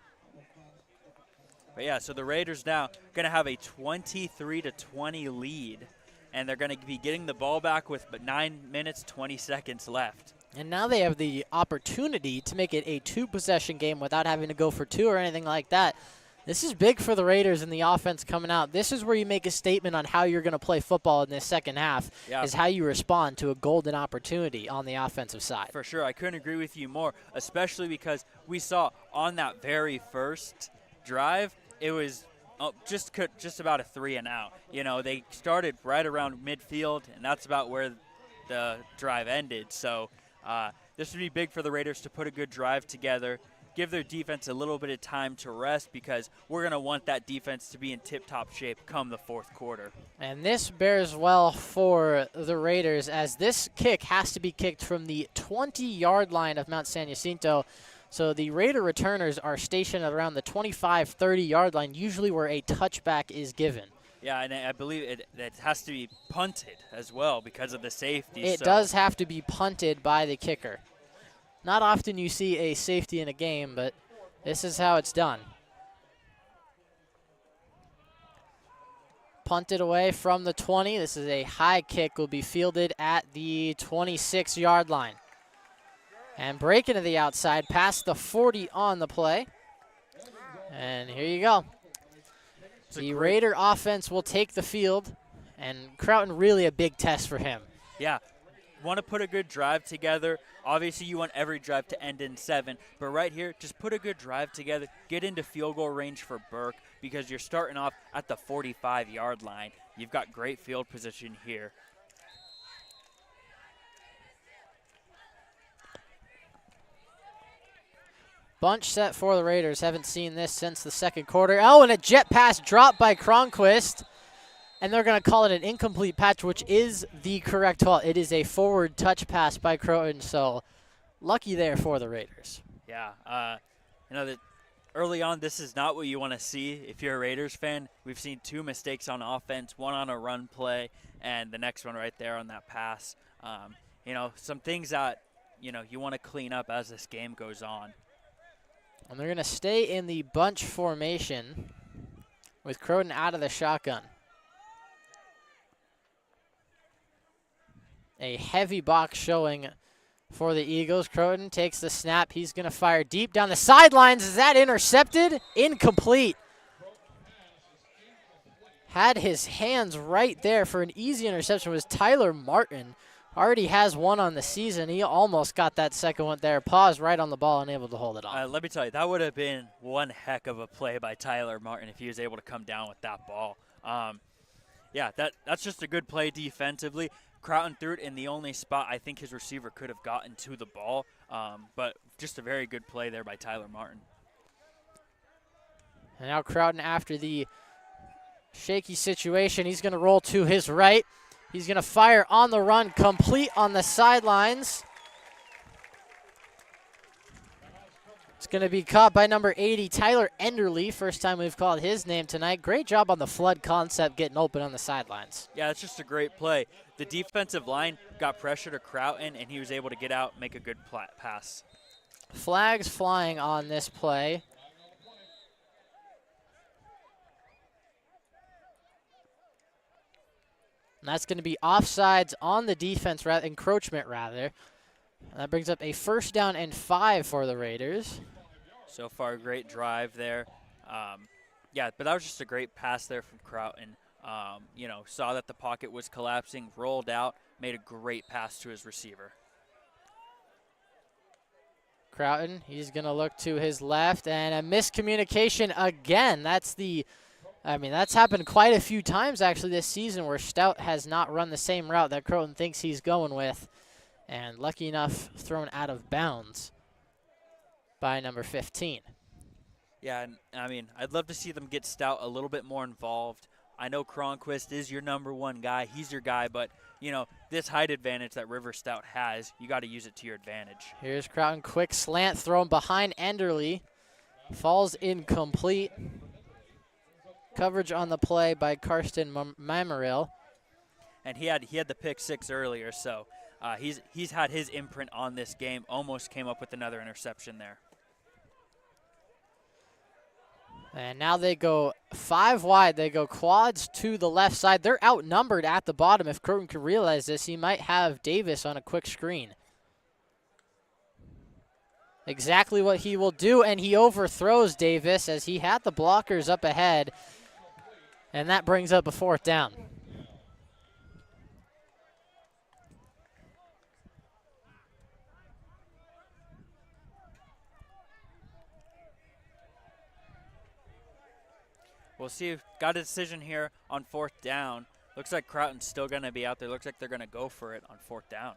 But yeah, so the Raiders now going to have a 23-20 lead, and they're going to be getting the ball back with 9 minutes, 20 seconds left.
And now they have the opportunity to make it a 2-possession game without having to go for 2 or anything like that. This is big for the Raiders and the offense coming out. This is where you make a statement on how you're going to play football in this second half, is how you respond to a golden opportunity on the offensive side.
For sure. I couldn't agree with you more, especially because we saw on that very first drive, it was just about a 3 and out. You know, they started right around midfield, and that's about where the drive ended. So this would be big for the Raiders to put a good drive together, give their defense a little bit of time to rest, because we're going to want that defense to be in tip-top shape come the fourth quarter.
And this bears well for the Raiders, as this kick has to be kicked from the 20-yard line of Mount San Jacinto. So the Raider returners are stationed around the 25, 30-yard line, usually where a touchback is given.
Yeah, and I believe it has to be punted as well because of the safety.
It does have to be punted by the kicker. Not often you see a safety in a game, but this is how it's done. Punted away from the 20. This is a high kick, will be fielded at the 26-yard line. And breaking to the outside, past the 40 on the play. And here you go. The Raider offense will take the field, and Croton really a big test for him.
Yeah, want to put a good drive together. Obviously, you want every drive to end in 7, but right here, just put a good drive together, get into field goal range for Burke, because you're starting off at the 45-yard line. You've got great field position here.
Bunch set for the Raiders. Haven't seen this since the second quarter. Oh, and a jet pass dropped by Cronquist. And they're going to call it an incomplete patch, which is the correct call. It is a forward touch pass by Croton, so lucky there for the Raiders.
Yeah, you know, that early on, this is not what you want to see if you're a Raiders fan. We've seen 2 mistakes on offense, one on a run play, and the next one right there on that pass. You know, some things that, you know, you want to clean up as this game goes on.
And they're going to stay in the bunch formation with Croton out of the shotgun. A heavy box showing for the Eagles. Croton takes the snap. He's going to fire deep down the sidelines. Is that intercepted? Incomplete. Had his hands right there for an easy interception. Was Tyler Martin. Already has one on the season. He almost got that second one there. Paused right on the ball, unable to hold it on.
Let me tell you, that would have been one heck of a play by Tyler Martin if he was able to come down with that ball. Yeah, that's just a good play defensively. Croton threw it in the only spot I think his receiver could have gotten to the ball, but just a very good play there by Tyler Martin.
And now Croton, after the shaky situation, he's going to roll to his right. He's going to fire on the run, complete on the sidelines. It's going to be caught by number 80, Tyler Enderly. First time we've called his name tonight. Great job on the flood concept, getting open on the sidelines.
Yeah, it's just a great play. The defensive line got pressure to Croton, and he was able to get out, make a good pass.
Flags flying on this play. And that's going to be offsides on the defense, encroachment rather. And that brings up a 1st down and 5 for the Raiders.
So far, great drive there. Yeah, but that was just a great pass there from Croton. You know, saw that the pocket was collapsing, rolled out, made a great pass to his receiver.
Croton, he's going to look to his left, and a miscommunication again. That's happened quite a few times actually this season where Stout has not run the same route that Croton thinks he's going with. And lucky enough, thrown out of bounds by number 15.
Yeah, and I mean, I'd love to see them get Stout a little bit more involved. I know Cronquist is your number 1 guy. He's your guy, but, you know, this height advantage that River Stout has, you got to use it to your advantage.
Here's Croton, quick slant thrown behind Enderly. Falls incomplete. Coverage on the play by Karsten Mamarill.
And he had the pick 6 earlier, so he's had his imprint on this game. Almost came up with another interception there.
And now they go 5 wide. They go quads to the left side. They're outnumbered at the bottom. If Croton could realize this, he might have Davis on a quick screen. Exactly what he will do, and he overthrows Davis as he had the blockers up ahead. And that brings up a 4th down.
We'll see. Got a decision here on 4th down. Looks like Croton's still going to be out there. Looks like they're going to go for it on 4th down.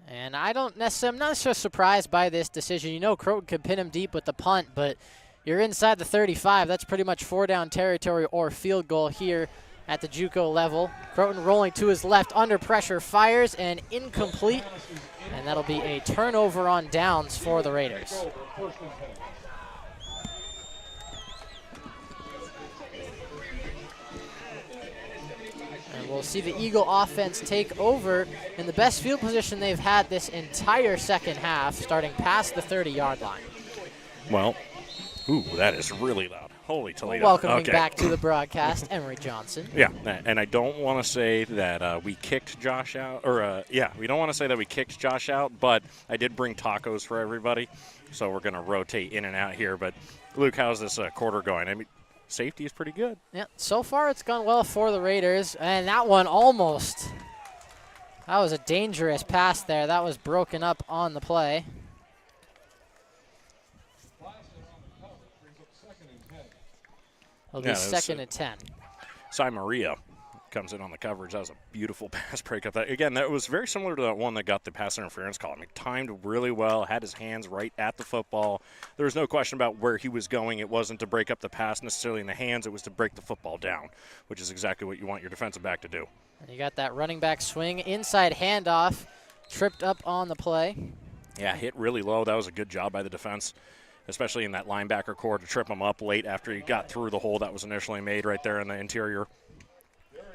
And I'm not so surprised by this decision. You know Croton could pin him deep with the punt, but you're inside the 35. That's pretty much 4-down territory or field goal here at the JUCO level. Croton rolling to his left, under pressure, fires, and incomplete. And that'll be a turnover on downs for the Raiders. And we'll see the Eagle offense take over in the best field position they've had this entire second half, starting past the 30-yard line.
Well, ooh, that is really loud. Holy Toledo.
Welcoming back to the broadcast, Emery Johnson.
Yeah, and I don't want to say that we kicked Josh out, or we don't want to say that we kicked Josh out, but I did bring tacos for everybody, so we're going to rotate in and out here. But Luke, how's this quarter going? I mean, safety is pretty good.
Yeah, so far it's gone well for the Raiders, and that one almost. That was a dangerous pass there. That was broken up on the play. It'll be 2nd and 10.
Cy Maria comes in on the coverage. That was a beautiful pass breakup. Again, that was very similar to that one that got the pass interference call. I mean, timed really well, had his hands right at the football. There was no question about where he was going. It wasn't to break up the pass necessarily in the hands. It was to break the football down, which is exactly what you want your defensive back to do.
And you got that running back swing, inside handoff, tripped up on the play.
Yeah, hit really low. That was a good job by the defense, especially in that linebacker core, to trip him up late after he got through the hole that was initially made right there in the interior.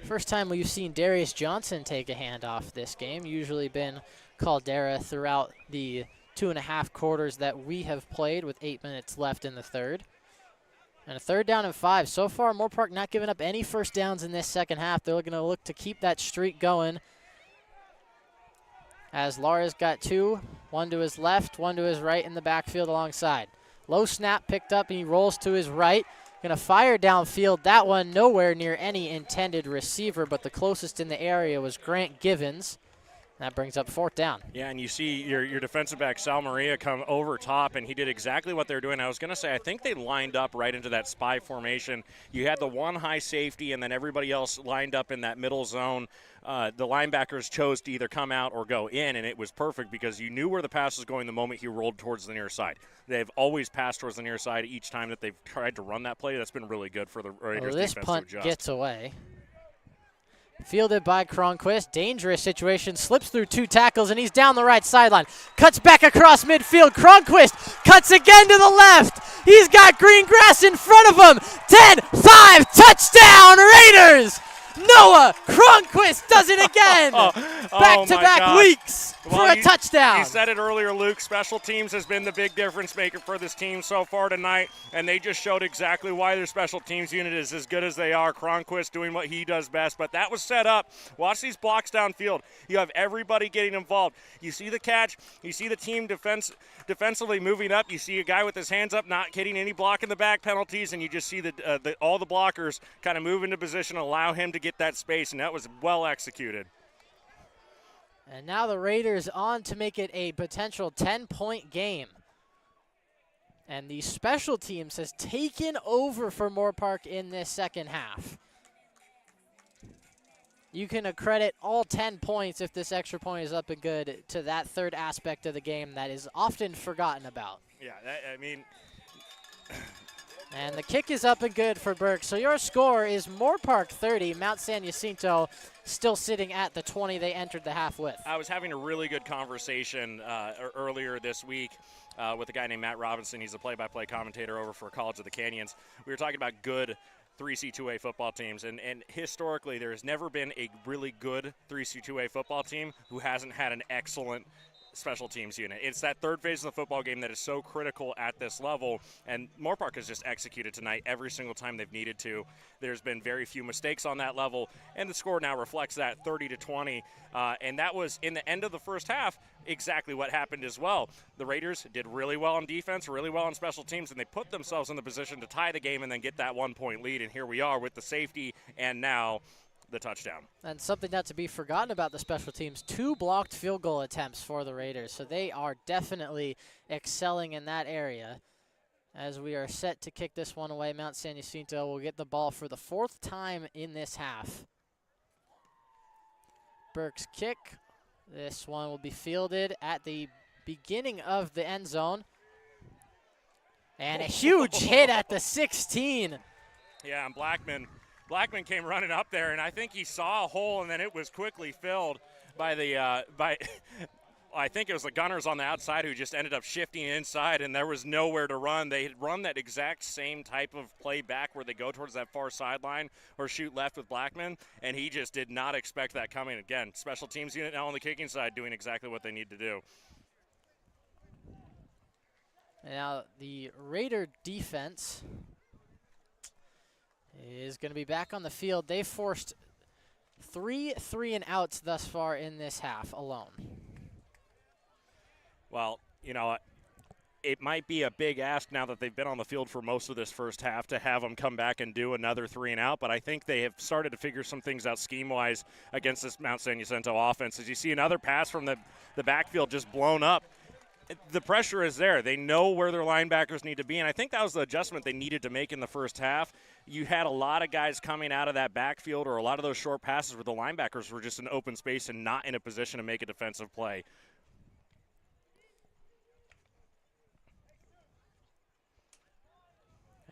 First time we've seen Darius Johnson take a handoff this game. Usually been Caldera throughout the 2.5 quarters that we have played, with 8 minutes left in the third. And a 3rd down and 5. So far, Moorpark not giving up any first downs in this second half. They're going to look to keep that streak going, as Lara's got 2, one to his left, one to his right in the backfield alongside. Low snap picked up, and he rolls to his right. Going to fire downfield. That one nowhere near any intended receiver, but the closest in the area was Grant Givens. That brings up 4th down.
Yeah, and you see your defensive back, Sal Maria, come over top, and he did exactly what they were doing. I was going to say, I think they lined up right into that spy formation. You had the one high safety, and then everybody else lined up in that middle zone. The linebackers chose to either come out or go in, and it was perfect because you knew where the pass was going the moment he rolled towards the near side. They've always passed towards the near side each time that they've tried to run that play. That's been really good for the Raiders
this
defense
punt
to adjust.
gets away. Fielded by Cronquist. Dangerous situation. Slips through 2 tackles, and he's down the right sideline. Cuts back across midfield. Cronquist cuts again to the left. He's got green grass in front of him. 10-5, touchdown, Raiders! Noah Cronquist does it again. Back-to-back weeks for a touchdown.
You said it earlier, Luke. Special teams has been the big difference maker for this team so far tonight, and they just showed exactly why their special teams unit is as good as they are. Cronquist doing what he does best, but that was set up. Watch these blocks downfield. You have everybody getting involved. You see the catch. You see the team defensively moving up. You see a guy with his hands up, not getting any block in the back penalties, and you just see all the blockers kind of move into position, allow him to get that space, and that was well executed.
And now the Raiders on to make it a potential 10-point game. And the special teams has taken over for Moorpark in this second half. You can accredit all 10 points, if this extra point is up and good, to that third aspect of the game that is often forgotten about.
Yeah, I mean...
And the kick is up and good for Burke. So your score is Moorpark 30, Mount San Jacinto still sitting at the 20 they entered the half with.
I was having a really good conversation earlier this week with a guy named Matt Robinson. He's a play-by-play commentator over for College of the Canyons. We were talking about good 3C2A football teams, and historically there has never been a really good 3C2A football team who hasn't had an excellent special teams unit. It's that third phase of the football game that is so critical at this level, and Moorpark has just executed tonight every single time they've needed to. There's been very few mistakes on that level, and the score now reflects that, 30-20, and that was in the end of the first half exactly what happened as well. The Raiders did really well on defense, really well on special teams, and they put themselves in the position to tie the game and then get that 1-point lead, and here we are with the safety and now the touchdown.
And something not to be forgotten about the special teams, 2 blocked field goal attempts for the Raiders. So they are definitely excelling in that area. as we are set to kick this one away. Mount San Jacinto will get the ball for the 4th time in this half. Burke's kick. This one will be fielded at the beginning of the end zone. And a huge hit at the 16.
Yeah, and Blackman came running up there, and I think he saw a hole, and then it was quickly filled by the I think it was the gunners on the outside who just ended up shifting inside, and there was nowhere to run. They had run that exact same type of play back where they go towards that far sideline or shoot left with Blackman, and he just did not expect that coming. Again, special teams unit now on the kicking side doing exactly what they need to do.
Now the Raider defense is going to be back on the field. They forced 3 3-and-outs thus far in this half alone.
Well, you know, it might be a big ask now that they've been on the field for most of this first half to have them come back and do another 3-and-out, but I think they have started to figure some things out scheme-wise against this Mount San Jacinto offense. As you see another pass from the backfield just blown up, the pressure is there. They know where their linebackers need to be, and I think that was the adjustment they needed to make in the first half. You had a lot of guys coming out of that backfield or a lot of those short passes where the linebackers were just in open space and not in a position to make a defensive play.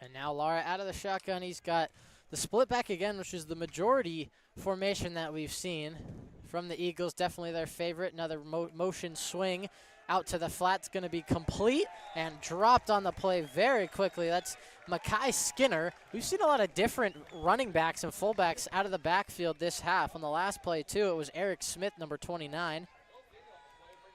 And now Lara out of the shotgun. He's got the split back again, which is the majority formation that we've seen from the Eagles. Definitely their favorite. Another motion swing out to the flat's going to be complete and dropped on the play very quickly. That's Makai Skinner. We've seen a lot of different running backs and fullbacks out of the backfield this half. On the last play, too, it was Eric Smith, number 29.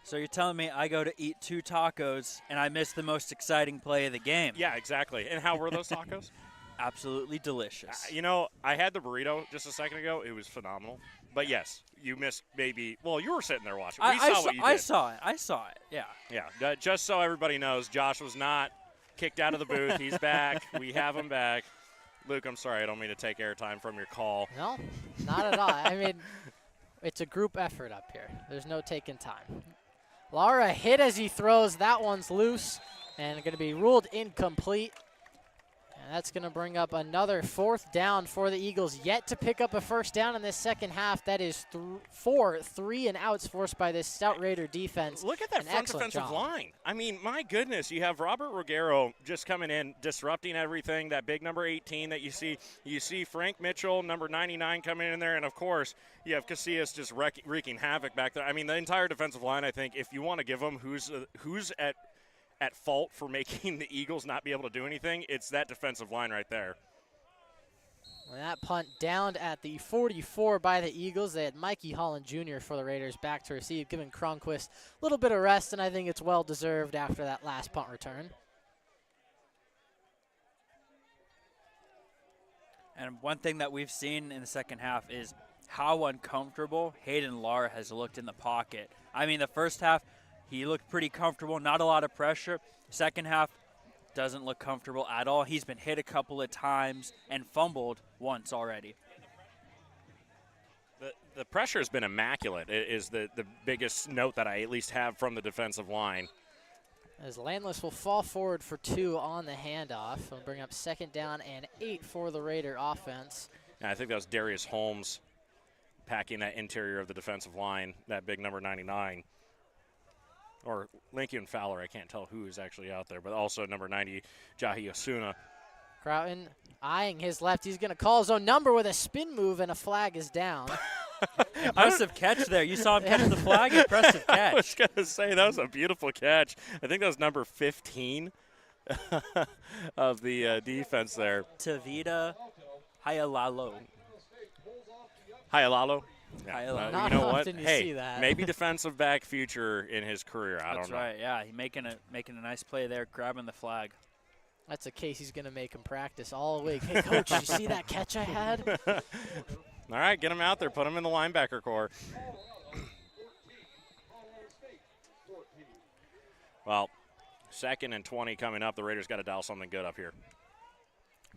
So you're telling me I go to eat 2 tacos and I miss the most exciting play of the game?
Yeah, exactly. And how were those tacos?
Absolutely delicious.
You know, I had the burrito just a second ago. It was phenomenal. But, yes, you missed maybe – well, you were sitting there watching. We saw what you did.
I saw it, yeah.
Yeah, just so everybody knows, Josh was not kicked out of the booth. He's back. We have him back. Luke, I'm sorry. I don't mean to take airtime from your call.
No, not at all. I mean, it's a group effort up here. There's no taking time. Lara hit as he throws. That one's loose and going to be ruled incomplete. And that's going to bring up another 4th down for the Eagles. Yet to pick up a first down in this second half. That is 4 3-and-outs forced by this stout Raider defense.
Look at that front defensive line. I mean, my goodness, you have Robert Ruggiero just coming in, disrupting everything. That big number 18 that you see. You see Frank Mitchell, number 99, coming in there. And, of course, you have Casillas just wreaking havoc back there. I mean, the entire defensive line, I think, if you want to give them who's at fault for making the Eagles not be able to do anything, it's that defensive line right there.
And that punt downed at the 44 by the Eagles. They had Mikey Holland Jr. for the Raiders back to receive, giving Cronquist a little bit of rest, and I think it's well-deserved after that last punt return.
And one thing that we've seen in the second half is how uncomfortable Hayden Lara has looked in the pocket. I mean, the first half, he looked pretty comfortable, not a lot of pressure. Second half, doesn't look comfortable at all. He's been hit a couple of times and fumbled once already.
The pressure has been immaculate, is the biggest note that I at least have from the defensive line.
As Landless will fall forward for 2 on the handoff. We'll bring up 2nd down and 8 for the Raider offense.
And I think that was Darius Holmes packing that interior of the defensive line, that big number 99. Or Lincoln Fowler, I can't tell who is actually out there, but also number 90, Jahi Osuna.
Croughton eyeing his left. He's going to call his own number with a spin move, and a flag is down.
Impressive catch there. You saw him catch the flag. Impressive catch.
I was going to say, that was a beautiful catch. I think that was number 15 of the defense there.
Tavita Hayalalo.
Hayalalo?
Yeah.
Not
you know what?
often you
Hey,
see that.
maybe defensive back future in his career. I don't know.
That's right. Yeah, he making a nice play there, grabbing the flag.
That's a case he's going to make him practice all week. Hey, Coach, you see that catch I had?
All right, get him out there. Put him in the linebacker core. Well, 2nd and 20 coming up. The Raiders got to dial something good up here.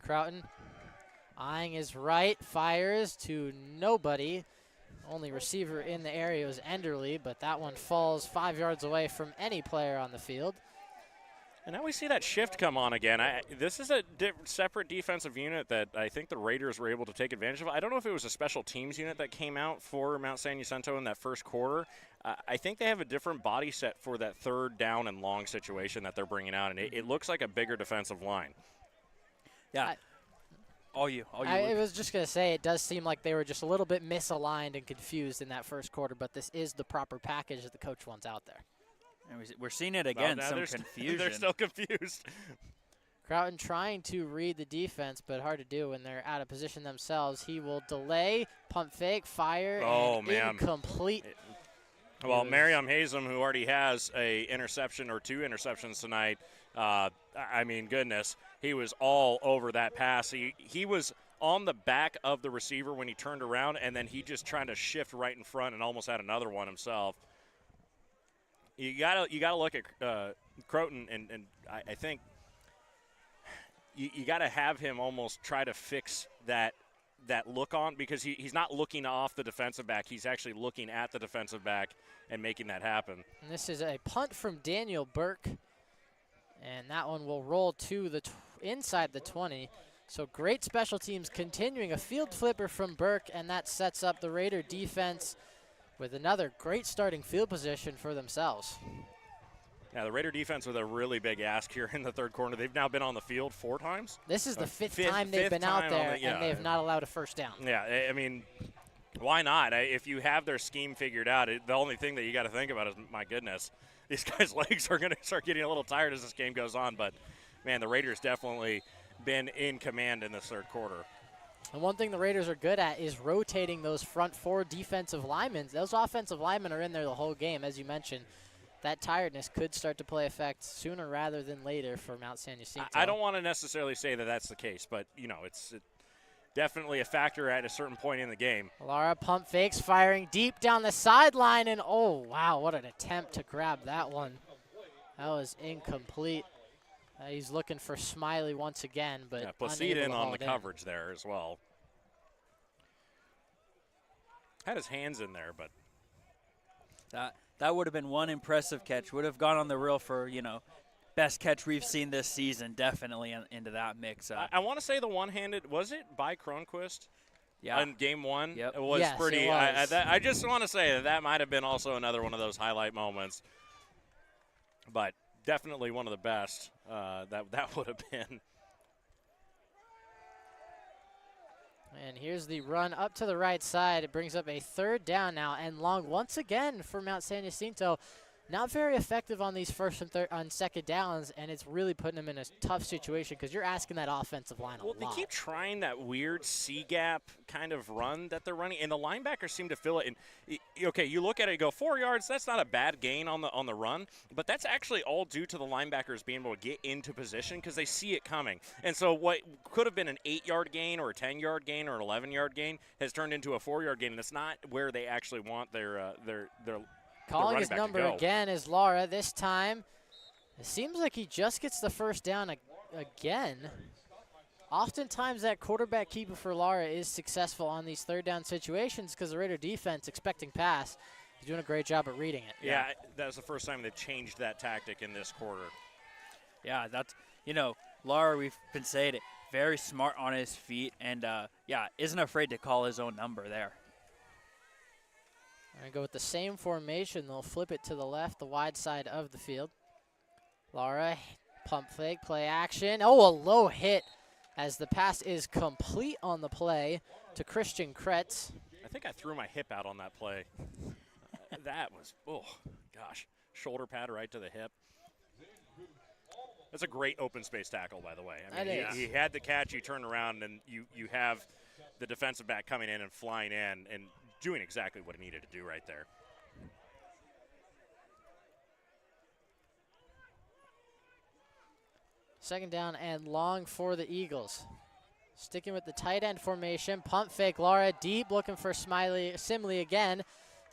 Croughton eyeing his right, fires to nobody. Only receiver in the area was Enderly, but that one falls 5 yards away from any player on the field.
And now we see that shift come on again. This is a separate defensive unit that I think the Raiders were able to take advantage of. I don't know if it was a special teams unit that came out for Mount San Jacinto in that first quarter. I think they have a different body set for that third down and long situation that they're bringing out, and it looks like a bigger defensive line.
Yeah.
I was just going to say, it does seem like they were just a little bit misaligned and confused in that first quarter, but this is the proper package that the coach wants out there.
And we're seeing it again, some confusion.
They're still confused.
Crowton trying to read the defense, but hard to do when they're out of position themselves. He will delay, pump fake, fire, and incomplete.
Well, Merriam Hazem, who already has a interception or 2 interceptions tonight, I mean, goodness, he was all over that pass. He was on the back of the receiver when he turned around, and then he just trying to shift right in front and almost had another one himself. You gotta look at Croton, and I think you gotta have him almost try to fix that look on, because he's not looking off the defensive back. He's actually looking at the defensive back and making that happen.
And this is a punt from Daniel Burke, and that one will roll to the inside the 20. So great special teams continuing, a field flipper from Burke, and that sets up the Raider defense with another great starting field position for themselves.
Yeah, the Raider defense with a really big ask here in the third quarter. They've now been on the field 4 times.
This is the fifth time they've been out there, and they have not allowed a first down.
Yeah, I mean, why not? If you have their scheme figured out, the only thing that you got to think about is, my goodness, these guys' legs are going to start getting a little tired as this game goes on. But, man, the Raiders definitely been in command in this third quarter.
And one thing the Raiders are good at is rotating those front 4 defensive linemen. Those offensive linemen are in there the whole game, as you mentioned. That tiredness could start to play effect sooner rather than later for Mount San Jacinto.
I don't want to necessarily say that that's the case, but, you know, it's definitely a factor at a certain point in the game.
Lara pump fakes, firing deep down the sideline, and oh, wow, what an attempt to grab that one. That was incomplete. He's looking for Smiley once again, but
Placida in on the coverage there as well. Had his hands in there, but
that would have been one impressive catch. Would have gone on the reel for, best catch we've seen this season, definitely into that mix.
I want to say the one-handed, was it by Cronquist?
Yeah.
In game 1?
Yep.
It was
yes,
pretty.
It was.
I just want to say that might have been also another one of those highlight moments. But definitely one of the best that would have been.
And here's the run up to the right side. It brings up a third down now and long once again for Mount San Jacinto. Not very effective on these first and on second downs, and it's really putting them in a tough situation because you're asking that offensive line a lot.
Well, they keep trying that weird C-gap kind of run that they're running, and the linebackers seem to fill it. And okay, you look at it, you go 4 yards. That's not a bad gain on the run, but that's actually all due to the linebackers being able to get into position because they see it coming. And so what could have been an 8-yard gain or a 10-yard gain or an 11-yard gain has turned into a 4-yard gain, and it's not where they actually want their
Calling his number again is Lara. This time, it seems like he just gets the first down again. Oftentimes, that quarterback keeper for Lara is successful on these third down situations because the Raider defense, expecting pass, is doing a great job at reading it.
Yeah, that was the first time they've changed that tactic in this quarter.
Yeah, that's, Lara, we've been saying it, very smart on his feet, and, isn't afraid to call his own number there.
They're going to go with the same formation. They'll flip it to the left, the wide side of the field. Lara, pump fake, play action. Oh, a low hit as the pass is complete on the play to Christian Kretz.
I think I threw my hip out on that play. That was, shoulder pad right to the hip. That's a great open space tackle, by the way. I mean, he had the catch, you turn around, and you have the defensive back coming in and flying in and doing exactly what he needed to do right there.
Second down and long for the Eagles. Sticking with the tight end formation, pump fake, Lara deep, looking for Simley again,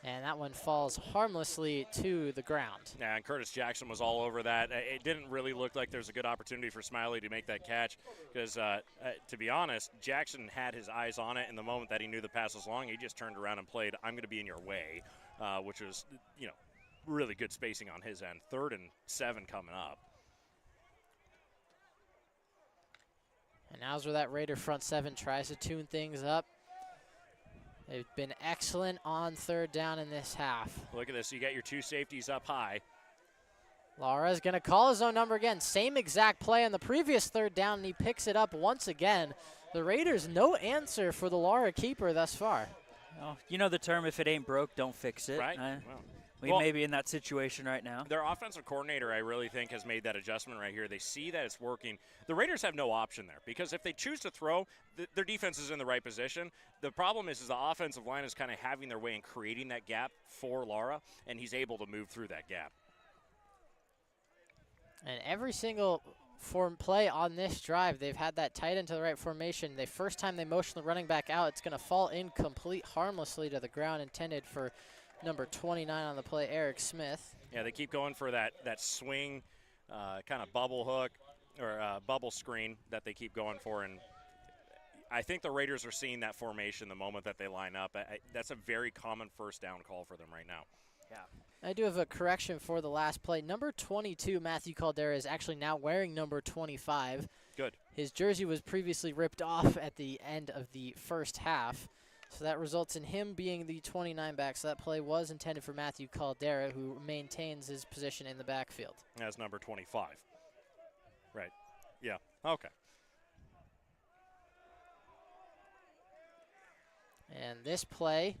and that one falls harmlessly to the ground.
Yeah, and Curtis Jackson was all over that. It didn't really look like there's a good opportunity for Smiley to make that catch because, to be honest, Jackson had his eyes on it, and the moment that he knew the pass was long, he just turned around and played, I'm going to be in your way, which was, really good spacing on his end. 3rd and 7 coming up.
And now's where that Raider front seven tries to tune things up. They've been excellent on third down in this half.
Look at this. You got your two safeties up high.
Lara is going to call his own number again. Same exact play on the previous third down, and he picks it up once again. The Raiders, no answer for the Lara keeper thus far.
Well, you know the term, if it ain't broke, don't fix it.
Right.
We may be in that situation right now.
Their offensive coordinator, I really think, has made that adjustment right here. They see that it's working. The Raiders have no option there because if they choose to throw, their defense is in the right position. The problem is the offensive line is kind of having their way in creating that gap for Lara, and he's able to move through that gap.
And every single form play on this drive, they've had that tight end to the right formation. The first time they motion the running back out, it's going to fall incomplete harmlessly to the ground, intended for number 29 on the play, Eric Smith.
Yeah, they keep going for that swing kind of bubble hook or bubble screen that they keep going for. And I think the Raiders are seeing that formation the moment that they line up. That's a very common first down call for them right now.
Yeah.
I do have a correction for the last play. Number 22, Matthew Caldera, is actually now wearing number 25.
Good.
His jersey was previously ripped off at the end of the first half. So that results in him being the 29 back. So that play was intended for Matthew Caldera, who maintains his position in the backfield.
As number 25. Right. Yeah. Okay.
And this play,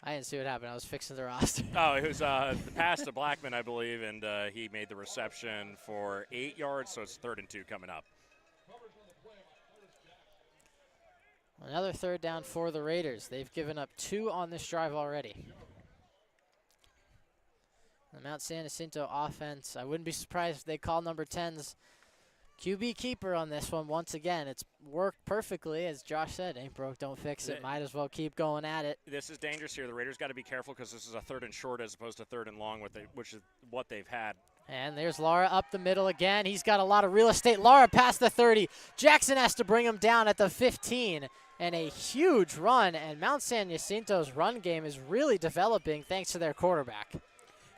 I didn't see what happened. I was fixing the roster.
Oh, it was the pass to Blackman, I believe, and he made the reception for 8 yards, so it's 3rd and 2 coming up.
Another third down for the Raiders. They've given up 2 on this drive already. The Mount San Jacinto offense, I wouldn't be surprised if they call number 10's QB keeper on this one once again. It's worked perfectly, as Josh said. Ain't broke, don't fix it. Might as well keep going at it.
This is dangerous here. The Raiders got to be careful because this is a 3rd and short as opposed to 3rd and long, which is what they've had.
And there's Lara up the middle again. He's got a lot of real estate. Lara past the 30. Jackson has to bring him down at the 15. And a huge run. And Mount San Jacinto's run game is really developing thanks to their quarterback.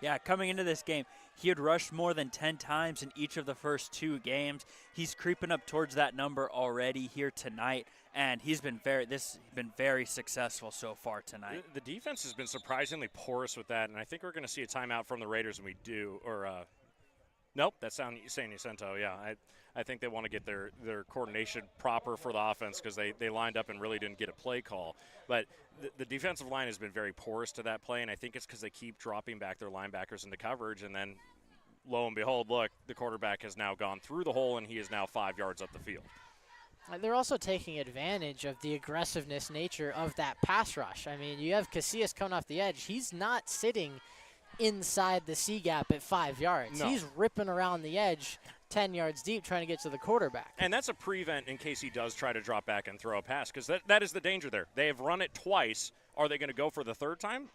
Yeah, coming into this game, he had rushed more than 10 times in each of the first 2 games. He's creeping up towards that number already here tonight, and he's been very successful so far tonight.
The defense has been surprisingly porous with that, and I think we're going to see a timeout from the Raiders, and we do. Or nope, that's San Jacinto. Yeah, I think they want to get their coordination proper for the offense because they lined up and really didn't get a play call. But the defensive line has been very porous to that play, and I think it's because they keep dropping back their linebackers into coverage, and then lo and behold, look, the quarterback has now gone through the hole, and he is now 5 yards up the field.
They're also taking advantage of the aggressiveness nature of that pass rush. I mean, you have Casillas coming off the edge. He's not sitting inside the C gap at 5 yards.
No.
He's ripping around the edge 10 yards deep trying to get to the quarterback.
And that's a prevent in case he does try to drop back and throw a pass because that is the danger there. They have run it twice. Are they going to go for the 3rd time?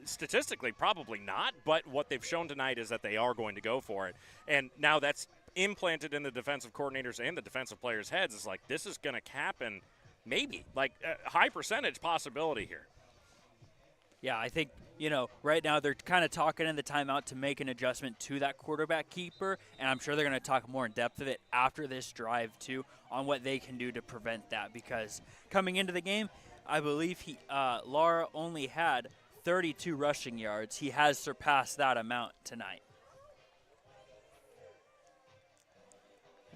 Statistically, probably not, but what they've shown tonight is that they are going to go for it. And now that's implanted in the defensive coordinators and the defensive players' heads. It's like this is going to happen maybe, like a high percentage possibility here.
Yeah, I think, right now they're kind of talking in the timeout to make an adjustment to that quarterback keeper, and I'm sure they're going to talk more in depth of it after this drive, too, on what they can do to prevent that. Because coming into the game, I believe Lara only had 32 rushing yards. He has surpassed that amount tonight.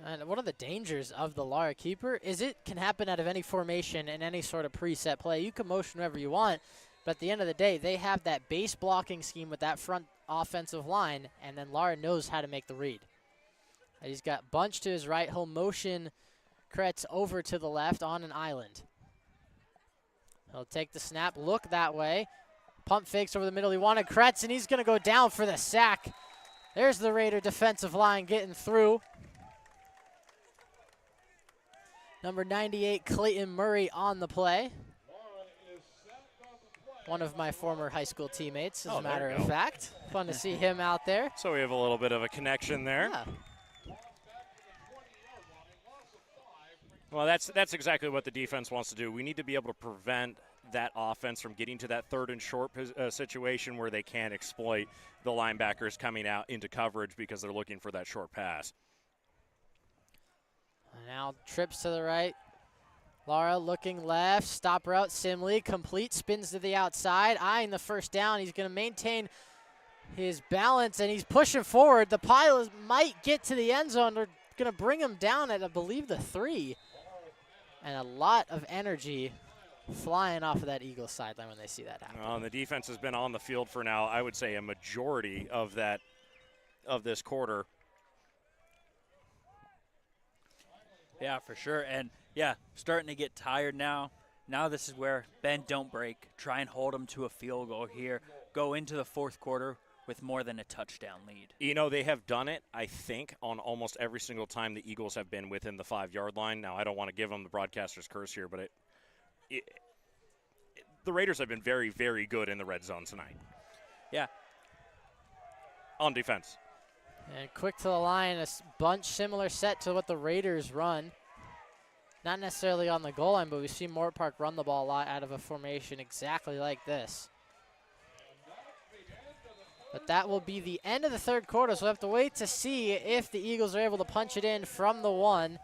And one of the dangers of the Lara keeper is it can happen out of any formation and any sort of preset play. You can motion wherever you want, but at the end of the day, they have that base blocking scheme with that front offensive line, and then Lara knows how to make the read. He's got Bunch to his right. He'll motion Kretz over to the left on an island. He'll take the snap, look that way. Pump fakes over the middle. He wanted Kretz, and he's going to go down for the sack. There's the Raider defensive line getting through. Number 98, Clayton Murray on the play. One of my former high school teammates, as a matter of fact. Fun to see him out there.
So we have a little bit of a connection there.
Yeah.
Well, that's exactly what the defense wants to do. We need to be able to prevent that offense from getting to that 3rd and short situation where they can't exploit the linebackers coming out into coverage because they're looking for that short pass.
And now trips to the right. Lara looking left, stop route, Simley, complete, spins to the outside, eyeing the first down. He's going to maintain his balance, and he's pushing forward. The Pilots might get to the end zone. They're going to bring him down at, I believe, the 3. And a lot of energy flying off of that Eagles sideline when they see that happen.
Well, and the defense has been on the field for now, I would say, a majority of this quarter.
Yeah, for sure. And, yeah, starting to get tired now. Now this is where bend, don't break. Try and hold them to a field goal here. Go into the fourth quarter with more than a touchdown lead.
You know, they have done it, I think, on almost every single time the Eagles have been within the 5-yard line. Now, I don't want to give them the broadcaster's curse here, but the Raiders have been very, very good in the red zone tonight.
Yeah.
On defense.
And quick to the line, a bunch similar set to what the Raiders run. Not necessarily on the goal line, but we've seen Moorpark run the ball a lot out of a formation exactly like this. But that will be the end of the third quarter, so we'll have to wait to see if the Eagles are able to punch it in from the 1.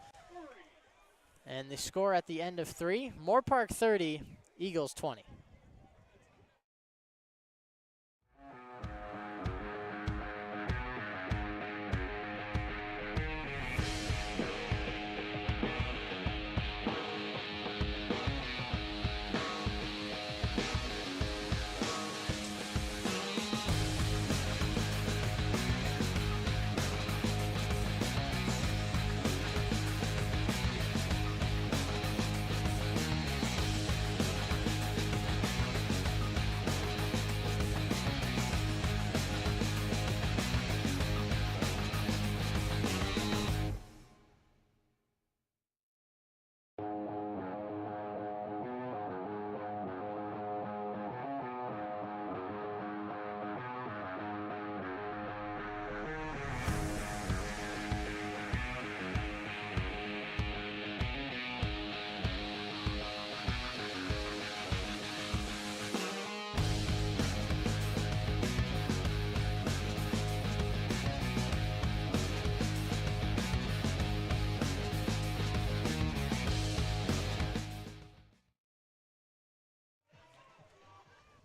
And the score at the end of 3, Moorpark 30, Eagles 20.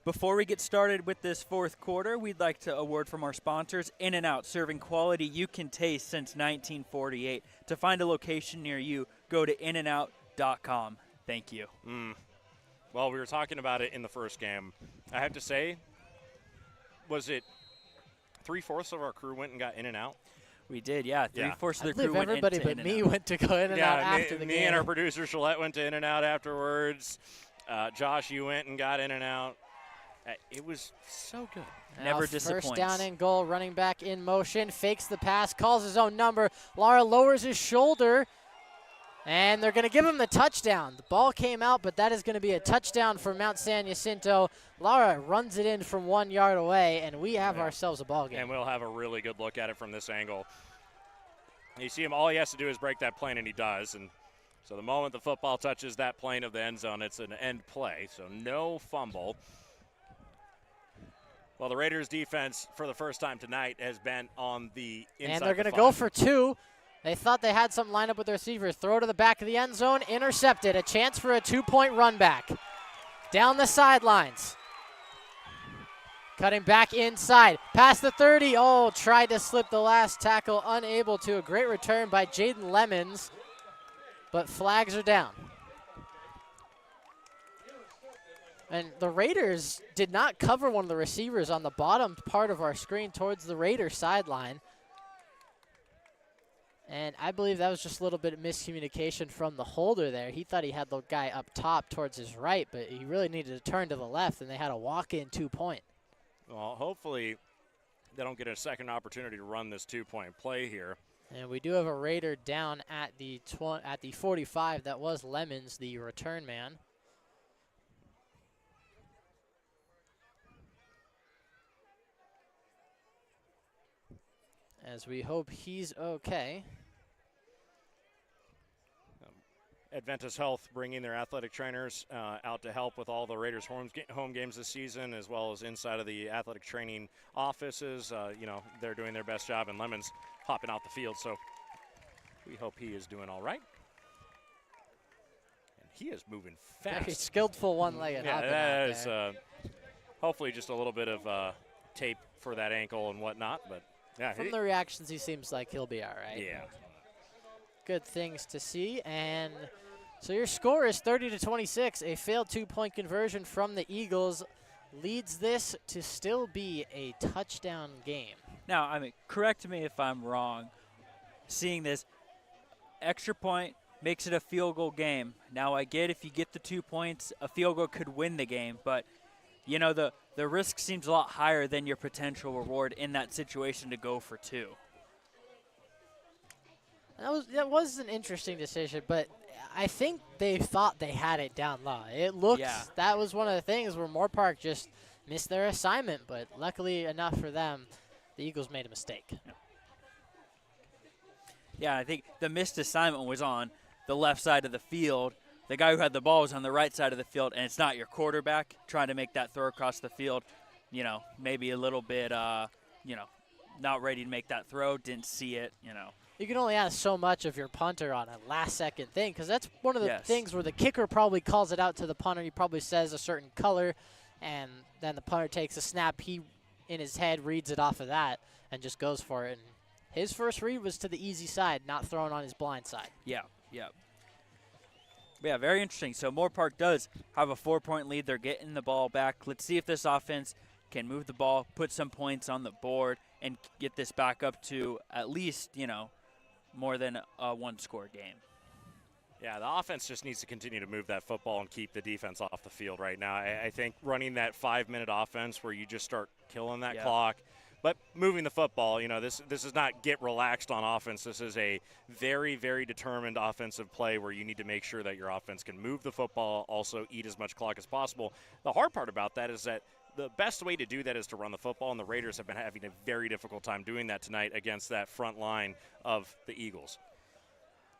Before we get started with this fourth quarter, we'd like to award from our sponsors, In-N-Out, serving quality you can taste since 1948. To find a location near you, go to inandout.com. Thank you.
Well, we were talking about it in the first game. I have to say, was it 3/4 of our crew went and got In-N-Out?
We did, yeah. 3/4 of the
I
crew
believe
went
everybody
into
but me
In-N-Out.
went to go in and out after the game.
Me and our producer, Shalette, went to In-N-Out afterwards. Josh, you went and got In-N-Out. It was so good.
Never
Now
disappoints.
First down and goal, running back in motion, fakes the pass, calls his own number. Lara lowers his shoulder, and they're going to give him the touchdown. The ball came out, but that is going to be a touchdown for Mount San Jacinto. Lara runs it in from 1 yard away, and we have ourselves a ball game.
And we'll have a really good look at it from this angle. You see him, all he has to do is break that plane, and he does. And so the moment the football touches that plane of the end zone, it's an end play, so no fumble. Well, the Raiders' defense, for the first time tonight, has been on the inside.
And they're
going to
go for 2. They thought they had something lined up with the receiver. Throw to the back of the end zone, intercepted. A chance for a 2-point run back. Down the sidelines. Cutting back inside. Past the 30. Oh, tried to slip the last tackle. Unable to. A great return by Jaden Lemons. But flags are down. And the Raiders did not cover one of the receivers on the bottom part of our screen towards the Raiders sideline. And I believe that was just a little bit of miscommunication from the holder there. He thought he had the guy up top towards his right, but he really needed to turn to the left, and they had a walk-in 2-point.
Well, hopefully they don't get a second opportunity to run this 2-point play here.
And we do have a Raider down at the 45. That was Lemons, the return man. As we hope he's okay.
Adventist Health bringing their athletic trainers out to help with all the Raiders home games this season, as well as inside of the athletic training offices. They're doing their best job, and Lemons hopping out the field, so we hope he is doing all right. he is moving
Very
fast.
skillful one-legged
Yeah,
hopping
that
out
is
there.
hopefully just a little bit of tape for that ankle and whatnot. But yeah,
From the reactions, he seems like he'll be all right.
yeah.
Good things to see. And so your score is 30-26. A failed 2-point conversion from the Eagles leads this to still be a touchdown game.
Now, I mean, correct me if I'm wrong. Seeing this, extra point makes it a field goal game. Now, I get if you get the 2 points, a field goal could win the game, but you know the risk seems a lot higher than your potential reward in that situation to go for 2.
That was an interesting decision, but I think they thought they had it down low. It looked that was one of the things where Moorpark just missed their assignment, but luckily enough for them, the Eagles made a mistake.
Yeah, I think the missed assignment was on the left side of the field. The guy who had the ball was on the right side of the field, and it's not your quarterback trying to make that throw across the field. You know, maybe a little bit, not ready to make that throw, didn't see it,
You can only ask so much of your punter on a last-second thing, because that's one of the things where the kicker probably calls it out to the punter. He probably says a certain color, and then the punter takes a snap. He, in his head, reads it off of that and just goes for it. And his first read was to the easy side, not thrown on his blind side.
Yeah. Yeah, very interesting. So Moorpark does have a 4-point lead. They're getting the ball back. Let's see if this offense can move the ball, put some points on the board, and get this back up to at least, more than a one-score game.
Yeah, the offense just needs to continue to move that football and keep the defense off the field right now. I think running that 5-minute offense where you just start killing that clock, but moving the football, this is not get relaxed on offense. This is a very, very determined offensive play where you need to make sure that your offense can move the football, also eat as much clock as possible. The hard part about that is that the best way to do that is to run the football, and the Raiders have been having a very difficult time doing that tonight against that front line of the Eagles.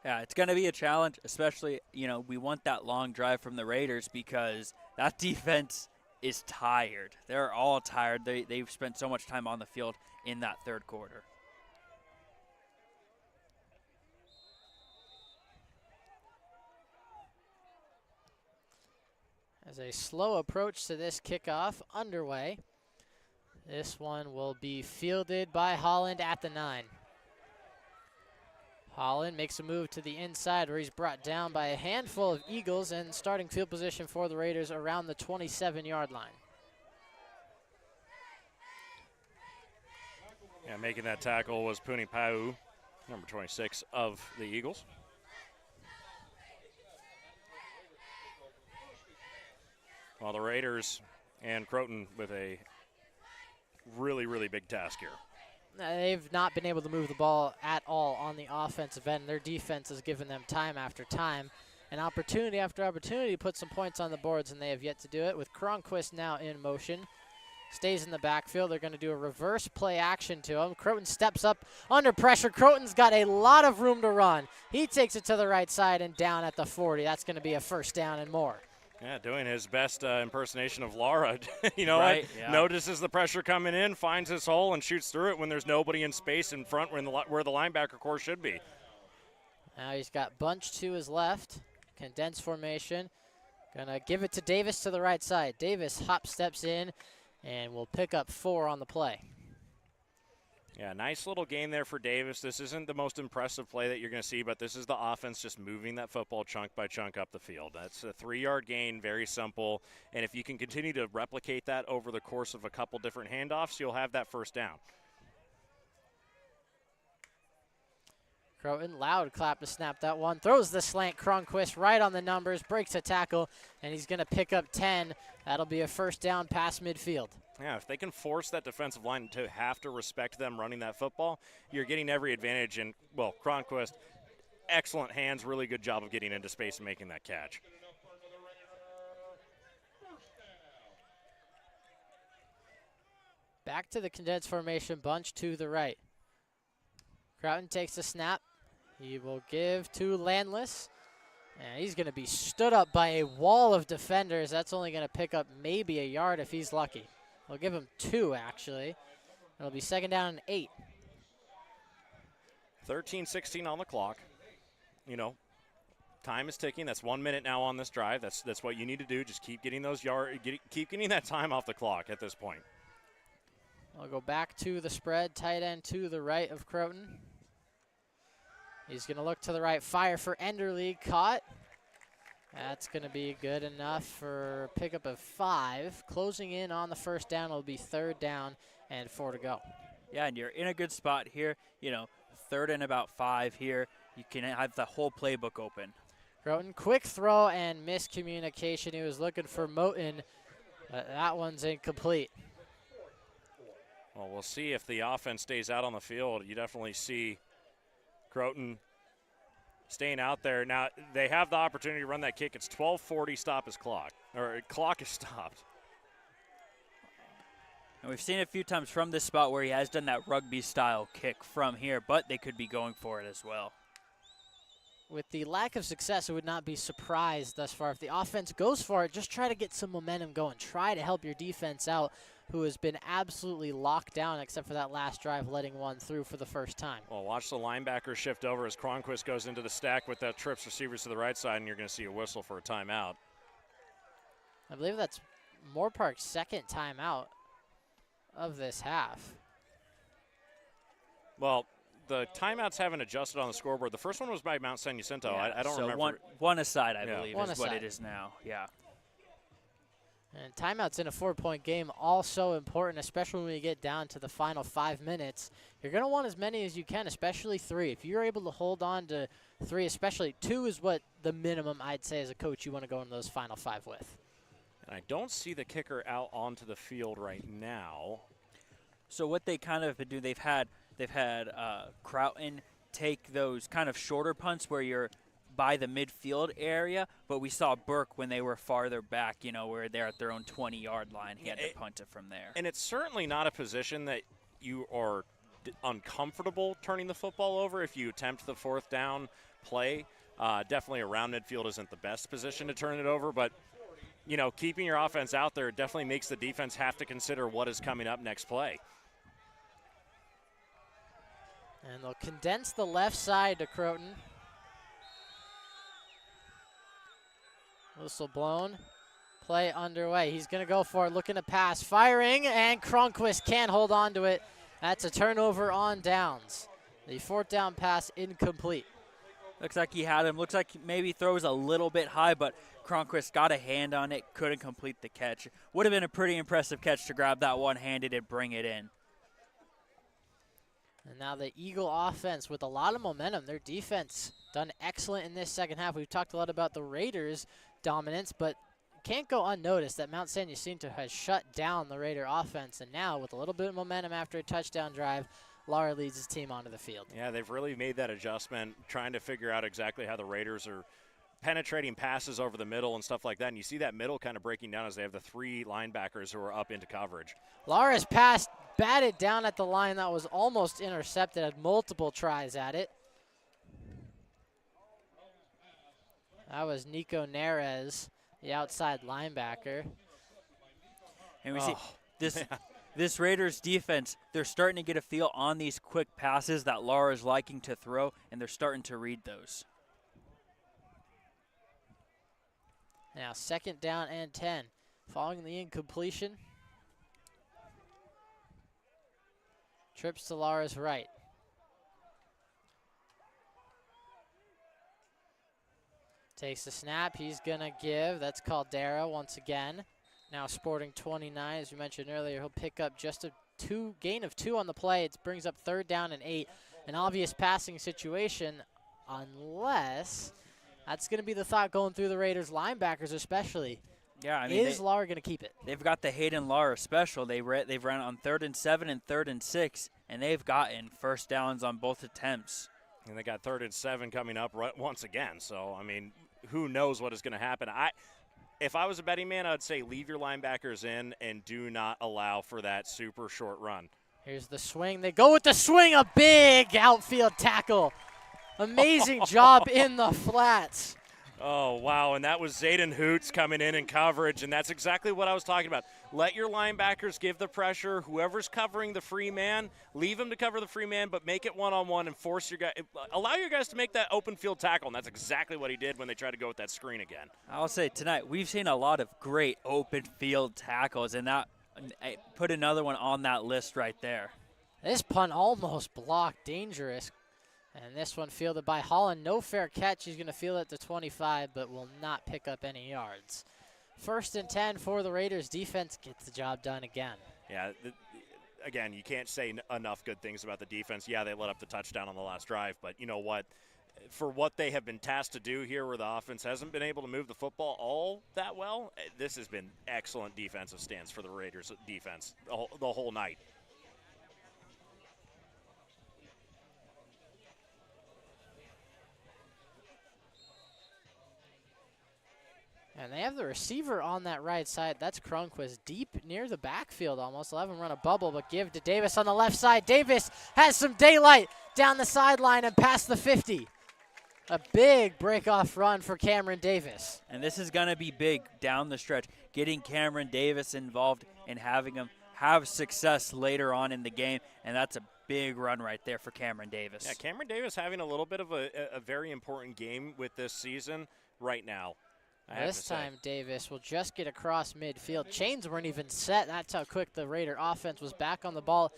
Yeah, it's going to be a challenge, especially, we want that long drive from the Raiders because that defense is tired. They're all tired. They've spent so much time on the field in that third quarter.
As a slow approach to this kickoff underway, this one will be fielded by Holland at the 9. Holland makes a move to the inside where he's brought down by a handful of Eagles, and starting field position for the Raiders around the 27-yard line.
Yeah, making that tackle was Puni Pau, number 26 of the Eagles. While the Raiders and Croton with a really, really big task here.
They've not been able to move the ball at all on the offensive end. Their defense has given them time after time and opportunity after opportunity to put some points on the boards, and they have yet to do it. With Cronquist now in motion, stays in the backfield. They're going to do a reverse play action to him. Croton steps up under pressure. Croton's got a lot of room to run. He takes it to the right side and down at the 40. That's going to be a first down and more.
Yeah, doing his best impersonation of Lara.
Right, yeah.
Notices the pressure coming in, finds his hole, and shoots through it when there's nobody in space in front where the linebacker core should be.
Now he's got bunch to his left, condensed formation. Gonna give it to Davis to the right side. Davis hop steps in and will pick up 4 on the play.
Yeah, nice little game there for Davis. This isn't the most impressive play that you're going to see, but this is the offense just moving that football chunk by chunk up the field. That's a 3-yard gain, very simple. And if you can continue to replicate that over the course of a couple different handoffs, you'll have that first down.
Croton, loud clap to snap that one. Throws the slant. Cronquist right on the numbers, breaks a tackle, and he's going to pick up 10. That'll be a first down past midfield.
Yeah, if they can force that defensive line to have to respect them running that football, you're getting every advantage. And, well, Cronquist, excellent hands, really good job of getting into space and making that catch.
Back to the condensed formation, bunch to the right. Croton takes the snap. He will give to Landless. And he's going to be stood up by a wall of defenders. That's only going to pick up maybe a yard if he's lucky. We'll give him 2, actually. It'll be second down and 8.
13-16 on the clock. time is ticking. That's 1 minute now on this drive. That's what you need to do. Just keep getting those keep getting that time off the clock at this point.
I'll go back to the spread. Tight end to the right of Croton. He's going to look to the right. Fire for Enderle. Caught. That's going to be good enough for a pickup of 5. Closing in on the first down. It'll be 3rd down and 4 to go.
Yeah, and you're in a good spot here. 3rd and about 5 here. You can have the whole playbook open.
Croton, quick throw and miscommunication. He was looking for Moten, but that one's incomplete.
Well, we'll see if the offense stays out on the field. You definitely see Croton staying out there. Now, they have the opportunity to run that kick. It's 12:40, stop his clock. Or clock is stopped.
And we've seen it a few times from this spot where he has done that rugby-style kick from here, but they could be going for it as well.
With the lack of success, I would not be surprised thus far. If the offense goes for it, just try to get some momentum going. Try to help your defense out, who has been absolutely locked down except for that last drive, letting one through for the first time.
Well, watch the linebacker shift over as Cronquist goes into the stack with that trips receivers to the right side, and you're going to see a whistle for a timeout.
I believe that's Moorpark's 2nd timeout of this half.
Well, the timeouts haven't adjusted on the scoreboard. The first one was by Mount San Jacinto.
Yeah,
I don't
so
remember.
One aside, I
Yeah.
believe,
One
is what
aside.
it is now. Yeah.
And timeouts in a 4-point game also important, especially when you get down to the final 5 minutes. You're going to want as many as you can, especially 3. If you're able to hold on to 3, especially 2 is what the minimum I'd say as a coach you want to go into those final 5 with.
And I don't see the kicker out onto the field right now.
So what they kind of do, they've had Croton take those kind of shorter punts where you're by the midfield area, but we saw Burke when they were farther back, where they're at their own 20-yard line. He had to punt it from there.
And it's certainly not a position that you are uncomfortable turning the football over if you attempt the 4th down play. Definitely around midfield isn't the best position to turn it over, but keeping your offense out there definitely makes the defense have to consider what is coming up next play.
And they'll condense the left side to Croton. Whistle blown. Play underway. He's going to go for it, looking to pass. Firing, and Cronquist can't hold on to it. That's a turnover on downs. The 4th down pass incomplete.
Looks like he had him. Looks like maybe throws a little bit high, but Cronquist got a hand on it, couldn't complete the catch. Would have been a pretty impressive catch to grab that one-handed and bring it in.
And now the Eagle offense with a lot of momentum. Their defense done excellent in this second half. We've talked a lot about the Raiders' dominance, but can't go unnoticed that Mount San Jacinto has shut down the Raider offense. And now with a little bit of momentum after a touchdown drive, Lara leads his team onto the field.
Yeah, they've really made that adjustment, trying to figure out exactly how the Raiders are penetrating passes over the middle and stuff like that. And you see that middle kind of breaking down as they have the 3 linebackers who are up into coverage.
Lara's pass batted down at the line. That was almost intercepted. Had multiple tries at it. That was Nico Neres, the outside linebacker.
And we see this Raiders defense, they're starting to get a feel on these quick passes that Lara's liking to throw, and they're starting to read those.
Now 2nd down and 10. Following the incompletion. Trips to Lara's right. Takes the snap. He's going to give. That's Caldera once again. Now sporting 29. As we mentioned earlier, he'll pick up just a gain of 2 on the play. It brings up 3rd down and 8. An obvious passing situation, unless that's going to be the thought going through the Raiders linebackers especially.
Yeah, I mean,
is Lara going to keep it?
They've got the Hayden Lara special. They've run on 3rd and 7 and 3rd and 6, and they've gotten first downs on both attempts.
And they got 3rd and 7 coming up once again. So, I mean, who knows what is going to happen. If I was a betting man, I'd say leave your linebackers in and do not allow for that super short run.
Here's the swing. They go with the swing, a big outfield tackle. Amazing job in the flats.
Oh, wow, and that was Zayden Hoots coming in coverage, and that's exactly what I was talking about. let your linebackers give the pressure. Whoever's covering the free man, leave them to cover the free man, but make it one-on-one and force your guy, allow your guys to make that open field tackle, and that's exactly what he did when they tried to go with that screen again.
I'll say tonight we've seen a lot of great open field tackles, and that put another one on that list right there.
This punt almost blocked, dangerous. And this one fielded by Holland. No fair catch. He's going to field it to 25, but will not pick up any yards. 1st and 10 for the Raiders. Defense gets the job done again.
Yeah, again, you can't say enough good things about the defense. Yeah, they let up the touchdown on the last drive, but you know what? For what they have been tasked to do here where the offense hasn't been able to move the football all that well, this has been excellent defensive stance for the Raiders defense the whole night.
And they have the receiver on that right side. That's Cronquist deep near the backfield almost. They'll have him run a bubble, but give to Davis on the left side. Davis has some daylight down the sideline and past the 50. A big break-off run for Cameron Davis.
And this is going to be big down the stretch, getting Cameron Davis involved and having him have success later on in the game, and that's a big run right there for Cameron Davis.
Yeah, Cameron Davis having a little bit of a very important game with this season right now.
This time Davis will just get across midfield. Chains weren't even set. That's how quick the Raider offense was back on the ball.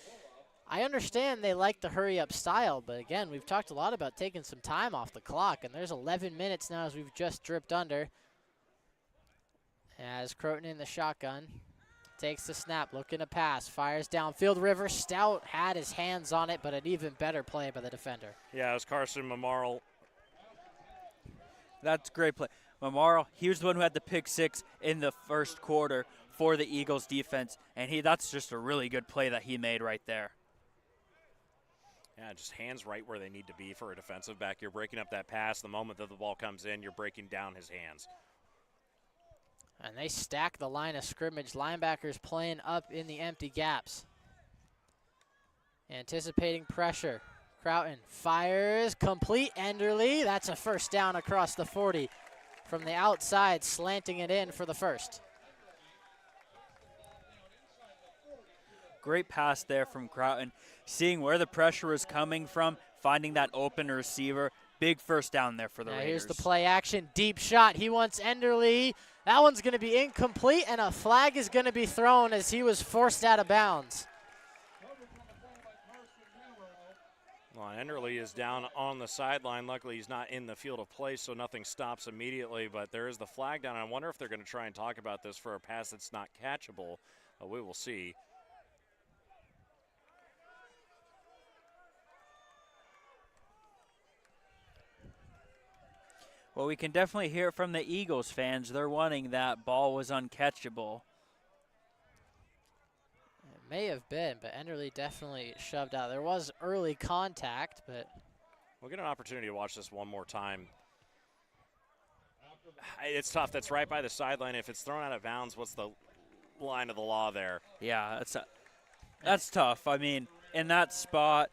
I understand they like the hurry-up style, but again, we've talked a lot about taking some time off the clock, and there's 11 minutes now as we've just dripped under. As Croton in the shotgun, takes the snap, looking to pass, fires downfield. River Stout had his hands on it, but an even better play by the defender.
Yeah, it was Carson Memorial.
That's a great play. Memorial, he was the one who had the pick 6 in the first quarter for the Eagles defense, and that's just a really good play that he made right there.
Yeah, just hands right where they need to be for a defensive back. You're breaking up that pass. The moment that the ball comes in, you're breaking down his hands.
And they stack the line of scrimmage. Linebackers playing up in the empty gaps. Anticipating pressure. Crouton fires, complete. Enderly, that's a first down across the 40. From the outside, slanting it in for the first.
Great pass there from Crouton. Seeing where the pressure is coming from, finding that open receiver. Big first down there for the Raiders.
Here's the play action, deep shot. He wants Enderly. That one's going to be incomplete, and a flag is going to be thrown as he was forced out of bounds.
Well, Enderly is down on the sideline. Luckily, he's not in the field of play, so nothing stops immediately. But there is the flag down. I wonder if they're going to try and talk about this for a pass that's not catchable. We will see.
Well, we can definitely hear it from the Eagles fans. They're wanting that ball was uncatchable.
It may have been, but Enderly definitely shoved out. There was early contact, but
we'll get an opportunity to watch this one more time. It's tough. That's right by the sideline. If it's thrown out of bounds, what's the line of the law there?
Yeah, that's tough. I mean, in that spot,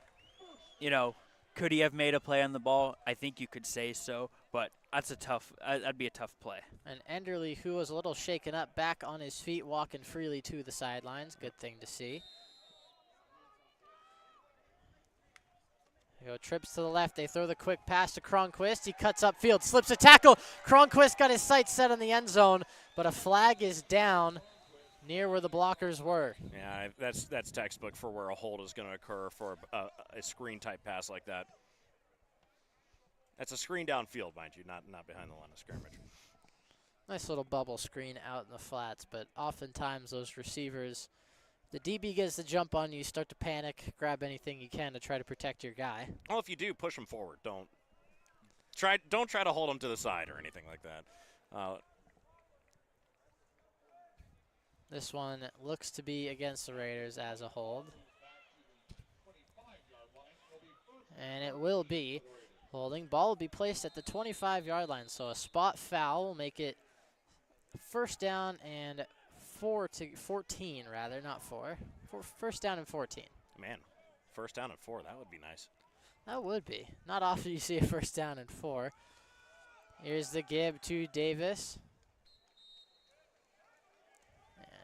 could he have made a play on the ball? I think you could say so, but that'd be a tough play.
And Enderly, who was a little shaken up, back on his feet, walking freely to the sidelines. Good thing to see. They go trips to the left. They throw the quick pass to Cronquist. He cuts upfield, slips a tackle. Cronquist got his sights set on the end zone, but a flag is down near where the blockers were.
Yeah, that's textbook for where a hold is going to occur for a screen-type pass like that. That's a screen downfield, mind you, not behind the line of scrimmage.
Nice little bubble screen out in the flats, but oftentimes those receivers, the DB gets the jump on you, start to panic, grab anything you can to try to protect your guy.
Well, if you do, push him forward. Don't try to hold him to the side or anything like that.
This one looks to be against the Raiders as a hold. And it will be holding. Ball will be placed at the 25-yard line, so a spot foul will make it first down and 14, rather, not 4. First down and 14.
Man, first down and 4, that would be nice.
That would be. Not often you see a first down and 4. Here's the give to Davis.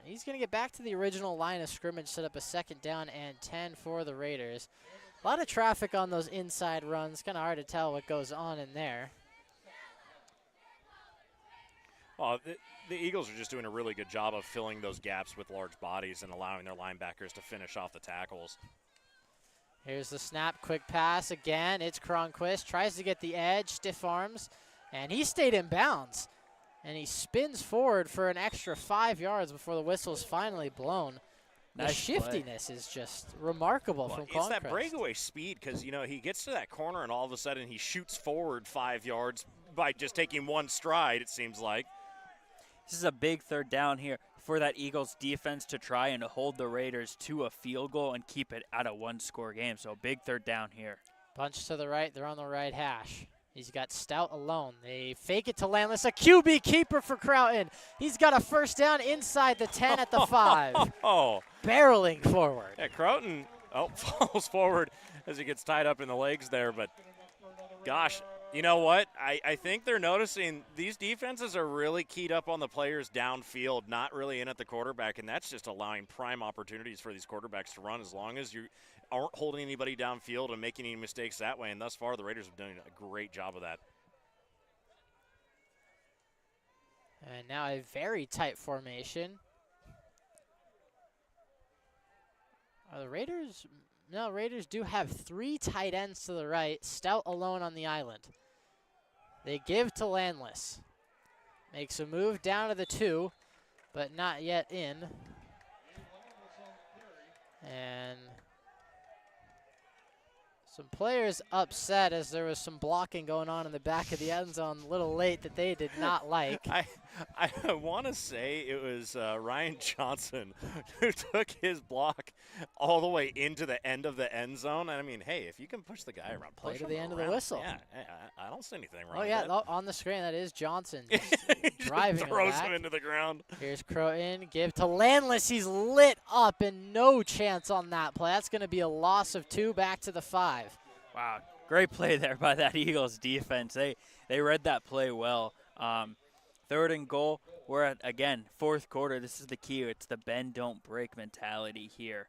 He's going to get back to the original line of scrimmage, set up a 2nd down and 10 for the Raiders. A lot of traffic on those inside runs. Kind of hard to tell what goes on in there.
Well, the Eagles are just doing a really good job of filling those gaps with large bodies and allowing their linebackers to finish off the tackles.
Here's the snap, quick pass again. It's Cronquist, tries to get the edge, stiff arms, and he stayed in bounds. And he spins forward for an extra 5 yards before the whistle's finally blown. The shiftiness is just remarkable from Cronquist.
It's that breakaway speed because, you know, he gets to that corner and all of a sudden he shoots forward 5 yards by just taking one stride, it seems like.
This is a big 3rd down here for that Eagles defense to try and hold the Raiders to a field goal and keep it at a 1-score game. So a big 3rd down here.
Bunch to the right. They're on the right hash. He's got Stout alone. They fake it to Landless. A QB keeper for Croughton. He's got a 1st down inside the 10 at the 5. Barreling forward.
Yeah, Croughton falls forward as he gets tied up in the legs there. But, gosh, you know what? I think they're noticing these defenses are really keyed up on the players downfield, not really in at the quarterback, and that's just allowing prime opportunities for these quarterbacks to run as long as you aren't holding anybody downfield and making any mistakes that way. And thus far, the Raiders have done a great job of that.
And now a very tight formation. Are the Raiders? No, Raiders do have 3 tight ends to the right. Stout alone on the island. They give to Landless. Makes a move down to the 2, but not yet in. And some players upset as there was some blocking going on in the back of the end zone a little late that they did not like.
I want to say it was Ryan Johnson who took his block all the way into the end of the end zone. And I mean, hey, if you can push the guy around,
play
push
to
him
the end
around.
of the whistle.
Yeah, I don't see anything wrong
Oh, yeah,
with that.
on the screen, that is Johnson.
Driving
him
throws
back.
him into the ground.
Here's Croton, give to Landless. He's lit up and no chance on that play. That's going to be a loss of 2 back to the 5.
Wow, great play there by that Eagles defense. They read that play well. 3rd and goal. We're at, again, 4th quarter. This is the key. It's the bend, don't break mentality here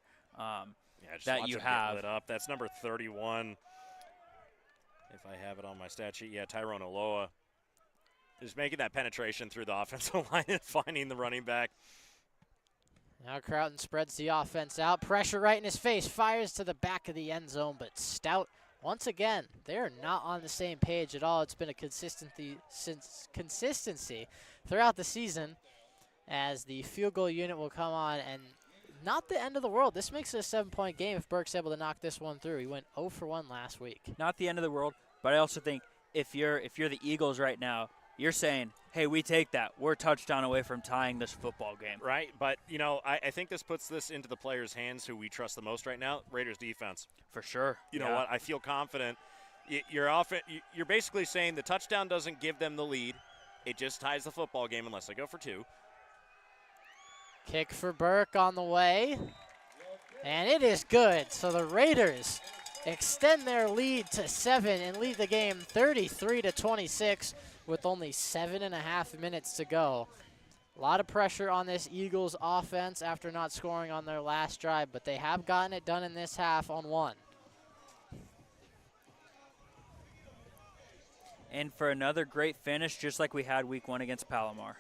Just
that
watch
you
him
have.
get lit up. That's number 31. If I have it on my stat sheet, yeah, Tyrone Oloa is making that penetration through the offensive line and finding the running back.
Now Croughton spreads the offense out. Pressure right in his face. Fires to the back of the end zone, but Stout, once again, they're not on the same page at all. It's been a consistency throughout the season as the field goal unit will come on, and not the end of the world. This makes it a 7-point game if Burke's able to knock this one through. He went 0 for 1 last week. Not
the end of the world, but I also think if you're the Eagles right now, you're saying, hey, we take that. We're a touchdown away from tying this football game.
Right, but, you know, I think this puts this into the players' hands who we trust the most right now, Raiders defense.
For sure.
You know what? I feel confident. You're basically saying the touchdown doesn't give them the lead. It just ties the football game unless they go for 2.
Kick for Burke on the way, and it is good. So the Raiders extend their lead to 7 and lead the game 33-26 with only 7.5 minutes to go. A lot of pressure on this Eagles offense after not scoring on their last drive, but they have gotten it done in this half on 1.
And for another great finish, just like we had week 1 against Palomar.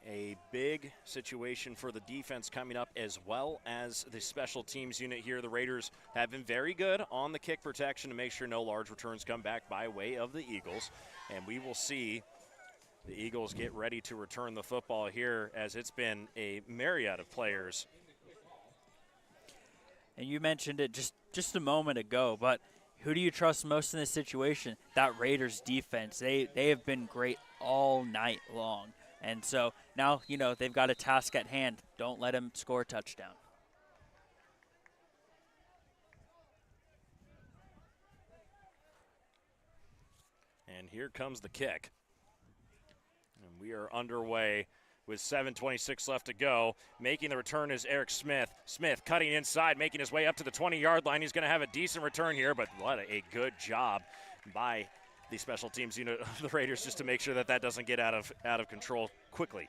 A big situation for the defense coming up, as well as the special teams unit here. The Raiders have been very good on the kick protection to make sure no large returns come back by way of the Eagles. And we will see the Eagles get ready to return the football here, as it's been a myriad of players.
And you mentioned it just a moment ago, but who do you trust most in this situation? That Raiders defense. They have been great all night long. And so now, you know, they've got a task at hand. Don't let them score a touchdown.
And here comes the kick. And we are underway with 7:26 left to go. Making the return is Eric Smith. Smith cutting inside, making his way up to the 20-yard line. He's going to have a decent return here, but what a good job by the special teams unit of the Raiders just to make sure that that doesn't get out of control quickly.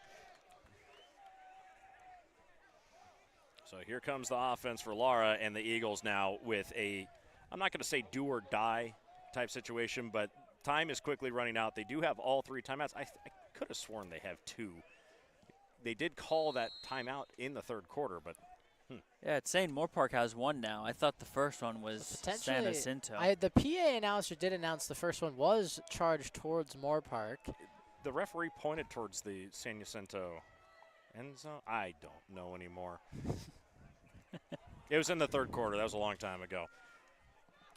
So here comes the offense for Lara and the Eagles now with a, I'm not going to say do or die type situation, but time is quickly running out. They do have all 3 timeouts. I could have sworn they have 2. They did call that timeout in the third quarter, but
Yeah, it's saying Moorpark has 1 now. I thought the first one was San Jacinto.
The PA announcer did announce the first one was charged towards Moorpark.
the referee pointed towards the San Jacinto end zone. I don't know anymore. It was in the third quarter. That was a long time ago.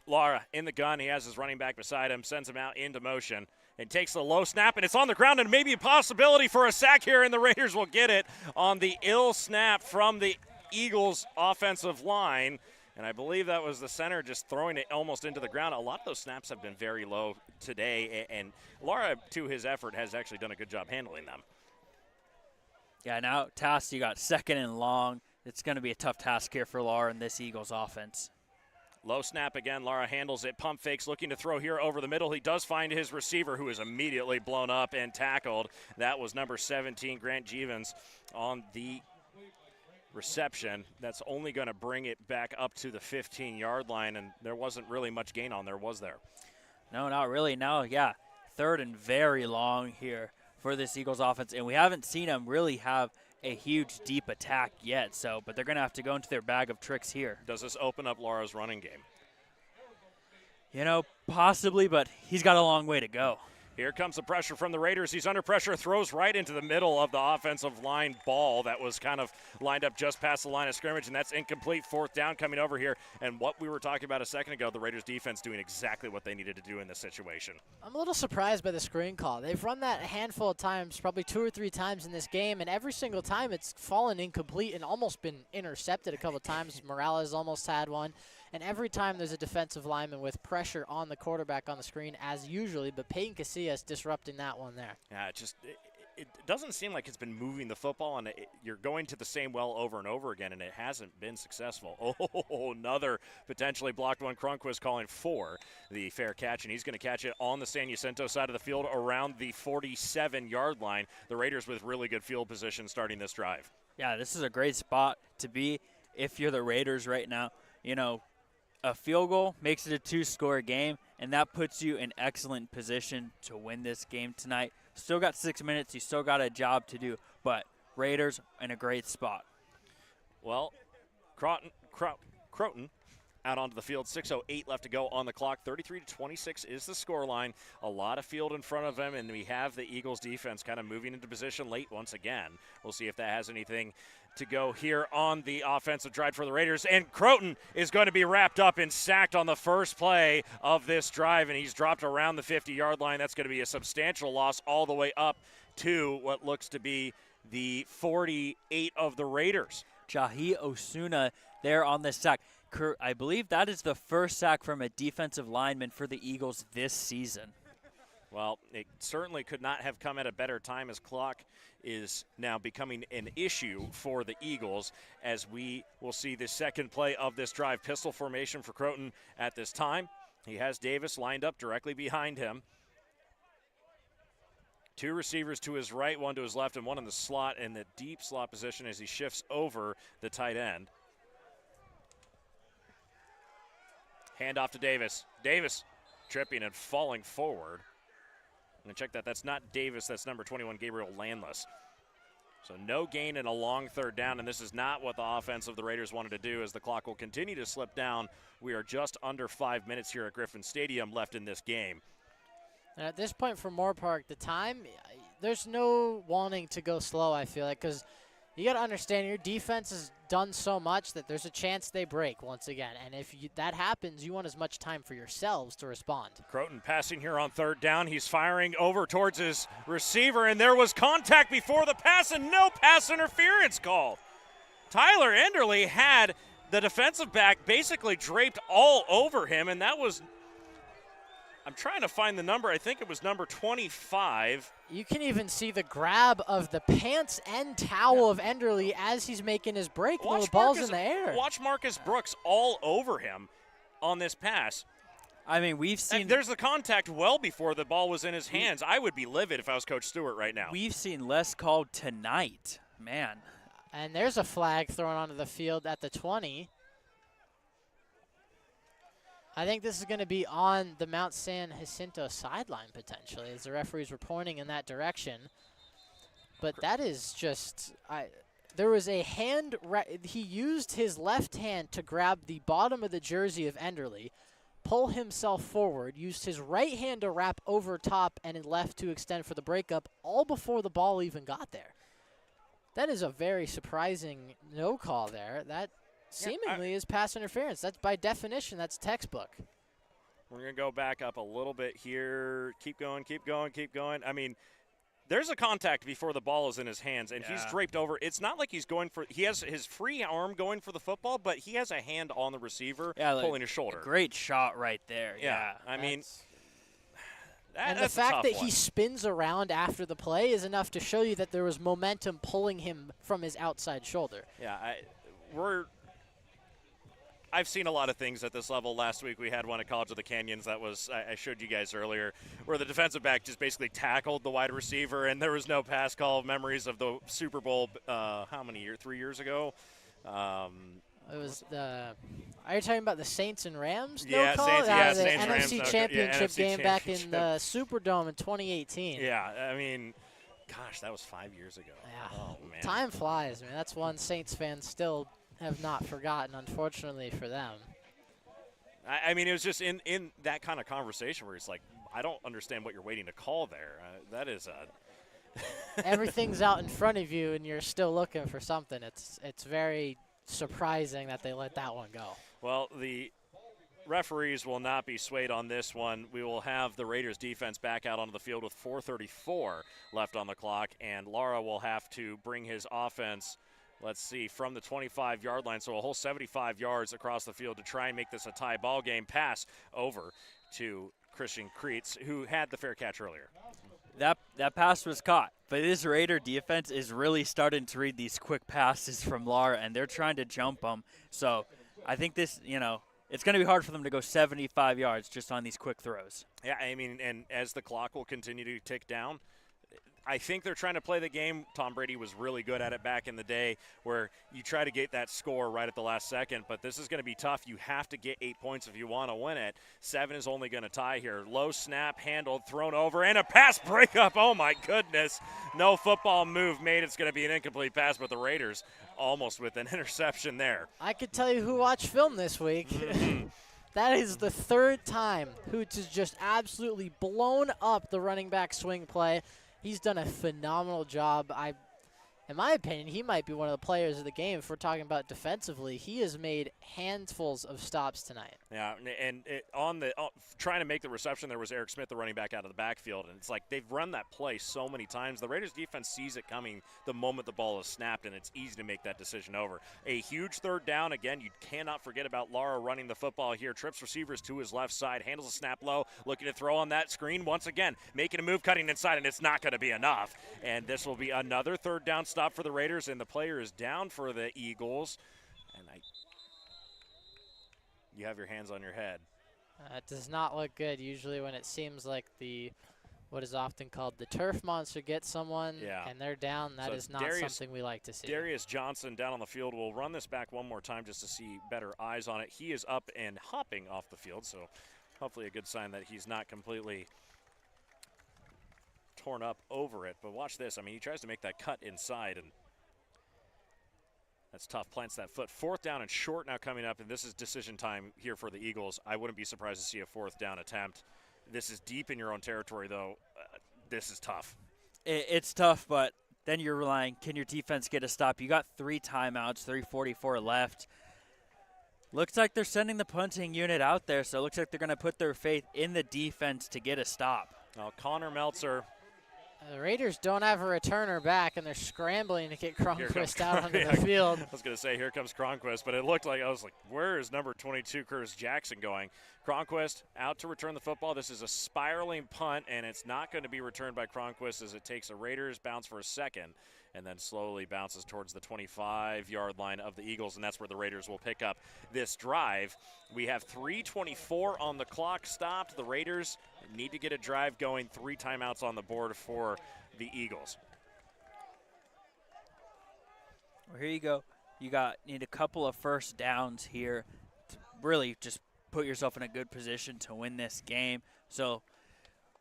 Lara in the gun. He has his running back beside him, sends him out into motion, and takes the low snap, and it's on the ground, and maybe a possibility for a sack here, and the Raiders will get it on the ill snap from the Eagles' offensive line. And I believe that was the center just throwing it almost into the ground. A lot of those snaps have been very low today, and Lara, to his effort, has actually done a good job handling them.
Yeah, now task, you got second and long. It's going to be a tough task here for Lara and this Eagles offense.
Low snap again. Lara handles it. Pump fakes, looking to throw here over the middle. He does find his receiver, who is immediately blown up and tackled. That was number 17, Grant Jevons, on the reception. That's only going to bring it back up to the 15-yard line, and there wasn't really much gain on there, was there?
No, not really. Now, yeah, third and very long here for this Eagles offense, and we haven't seen them really have a huge deep attack yet, but they're going to have to go into their bag of tricks here.
Does this open up Lara's running game?
You know, possibly, but he's got a long way to go.
Here comes the pressure from the Raiders. He's under pressure, throws right into the middle of the offensive line ball that was kind of lined up just past the line of scrimmage, and that's incomplete. Fourth down coming over here. And what we were talking about a second ago, the Raiders defense doing exactly what they needed to do in this situation.
I'm a little surprised by the screen call. They've run that a handful of times, probably 2 or 3 times in this game, and every single time it's fallen incomplete and almost been intercepted a couple of times. Morales almost had one. And every time there's a defensive lineman with pressure on the quarterback on the screen, as usually, but Peyton Casillas disrupting that one there.
Yeah, it doesn't seem like it's been moving the football, and you're going to the same well over and over again, and it hasn't been successful. Oh, another potentially blocked one. Cronquist calling for the fair catch, and he's going to catch it on the San Jacinto side of the field around the 47-yard line. The Raiders with really good field position starting this drive.
Yeah, this is a great spot to be if you're the Raiders right now. You know, a field goal makes it a 2-score game, and that puts you in excellent position to win this game tonight. Still got 6 minutes. You still got a job to do, but Raiders in a great spot.
Well, Croton out onto the field. 6:08 left to go on the clock. 33-26 is the scoreline. A lot of field in front of him, and we have the Eagles defense kind of moving into position late once again. We'll see if that has anything to go here on the offensive drive for the Raiders. And Croton is going to be wrapped up and sacked on the first play of this drive, and he's dropped around the 50-yard line. That's going to be a substantial loss all the way up to what looks to be the 48 of the Raiders.
Jahi Osuna there on the sack. I believe that is the first sack from a defensive lineman for the Eagles this season.
Well, it certainly could not have come at a better time, as clock is now becoming an issue for the Eagles, as we will see the second play of this drive. Pistol formation for Croton at this time. He has Davis lined up directly behind him. 2 receivers to his right, 1 to his left, and 1 in the slot, in the deep slot position as he shifts over the tight end. Hand off to Davis. Davis tripping and falling forward. And check that. That's not Davis. That's number 21, Gabriel Landless. So no gain and a long third down, and this is not what the offense of the Raiders wanted to do, as the clock will continue to slip down. We are just under 5 minutes here at Griffin Stadium left in this game.
And at this point for Moorpark, the time, there's no wanting to go slow, I feel like, because you got to understand your defense has done so much that there's a chance they break once again. And if that happens, you want as much time for yourselves to respond.
Croton passing here on third down. He's firing over towards his receiver, and there was contact before the pass, and no pass interference call. Tyler Enderle had the defensive back basically draped all over him, and that was I'm trying to find the number. I think it was number 25.
You can even see the grab of the pants and towel of Enderly as he's making his break. The ball's in the air.
Watch Marcus Brooks all over him on this pass.
I mean, we've seen.
And there's the contact well before the ball was in his hands. I would be livid if I was Coach Stewart right now.
We've seen less called tonight, man.
And there's a flag thrown onto the field at the 20. I think this is going to be on the Mount San Jacinto sideline potentially, as the referees were pointing in that direction. But that is just, there was a hand, he used his left hand to grab the bottom of the jersey of Enderly, pull himself forward, used his right hand to wrap over top and left to extend for the breakup, all before the ball even got there. That is a very surprising no call there. That seemingly is pass interference. That's by definition, that's textbook.
We're going to go back up a little bit here. Keep going, keep going, keep going. I mean, there's a contact before the ball is in his hands, and he's draped over. It's not like he's going for – he has his free arm going for the football, but he has a hand on the receiver pulling his shoulder.
Great shot right there. Yeah.
I mean –
and the fact that he spins around after the play is enough to show you that there was momentum pulling him from his outside shoulder.
Yeah, I've seen a lot of things at this level. Last week we had one at College of the Canyons that was, I showed you guys earlier, where the defensive back just basically tackled the wide receiver, and there was no pass call. Memories of the Super Bowl, how many years? 3 years ago?
It was the. Are you talking about the Saints and Rams?
Yeah,
no call?
Saints,
The
Saints,
NFC
Rams,
Championship
NFC
game back in
Championship.
the Superdome in 2018.
Yeah, I mean, gosh, that was 5 years ago.
Yeah.
Oh, man.
Time flies, man. That's one Saints fans still have not forgotten, unfortunately for them.
I mean, it was just in that kind of conversation where it's like, I don't understand what you're waiting to call there. That is a.
Everything's out in front of you, and you're still looking for something. It's very surprising that they let that one go.
Well, the referees will not be swayed on this one. We will have the Raiders defense back out onto the field with 4:34 left on the clock, and Lara will have to bring his offense, let's see, from the 25-yard line, so a whole 75 yards across the field to try and make this a tie ball game. Pass over to Christian Kreitz, who had the fair catch earlier.
That pass was caught, but this Raider defense is really starting to read these quick passes from Lara, and they're trying to jump them. So I think this, it's going to be hard for them to go 75 yards just on these quick throws.
Yeah, I mean, and as the clock will continue to tick down, I think they're trying to play the game. Tom Brady was really good at it back in the day, where you try to get that score right at the last second, but this is going to be tough. You have to get 8 points if you want to win it. 7 is only going to tie here. Low snap, handled, thrown over, and a pass breakup. Oh, my goodness. No football move made. It's going to be an incomplete pass, but the Raiders almost with an interception there.
I could tell you who watched film this week. That is the third time Hoots has just absolutely blown up the running back swing play. He's done a phenomenal job. In my opinion, he might be one of the players of the game. If we're talking about defensively, he has made handfuls of stops tonight.
Yeah, and trying to make the reception, there was Eric Smith, the running back, out of the backfield, and it's like they've run that play so many times. The Raiders defense sees it coming the moment the ball is snapped, and it's easy to make that decision over. A huge third down. Again, you cannot forget about Lara running the football here. Trips receivers to his left side, handles a snap low, looking to throw on that screen once again, making a move, cutting inside, and it's not going to be enough. And this will be another third down stop for the Raiders, and the player is down for the Eagles. And you have your hands on your head.
It does not look good. Usually when it seems like what is often called the turf monster gets someone and they're down, that is not something we like to see.
Darius Johnson down on the field. We'll run this back one more time just to see better eyes on it. He is up and hopping off the field, so hopefully a good sign that he's not completely torn up over it. But watch this. I mean, he tries to make that cut inside, and that's tough. Plants that foot. 4th down and short now coming up, and this is decision time here for the Eagles. I wouldn't be surprised to see a 4th down attempt. This is deep in your own territory, though. This is tough.
It's tough, but then you're relying, can your defense get a stop? You got 3 timeouts, 3:44 left. Looks like they're sending the punting unit out there, so it looks like they're going to put their faith in the defense to get a stop.
Now, Connor Meltzer
The Raiders don't have a returner back, and they're scrambling to get
Here comes
Cronquist out onto the field.
I was going to say, here comes Cronquist, but it looked like, I was like, where is number 22, Curtis Jackson, going? Cronquist out to return the football. This is a spiraling punt, and it's not going to be returned by Cronquist as it takes a Raiders bounce for a second and then slowly bounces towards the 25-yard line of the Eagles, and that's where the Raiders will pick up this drive. We have 3:24 on the clock stopped. The Raiders need to get a drive going. 3 timeouts on the board for the Eagles.
Well, here you go. You need a couple of first downs here to really just put yourself in a good position to win this game. So,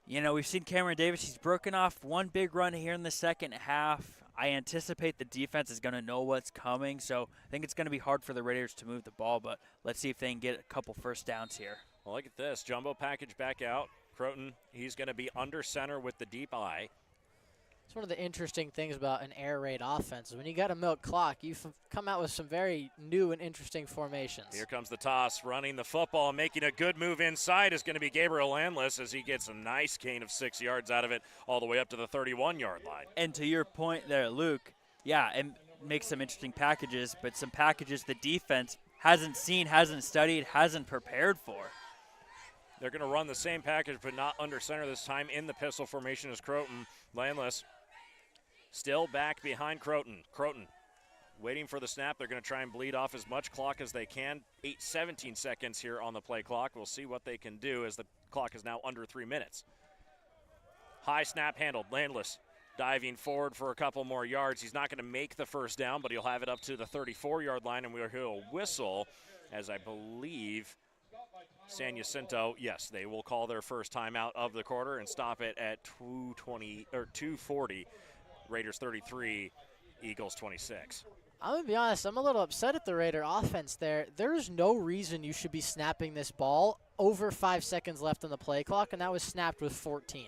we've seen Cameron Davis. He's broken off one big run here in the second half. I anticipate the defense is going to know what's coming, so I think it's going to be hard for the Raiders to move the ball, but let's see if they can get a couple first downs here.
Well, look at this. Jumbo package back out. Croton, he's going to be under center with the deep eye.
It's one of the interesting things about an air raid offense. When you got a milk clock, you've come out with some very new and interesting formations.
Here comes the toss, running the football, making a good move inside is going to be Gabriel Landless as he gets a nice gain of 6 yards out of it all the way up to the 31-yard line.
And to your point there, Luke, yeah, it makes some interesting packages, but some packages the defense hasn't seen, hasn't studied, hasn't prepared for.
They're going to run the same package, but not under center this time in the pistol formation as Croton. Landless still back behind Croton. Croton waiting for the snap. They're going to try and bleed off as much clock as they can. 17 seconds here on the play clock. We'll see what they can do as the clock is now under 3 minutes. High snap handled. Landless diving forward for a couple more yards. He's not going to make the first down, but he'll have it up to the 34-yard line, and we'll hear a whistle as I believe San Jacinto, yes, they will call their first timeout of the quarter and stop it at 2:40. Raiders 33, Eagles 26.
I'm going to be honest, I'm a little upset at the Raider offense there. There's no reason you should be snapping this ball over 5 seconds left on the play clock, and that was snapped with 14.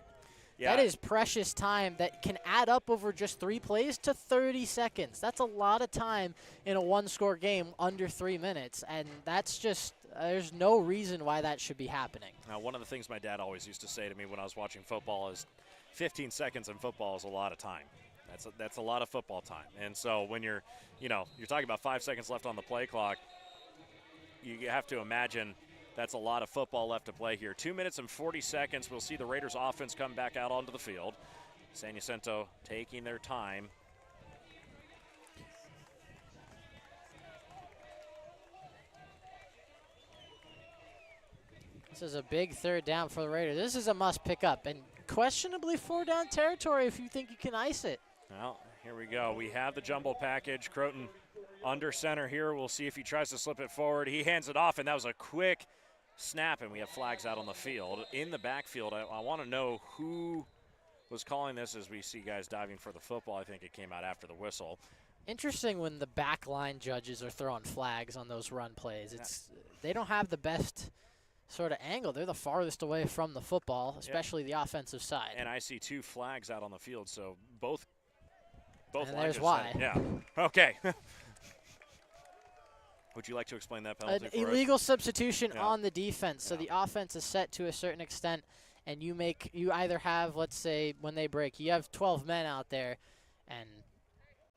Yeah. That is precious time that can add up over just 3 plays to 30 seconds. That's a lot of time in a one-score game under 3 minutes, and that's just there's no reason why that should be happening.
Now, one of the things my dad always used to say to me when I was watching football is 15 seconds in football is a lot of time. That's a lot of football time. And so when you're talking about 5 seconds left on the play clock, you have to imagine that's a lot of football left to play here. 2 minutes and 40 seconds. We'll see the Raiders offense come back out onto the field. San Jacinto taking their time.
This is a big third down for the Raiders. This is a must pick up, and questionably 4-down territory if you think you can ice it.
Well, here we go. We have the jumbo package. Croton under center here. We'll see if he tries to slip it forward. He hands it off, and that was a quick snap, and we have flags out on the field. In the backfield, I want to know who was calling this as we see guys diving for the football. I think it came out after the whistle.
Interesting when the back line judges are throwing flags on those run plays. They don't have the best sort of angle. They're the farthest away from the football, especially the offensive side.
And I see 2 flags out on the field, so both
and
lines
there's why.
Yeah. Okay. Would you like to explain that penalty
An
for
illegal
us?
substitution on the defense. So the offense is set to a certain extent, and you either have, let's say, when they break, you have 12 men out there, and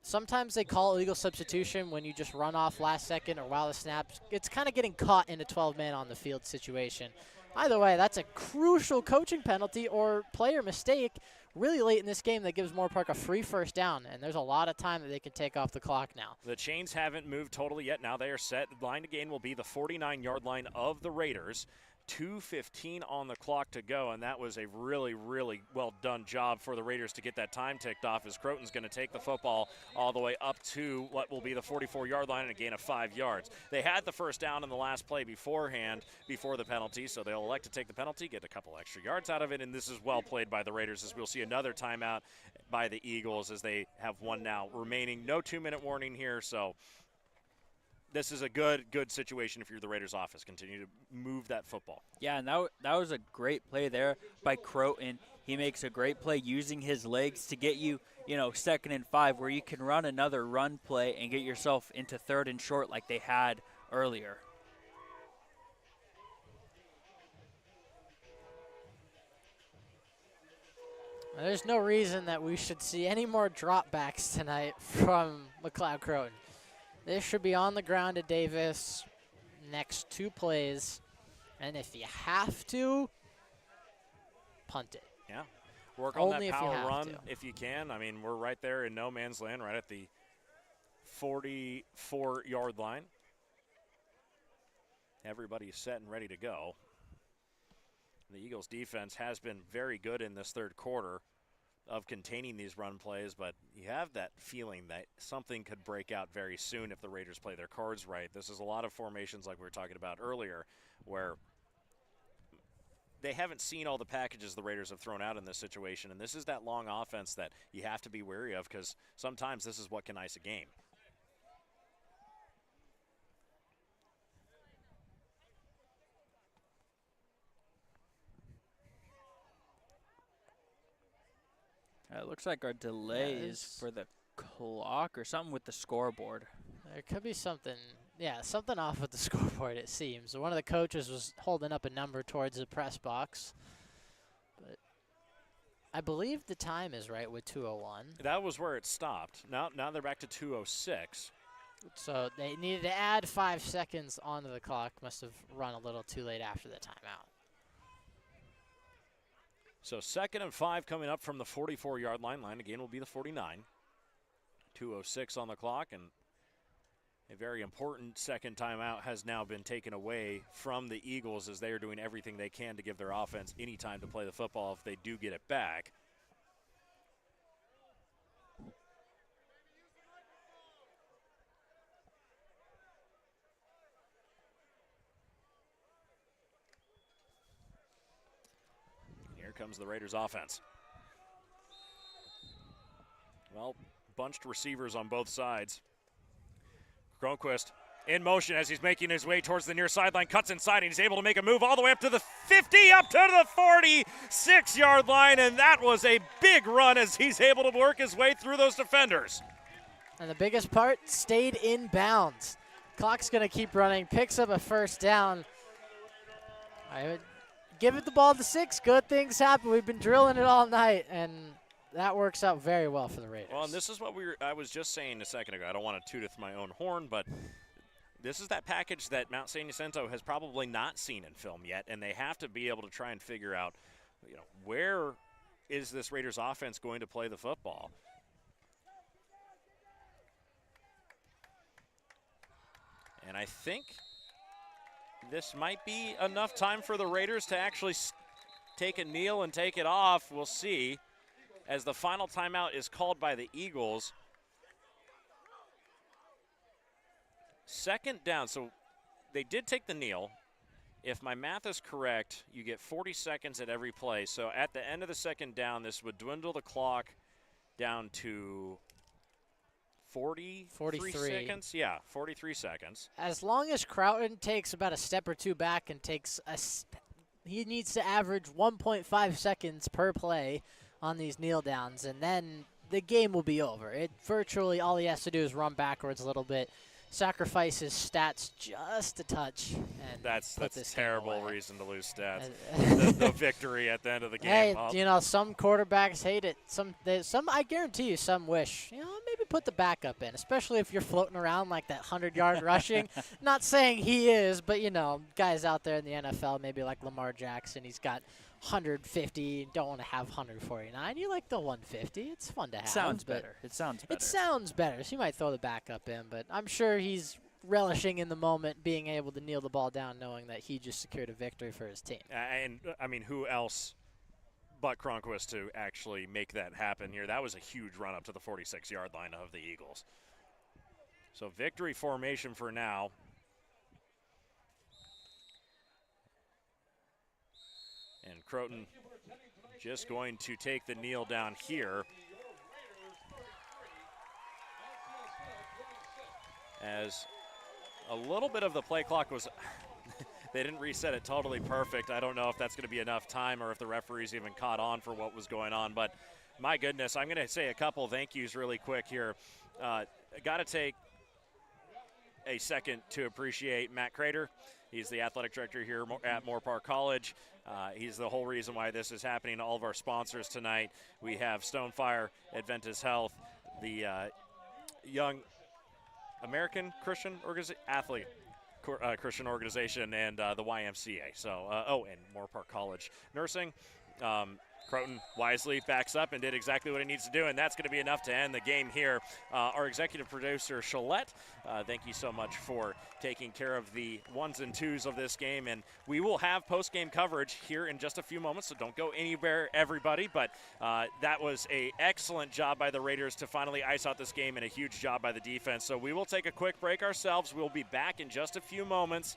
sometimes they call illegal substitution when you just run off last second or while the snaps. It's kind of getting caught in a 12-man on the field situation. Either way, that's a crucial coaching penalty or player mistake really late in this game that gives Moorpark a free first down, and there's a lot of time that they can take off the clock now.
The chains haven't moved totally yet. Now they are set. The line to gain will be the 49-yard line of the Raiders. 2:15 on the clock to go, and that was a really, really well-done job for the Raiders to get that time ticked off as Croton's going to take the football all the way up to what will be the 44-yard line and a gain of 5 yards. They had the first down in the last play beforehand, before the penalty, so they'll elect to take the penalty, get a couple extra yards out of it, and this is well played by the Raiders as we'll see another timeout by the Eagles as they have one now remaining. No 2-minute warning here, so this is a good situation if you're the Raiders' office. Continue to move that football.
Yeah, and that was a great play there by Croton. He makes a great play using his legs to get you, 2nd and 5, where you can run another run play and get yourself into 3rd and short like they had earlier.
There's no reason that we should see any more dropbacks tonight from McLeod Croton. This should be on the ground at Davis next 2 plays. And if you have to, punt it.
Yeah. Work on
Only
that
if you
power
have
run
to.
if you can. I mean, we're right there in no man's land, right at the 44-yard line. Everybody's set and ready to go. The Eagles defense has been very good in this third quarter of containing these run plays, but you have that feeling that something could break out very soon if the Raiders play their cards right. This is a lot of formations like we were talking about earlier where they haven't seen all the packages the Raiders have thrown out in this situation, and this is that long offense that you have to be wary of because sometimes this is what can ice a game.
It looks like our delay is for the clock or something with the scoreboard.
There could be something, something off with the scoreboard, it seems. One of the coaches was holding up a number towards the press box. But I believe the time is right with 2:01.
That was where it stopped. Now they're back to 2:06.
So they needed to add 5 seconds onto the clock. Must have run a little too late after the timeout.
So 2nd and 5 coming up from the 44-yard line. Line again will be the 49. 2:06 on the clock, and a very important second timeout has now been taken away from the Eagles as they are doing everything they can to give their offense any time to play the football if they do get it back. Here comes the Raiders offense. Well, bunched receivers on both sides. Cronquist in motion as he's making his way towards the near sideline, cuts inside, and he's able to make a move all the way up to the 50, up to the 46-yard line, and that was a big run as he's able to work his way through those defenders.
And the biggest part, stayed in bounds. Clock's going to keep running, picks up a first down. I would give it the ball to 6. Good things happen. We've been drilling it all night, and that works out very well for the Raiders.
Well, and this is what I was just saying a second ago. I don't want to toot my own horn, but this is that package that Mount San Jacinto has probably not seen in film yet, and they have to be able to try and figure out, where is this Raiders offense going to play the football? And I think this might be enough time for the Raiders to actually take a kneel and take it off. We'll see, as the final timeout is called by the Eagles. 2nd down, so they did take the kneel. If my math is correct, you get 40 seconds at every play. So at the end of the 2nd down, this would dwindle the clock down to 43 seconds? Yeah, 43 seconds.
As long as Croton takes about a step or two back and he needs to average 1.5 seconds per play on these kneel downs, and then the game will be over. Virtually all he has to do is run backwards a little bit, sacrifice his stats just a touch, and
that's
put
a
this
terrible
game away.
reason to lose stats. the victory at the end of the game.
Hey, some quarterbacks hate it. Some I guarantee you, some wish, maybe put the backup in, especially if you're floating around like that 100-yard rushing. Not saying he is, but guys out there in the NFL, maybe like Lamar Jackson, he's got 150, don't want to have 149. You like the 150. It's fun to have.
Sounds better. It sounds better.
It sounds better. So you might throw the backup in, but I'm sure he's relishing in the moment, being able to kneel the ball down, knowing that he just secured a victory for his team.
And, I mean, who else but Cronquist to actually make that happen here? That was a huge run up to the 46-yard line of the Eagles. So victory formation for now. And Croton just going to take the kneel down here as a little bit of the play clock was they didn't reset it totally perfect. I don't know if that's going to be enough time or if the referees even caught on for what was going on, but my goodness, I'm going to say a couple thank yous really quick here. Got to take a second to appreciate Matt Crater. He's the athletic director here at Moorpark College. He's the whole reason why this is happening. All of our sponsors tonight. We have Stonefire, Adventist Health, the Young American Christian Christian organization, and the YMCA. So, and Moorpark College Nursing. Croton wisely backs up and did exactly what he needs to do, and that's going to be enough to end the game here. Our executive producer, Shalette, thank you so much for taking care of the ones and twos of this game, and we will have post-game coverage here in just a few moments, so don't go anywhere, everybody. But that was an excellent job by the Raiders to finally ice out this game, and a huge job by the defense. So we will take a quick break ourselves. We'll be back in just a few moments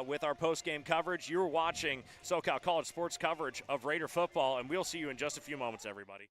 with our post-game coverage. You're watching SoCal College sports coverage of Raider football, and we'll see you in just a few moments, everybody.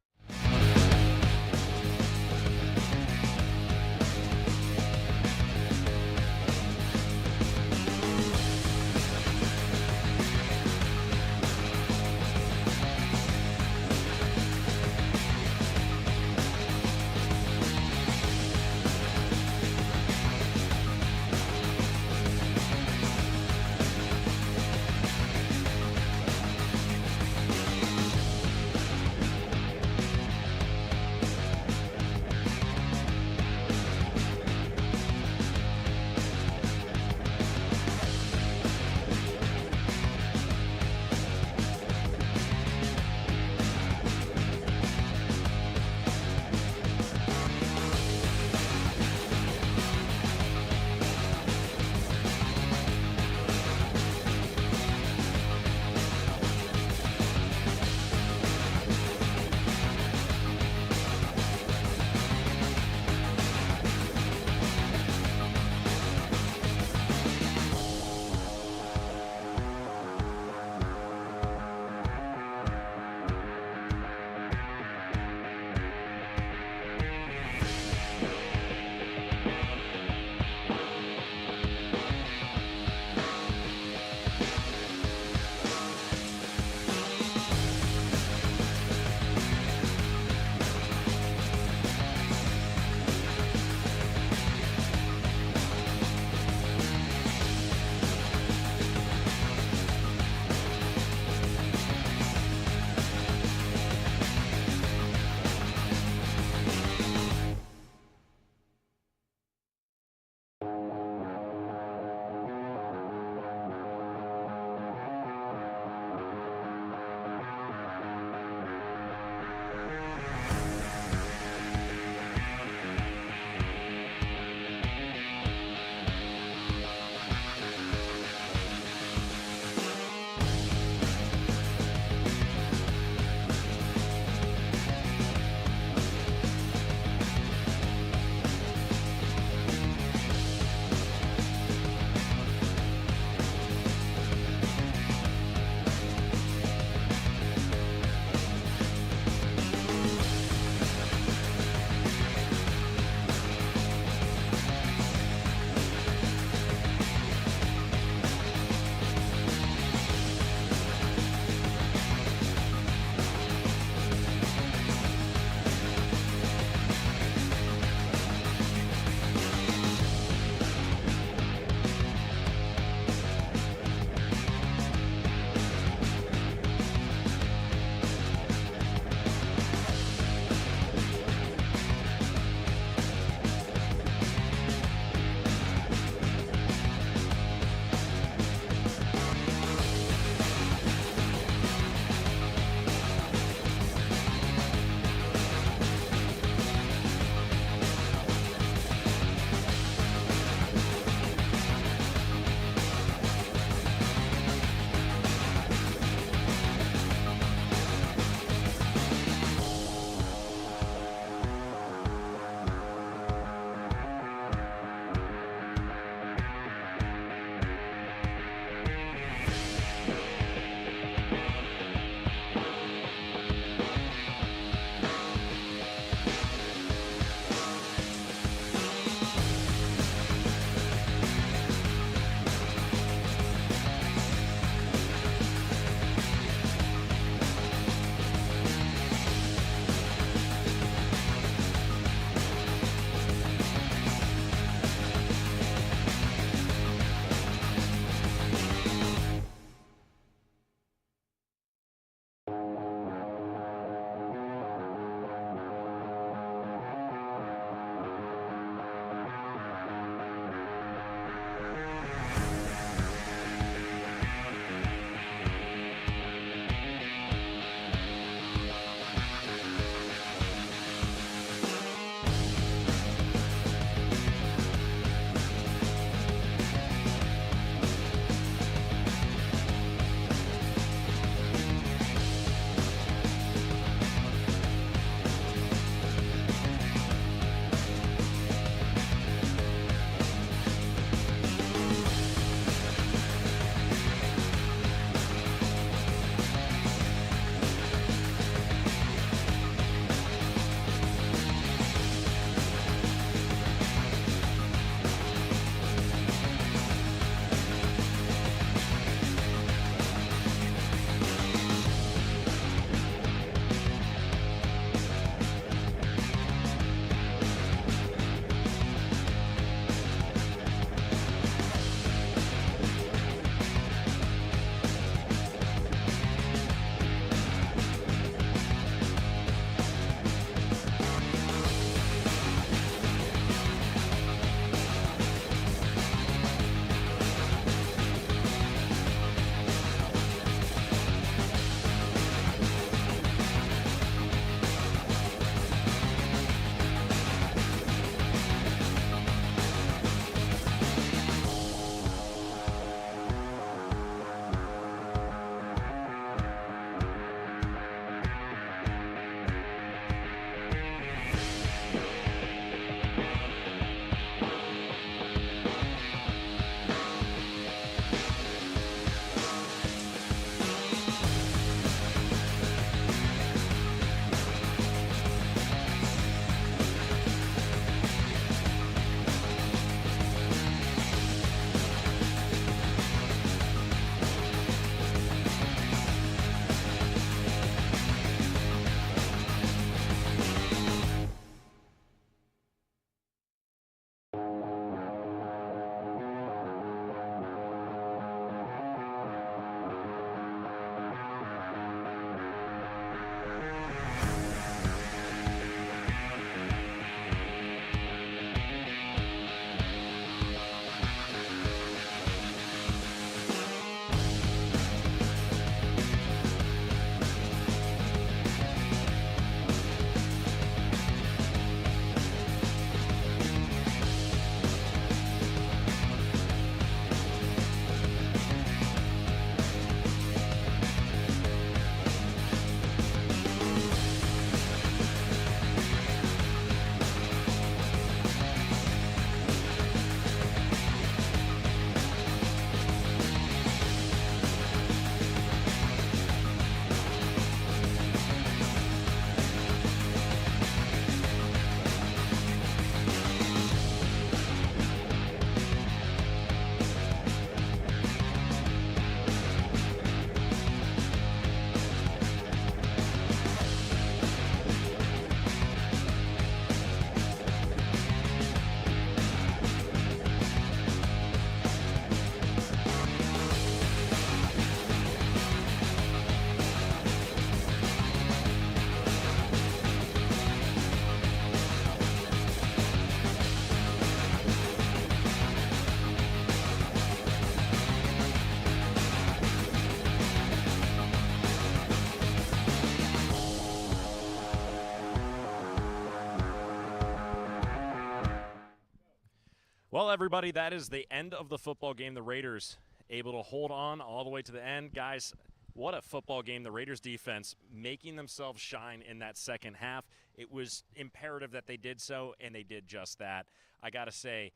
Well, everybody, that is the end of the football game. The Raiders able to hold on all the way to the end. Guys, what a football game. The Raiders defense making themselves shine in that second half. It was imperative that they did so, and they did just that. I got to say,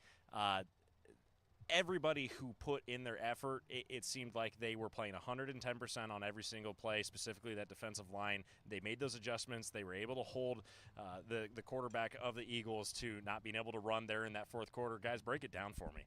everybody who put in their effort, it seemed like they were playing 110% on every single play, specifically that defensive line. They made those adjustments. They were able to hold the quarterback of the Eagles to not being able to run there in that fourth quarter. Guys, break it down for me.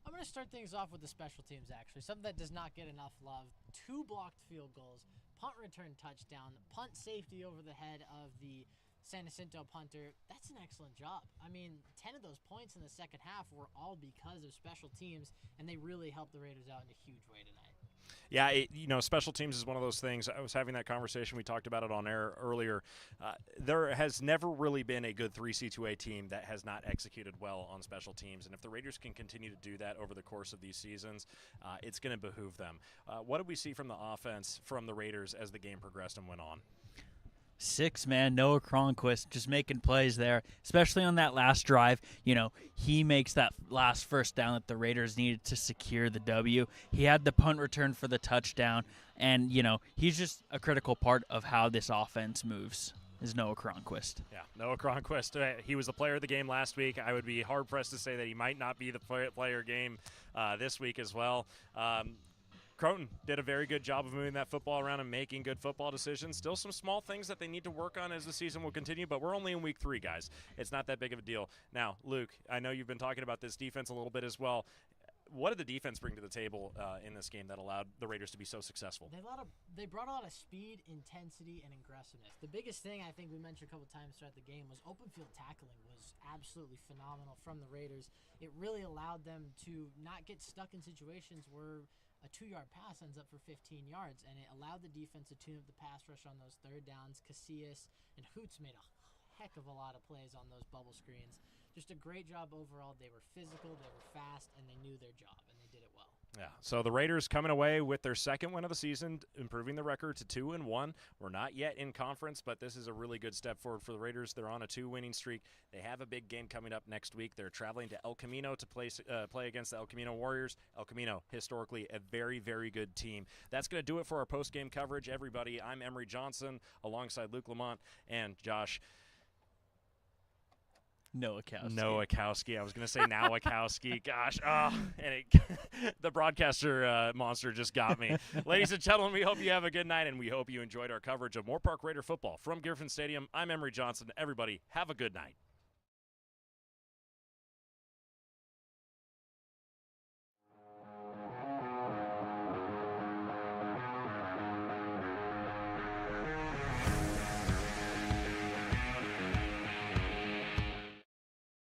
I'm going to start things off with the special teams, actually. Something that does not get enough love. 2 blocked field goals, punt return touchdown, punt safety over the head of the San Jacinto punter. That's an excellent job. I mean, 10 of those points in the second half were all because of special teams, and they really helped the Raiders out in a huge way tonight.
Yeah, special teams is one of those things. I was having that conversation. We talked about it on air earlier. There has never really been a good 3C2A team that has not executed well on special teams. And if the Raiders can continue to do that over the course of these seasons, it's going to behoove them. What did we see from the offense from the Raiders as the game progressed and went on?
6-man Noah Cronquist just making plays there, especially on that last drive. He makes that last first down that the Raiders needed to secure the W. He had the punt return for the touchdown, and, he's just a critical part of how this offense moves, is Noah Cronquist.
Yeah, Noah Cronquist, he was the player of the game last week. I would be hard-pressed to say that he might not be the player game this week as well. Croton did a very good job of moving that football around and making good football decisions. Still some small things that they need to work on as the season will continue, but we're only in week 3, guys. It's not that big of a deal. Now, Luke, I know you've been talking about this defense a little bit as well. What did the defense bring to the table in this game that allowed the Raiders to be so successful?
They brought a lot of speed, intensity, and aggressiveness. The biggest thing I think we mentioned a couple times throughout the game was open field tackling was absolutely phenomenal from the Raiders. It really allowed them to not get stuck in situations where a 2-yard pass ends up for 15 yards, and it allowed the defense to tune up the pass rush on those third downs. Casillas and Hoots made a heck of a lot of plays on those bubble screens. Just a great job overall. They were physical, they were fast, and they knew their job, and they did it well.
Yeah, so the Raiders coming away with their second win of the season, improving the record to 2-1. We're not yet in conference, but this is a really good step forward for the Raiders. They're on a 2-winning streak. They have a big game coming up next week. They're traveling to El Camino to play against the El Camino Warriors. El Camino, historically, a very, very good team. That's going to do it for our post-game coverage, everybody. I'm Emery Johnson, alongside Luke Lamont and Josh Nowakowski. I was going to say Nowakowski. Gosh. And the broadcaster monster just got me. Ladies and gentlemen, we hope you have a good night, and we hope you enjoyed our coverage of Moorpark Raider football from Griffin Stadium. I'm Emery Johnson. Everybody, have a good night.